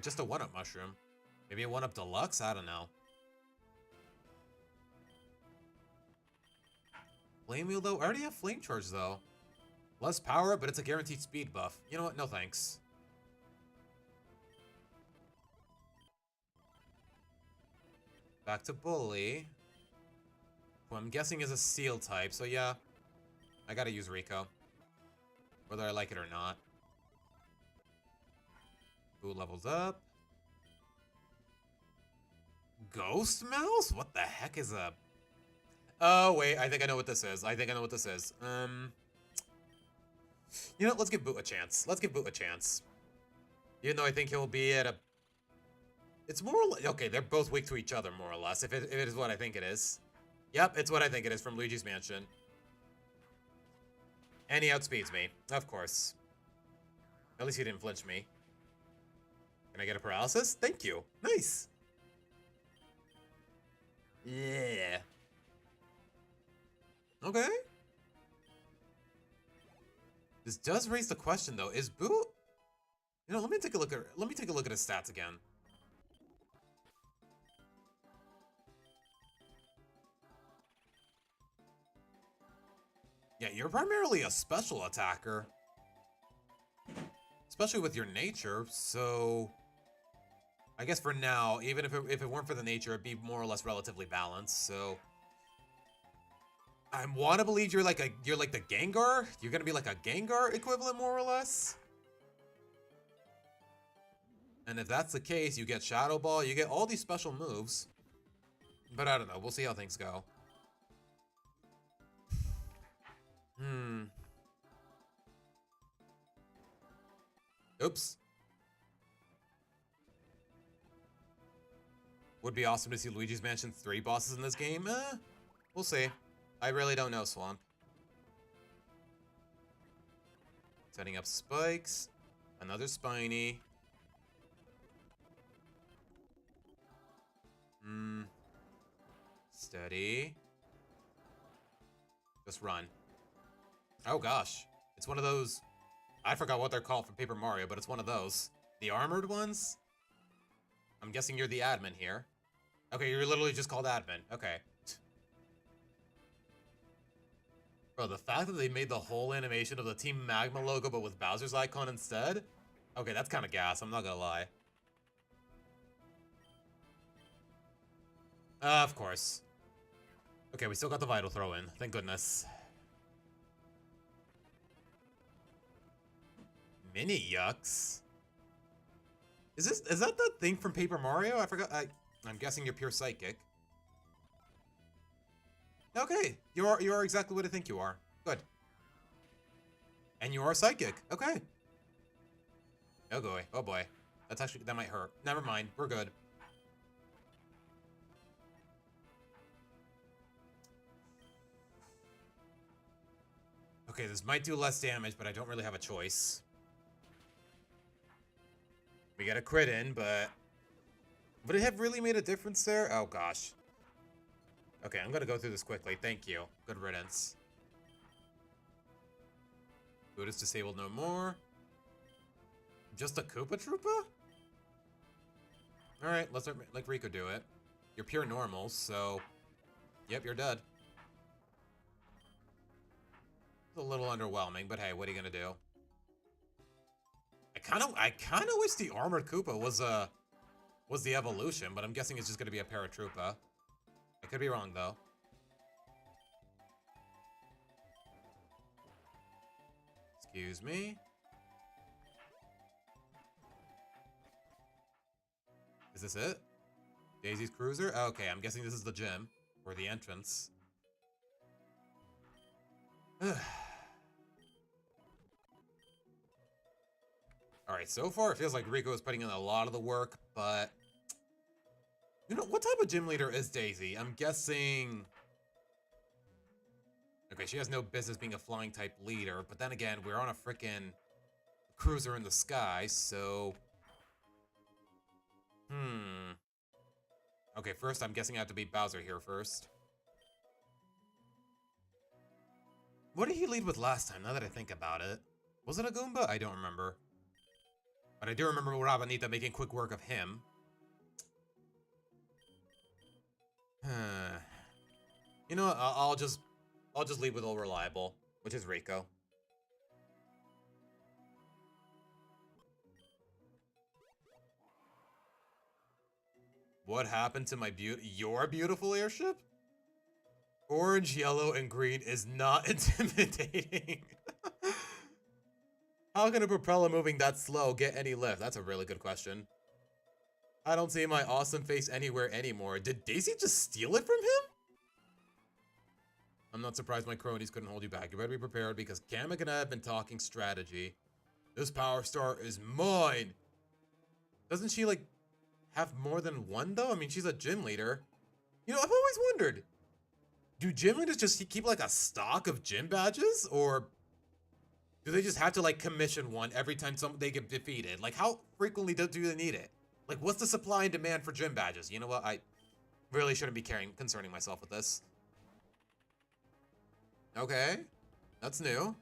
just a 1-up mushroom. Maybe a 1-up deluxe? I don't know. Flame Wheel, though? I already have Flame Charge, though. Less power, but it's a guaranteed speed buff. You know what? No thanks. Back to Bully. Who I'm guessing is a Seal type, so yeah. I gotta use Rico. Whether I like it or not. Boo levels up. Ghost Mouse? What the heck is a... Oh, wait, I think I know what this is. You know, let's give Boo a chance. Even though I think he'll be at a... It's more... Okay, they're both weak to each other, more or less, if it is what I think it is. Yep, it's what I think it is from Luigi's Mansion. And he outspeeds me, of course. At least he didn't flinch me. Can I get a paralysis? Thank you. Nice. Yeah. Okay. This does raise the question, though. Is Boo... You know, let me take a look at his stats again. Yeah, you're primarily a special attacker. Especially with your nature, so... I guess for now, even if it weren't for the nature, it'd be more or less relatively balanced, so... I want to believe you're like the Gengar? You're gonna be like a Gengar equivalent, more or less? And if that's the case, you get Shadow Ball, you get all these special moves. But I don't know, we'll see how things go. Oops. Would be awesome to see Luigi's Mansion 3 bosses in this game. We'll see. I really don't know, Swamp. Setting up spikes. Another Spiny. Steady. Just run. Oh gosh. It's one of those... I forgot what they're called from Paper Mario, but it's one of those. The armored ones? I'm guessing you're the admin here. Okay, you're literally just called admin. Okay. Bro, the fact that they made the whole animation of the Team Magma logo but with Bowser's icon instead? Okay, that's kind of gas, I'm not gonna lie. Of course. Okay, we still got the Vital Throw in. Thank goodness. Mini Yucks? Is that the thing from Paper Mario? I forgot. I'm guessing you're pure psychic. Okay, you are exactly what I think you are. Good. And you are psychic. Okay. Oh boy. Oh boy. That might hurt. Never mind. We're good. Okay, this might do less damage, but I don't really have a choice. We got a crit in, but... Would it have really made a difference there? Oh, gosh. Okay, I'm gonna go through this quickly. Thank you. Good riddance. Boot is disabled no more. Just a Koopa Troopa? Alright, let's let Rico do it. You're pure normal, so... Yep, you're dead. It's a little underwhelming, but hey, what are you gonna do? I kinda wish the Armored Koopa was the evolution, but I'm guessing it's just gonna be a Paratroopa. I could be wrong, though. Excuse me. Is this it? Daisy's Cruiser? Okay, I'm guessing this is the gym. Or the entrance. Alright, so far it feels like Rico is putting in a lot of the work, but... You know, what type of gym leader is Daisy? I'm guessing... Okay, she has no business being a flying type leader, but then again, we're on a frickin' cruiser in the sky, so... Okay, first I'm guessing I have to beat Bowser here first. What did he lead with last time, now that I think about it? Was it a Goomba? I don't remember. But I do remember Rabanita making quick work of him. You know what, I'll just lead with All Reliable, which is Rico. What happened to your beautiful airship? Orange, yellow, and green is not intimidating. How can a propeller moving that slow get any lift? That's a really good question. I don't see my awesome face anywhere anymore. Did Daisy just steal it from him? I'm not surprised my cronies couldn't hold you back. You better be prepared because Kamek and I have been talking strategy. This Power Star is mine. Doesn't she, like, have more than one, though? I mean, she's a gym leader. You know, I've always wondered, do gym leaders just keep, like, a stock of gym badges? Or do they just have to, like, commission one every time they get defeated? Like, how frequently do they need it? Like, what's the supply and demand for gym badges? You know what? I really shouldn't be concerning myself with this. Okay. That's new.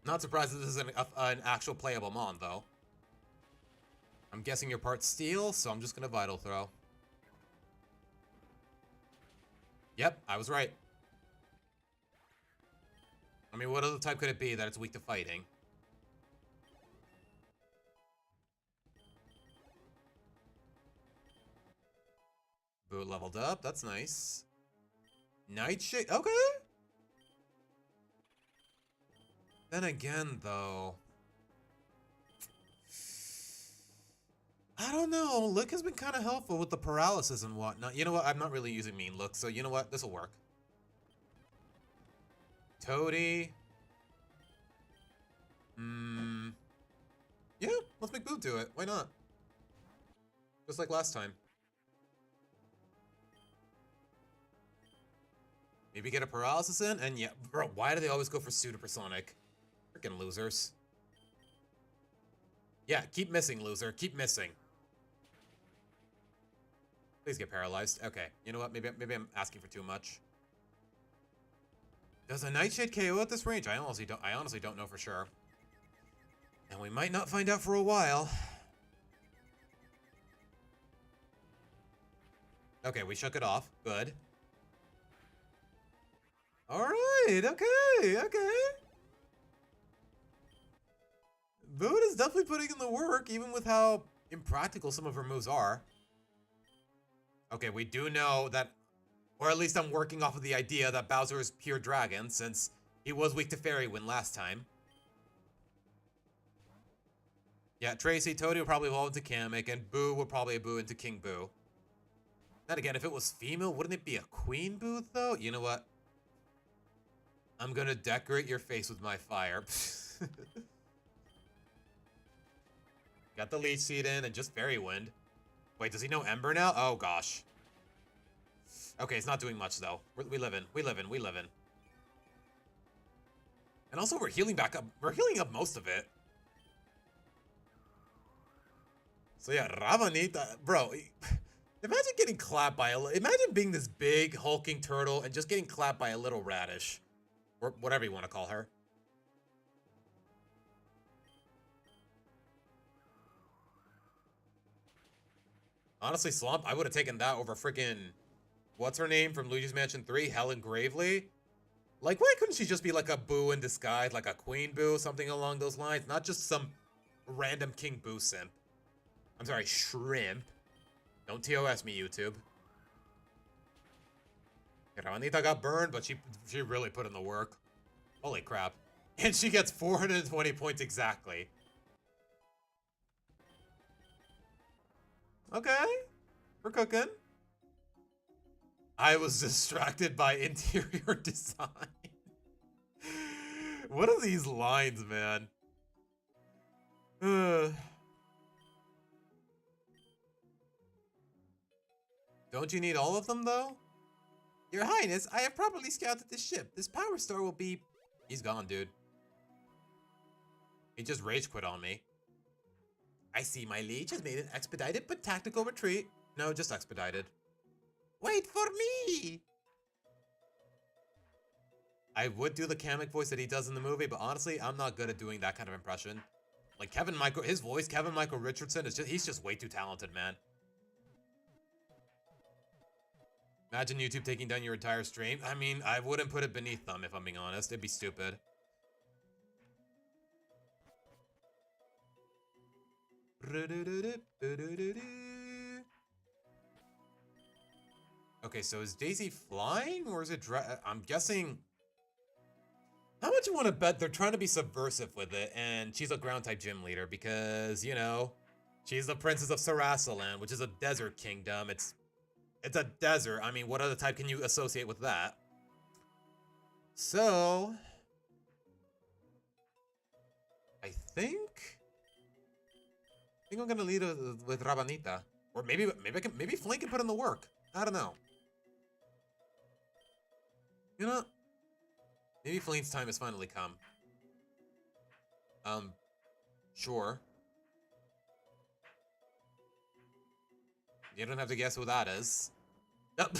Not surprised that this is an actual playable mon, though. I'm guessing your part's steel, so I'm just gonna Vital Throw. Yep, I was right. I mean, what other type could it be that it's weak to fighting? Boot leveled up, that's nice. Nightshade, okay. Then again, though... I don't know, Lick has been kind of helpful with the paralysis and whatnot. You know what, I'm not really using Mean Look, so you know what, this'll work. Toady. Yeah, let's make Boot do it, why not? Just like last time. Maybe get a paralysis in, and yeah, bro, why do they always go for Pseudopersonic? Freaking losers. Yeah, keep missing, loser, keep missing. Please get paralyzed. Okay, you know what? Maybe I'm asking for too much. Does a Nightshade KO at this range? I honestly don't know for sure. And we might not find out for a while. Okay, we shook it off. Good. Alright, okay. Boot is definitely putting in the work, even with how impractical some of her moves are. Okay, we do know that, or at least I'm working off of the idea that Bowser is pure dragon, since he was weak to Fairy Wind last time. Yeah, Tracy, Toady will probably evolve into Kamek, and Boo will probably Boo into King Boo. Then again, if it was female, wouldn't it be a Queen Boo, though? You know what? I'm gonna decorate your face with my fire. Got the Leech Seed in, and just Fairy Wind. Wait, does he know Ember now? Oh, gosh. Okay, it's not doing much, though. We live in. And also, we're healing back up. We're healing up most of it. So yeah, Ravanita, bro. Imagine getting clapped by imagine being this big hulking turtle and just getting clapped by a little radish, or whatever you want to call her. Honestly, Slump, I would have taken that over freaking what's her name from Luigi's Mansion 3, Helen Gravely. Like, why couldn't she just be like a Boo in disguise, like a Queen Boo, something along those lines, not just some random King Boo simp. I'm sorry, shrimp. Don't TOS me, YouTube. Ravanita got burned, but she really put in the work. Holy crap. And she gets 420 points exactly. Okay. We're cooking. I was distracted by interior design. What are these lines, man? Don't you need all of them, though? Your Highness, I have properly scouted the ship. This power store will be... He's gone, dude. He just rage quit on me. I see my liege has made an expedited but tactical retreat. No, just expedited. Wait for me! I would do the Kamek voice that he does in the movie, but honestly, I'm not good at doing that kind of impression. Like his voice, Kevin Michael Richardson, he's just way too talented, man. Imagine YouTube taking down your entire stream. I mean, I wouldn't put it beneath them, if I'm being honest. It'd be stupid. Okay, so is Daisy flying, or is it I'm guessing... How much you want to bet they're trying to be subversive with it, and she's a ground-type gym leader, because, you know, she's the princess of Sarasaland, which is a desert kingdom. It's a desert. I mean, what other type can you associate with that? So... I think I'm gonna lead with Ravanita. Or maybe Flink can put in the work. I don't know. You know, maybe Flame's time has finally come. Sure. You don't have to guess who that is. Yep.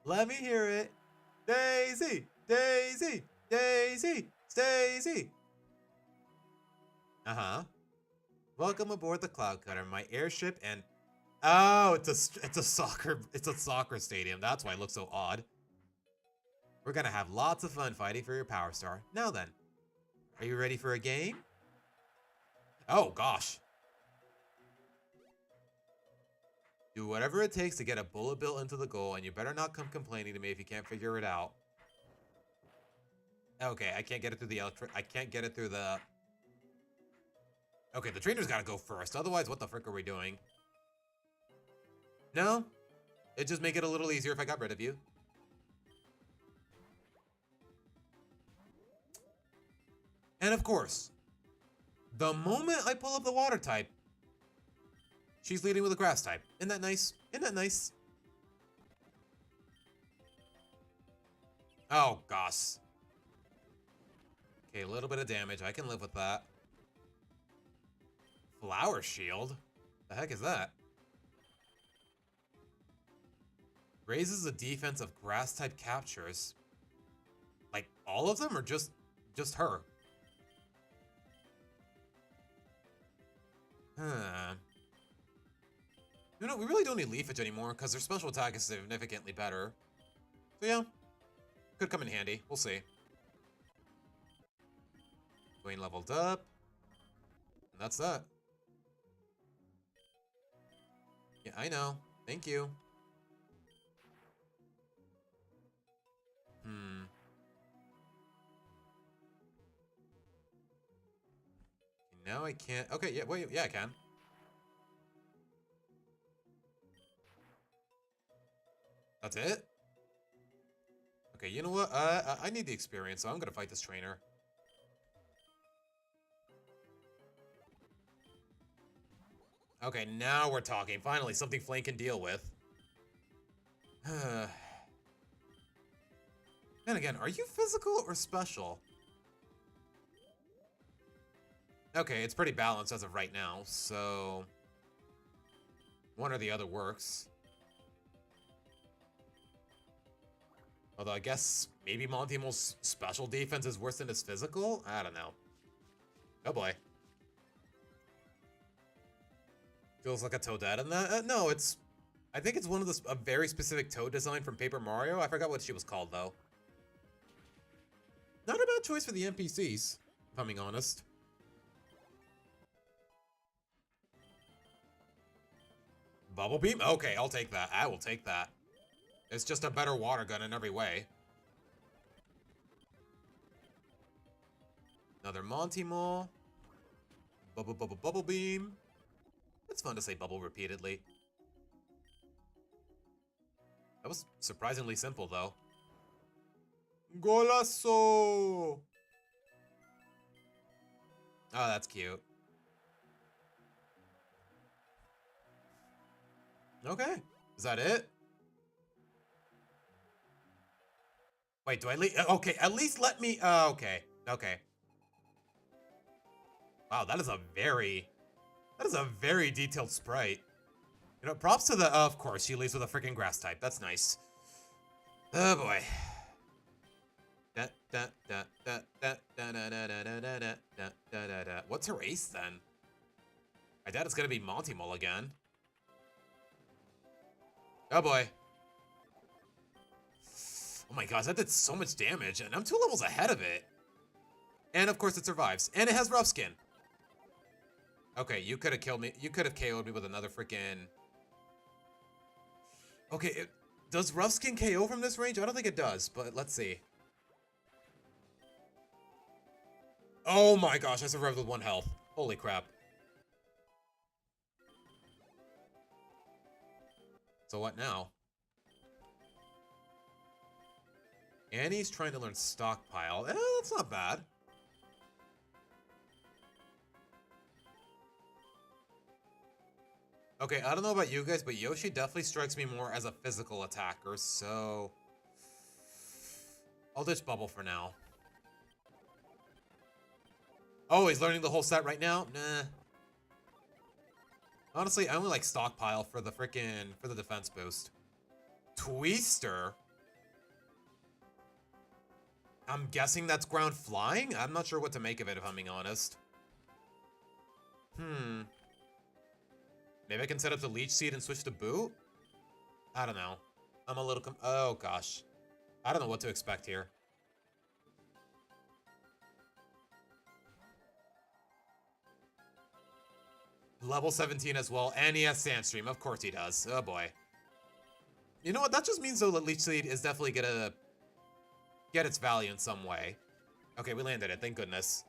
Let me hear it. Daisy! Daisy! Daisy! Daisy! Uh-huh. Welcome aboard the Cloud Cutter, my airship, and... Oh, it's a soccer stadium. That's why it looks so odd. We're gonna have lots of fun fighting for your Power Star. Now then, are you ready for a game? Oh, gosh. Do whatever it takes to get a bullet bill into the goal, and you better not come complaining to me if you can't figure it out. Okay, I can't get it through the I can't get it through the... Okay, the trainer's gotta go first. Otherwise, what the frick are we doing? No? It'd just make it a little easier if I got rid of you. And of course, the moment I pull up the water type, she's leading with a grass type. Isn't that nice? Isn't that nice? Oh, gosh. Okay, a little bit of damage. I can live with that. Flower Shield? The heck is that? Raises the defense of grass-type captures. Like, all of them, or just her? Huh. You know, we really don't need Leafage anymore, because their special attack is significantly better. So yeah, could come in handy. We'll see. Dwayne leveled up. And that's that. Yeah, I know. Thank you. Now I can't. Okay, yeah, wait, yeah, I can. That's it? Okay, you know what? I need the experience, so I'm gonna fight this trainer. Okay, now we're talking. Finally, something Flame can deal with. And again, are you physical or special? Okay, it's pretty balanced as of right now, so one or the other works. Although I guess maybe Montemo's special defense is worse than his physical? I don't know. Oh boy. Feels like a Toadette in that? No, it's... I think it's one of a very specific Toad design from Paper Mario. I forgot what she was called, though. Not a bad choice for the NPCs, if I'm being honest. Bubble Beam? Okay, I'll take that. I will take that. It's just a better water gun in every way. Another Monty Mole. Bubble Beam. It's fun to say bubble repeatedly. That was surprisingly simple, though. Golasso! Oh, that's cute. Okay. Is that it? Wait, do I leave? Okay, at least let me... okay. Okay. Wow, that is a very detailed sprite. You know, props to the... of course, she leaves with a freaking grass type. That's nice. Oh, boy. What's her ace, then? I doubt it's gonna be Monty Mole again. Oh, boy. Oh my gosh, that did so much damage, and I'm 2 levels ahead of it. And of course it survives. And it has rough skin. Okay, you could have killed me. You could have KO'd me with another freaking... Okay, does rough skin KO from this range? I don't think it does, but let's see. Oh my gosh, I survived with 1 health. Holy crap. So what now? Annie's trying to learn Stockpile. That's not bad. Okay, I don't know about you guys, but Yoshi definitely strikes me more as a physical attacker, so... I'll ditch Bubble for now. Oh, he's learning the whole set right now? Nah. Honestly, I only like Stockpile for the for the defense boost. Twister? I'm guessing that's ground flying? I'm not sure what to make of it, if I'm being honest. Maybe I can set up the Leech Seed and switch to Boot? I don't know. I'm a little oh, gosh. I don't know what to expect here. Level 17 as well, and he has Sandstream. Of course he does. Oh, boy. You know what? That just means, though, that Leech Seed is definitely gonna get its value in some way. Okay, we landed it. Thank goodness.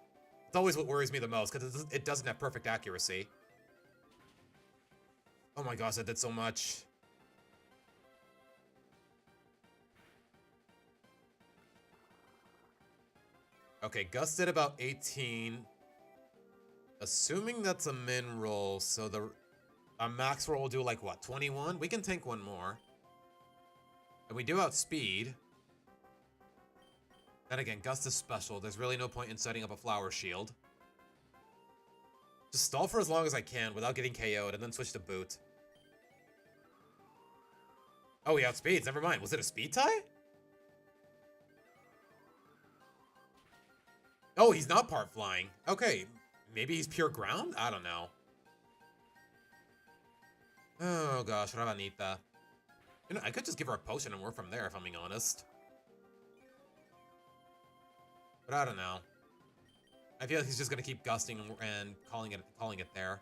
It's always what worries me the most, because it doesn't have perfect accuracy. Oh my gosh, that did so much. Okay, Gus did about 18. Assuming that's a min roll, so a max roll will do like, what, 21? We can tank 1 more. And we do outspeed. Then again, Gust is special. There's really no point in setting up a flower shield. Just stall for as long as I can without getting KO'd and then switch to Boot. Oh, he outspeeds. Never mind. Was it a speed tie? Oh, he's not part flying. Okay. Maybe he's pure ground? I don't know. Oh, gosh. Ravanita. You know, I could just give her a potion and work from there, if I'm being honest. But I don't know. I feel like he's just going to keep gusting and calling it there.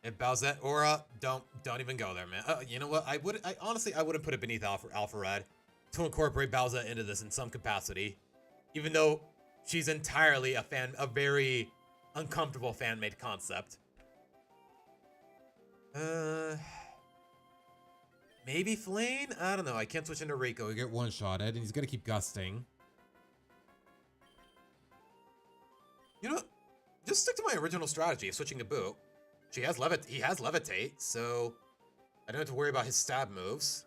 And Bowsette Aura, don't even go there, man. You know what? I honestly wouldn't put it beneath Alpha Red to incorporate Bowsette into this in some capacity, even though she's entirely a very uncomfortable fan-made concept. Maybe Flame? I don't know. I can't switch into Rico. We get one-shotted, and he's gonna keep gusting. You know, just stick to my original strategy of switching to Boot. He has Levitate, so I don't have to worry about his stab moves.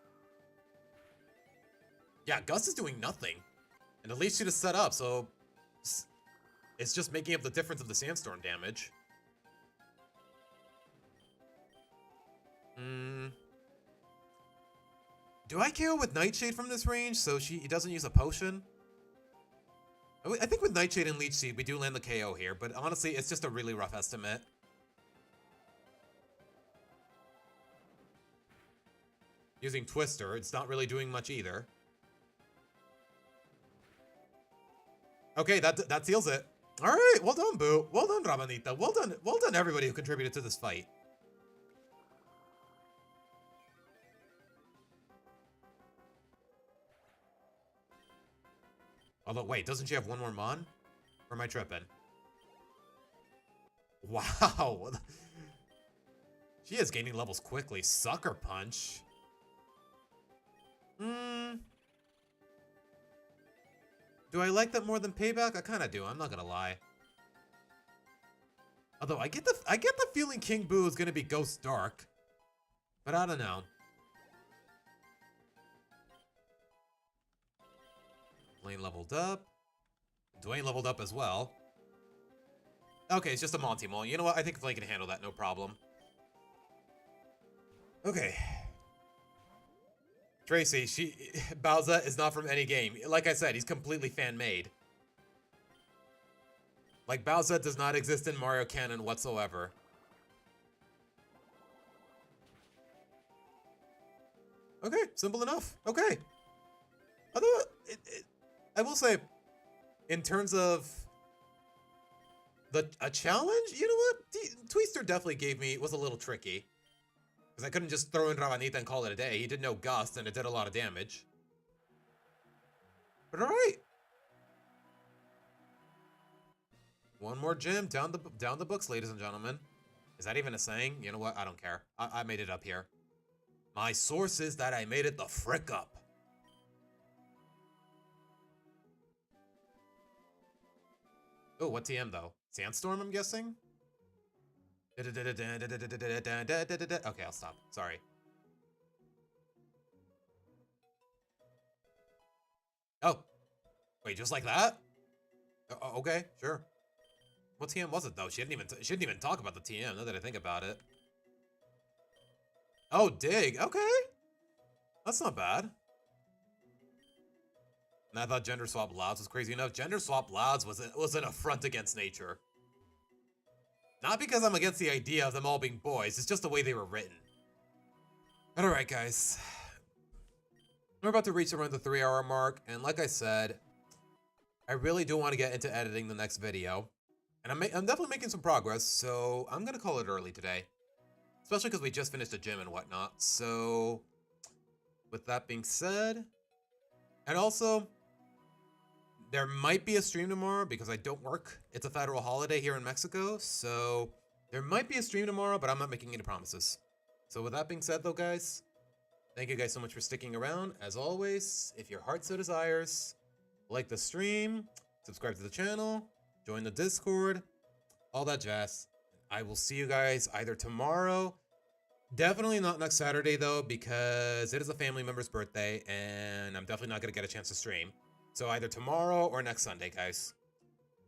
Yeah, Gus is doing nothing. And the leech sheet is set up, so it's just making up the difference of the sandstorm damage. Do I KO with Nightshade from this range so he doesn't use a potion? I think with Nightshade and Leech Seed, we do land the KO here, but honestly, it's just a really rough estimate. Using Twister, it's not really doing much either. Okay, that seals it. All right, well done, Boo. Well done, Rabanita. Well done, everybody who contributed to this fight. Although, wait, doesn't she have one more Mon? Or am I tripping? Wow. She is gaining levels quickly. Sucker Punch. Do I like that more than Payback? I kind of do. I'm not gonna lie. Although I get the feeling King Boo is gonna be Ghost Dark, but I don't know. Blaine leveled up. Dwayne leveled up as well. Okay, it's just a Monty Mole. You know what? I think Flame can handle that, no problem. Okay. Tracy, Bowser is not from any game. Like I said, he's completely fan-made. Like, Bowser does not exist in Mario canon whatsoever. Okay, simple enough. Okay. Although, I will say, in terms of a challenge, you know what? Twister definitely was a little tricky. Because I couldn't just throw in Rabanita and call it a day. He did no Gust, and it did a lot of damage. But alright. One more gym down the books, ladies and gentlemen. Is that even a saying? You know what? I don't care. I made it up here. My source is that I made it the frick up. Oh, what TM though? Sandstorm, I'm guessing? Okay, I'll stop. Sorry. Oh. Wait, just like that? Okay, sure. What TM was it though? She didn't even talk about the TM, now that I think about it. Oh, dig. Okay. That's not bad. And I thought Gender Swap Louds was crazy enough. Gender Swap Louds was an affront against nature. Not because I'm against the idea of them all being boys, it's just the way they were written. But alright, guys. We're about to reach around the 3-hour mark, and like I said, I really do want to get into editing the next video. And I'm definitely making some progress, so I'm going to call it early today. Especially because we just finished the gym and whatnot. So, with that being said, and also, there might be a stream tomorrow because I don't work. It's a federal holiday here in Mexico, so there might be a stream tomorrow, but I'm not making any promises. So with that being said, though, guys, thank you guys so much for sticking around. As always, if your heart so desires, like the stream, subscribe to the channel, join the Discord, all that jazz. I will see you guys either tomorrow. Definitely not next Saturday, though, because it is a family member's birthday, and I'm definitely not going to get a chance to stream. So either tomorrow or next Sunday, guys.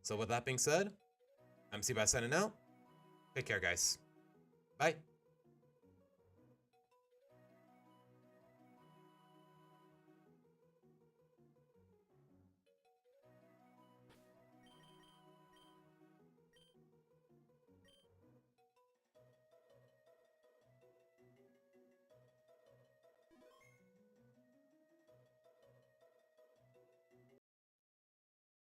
So with that being said, I'm Seabass signing out. Take care, guys. Bye.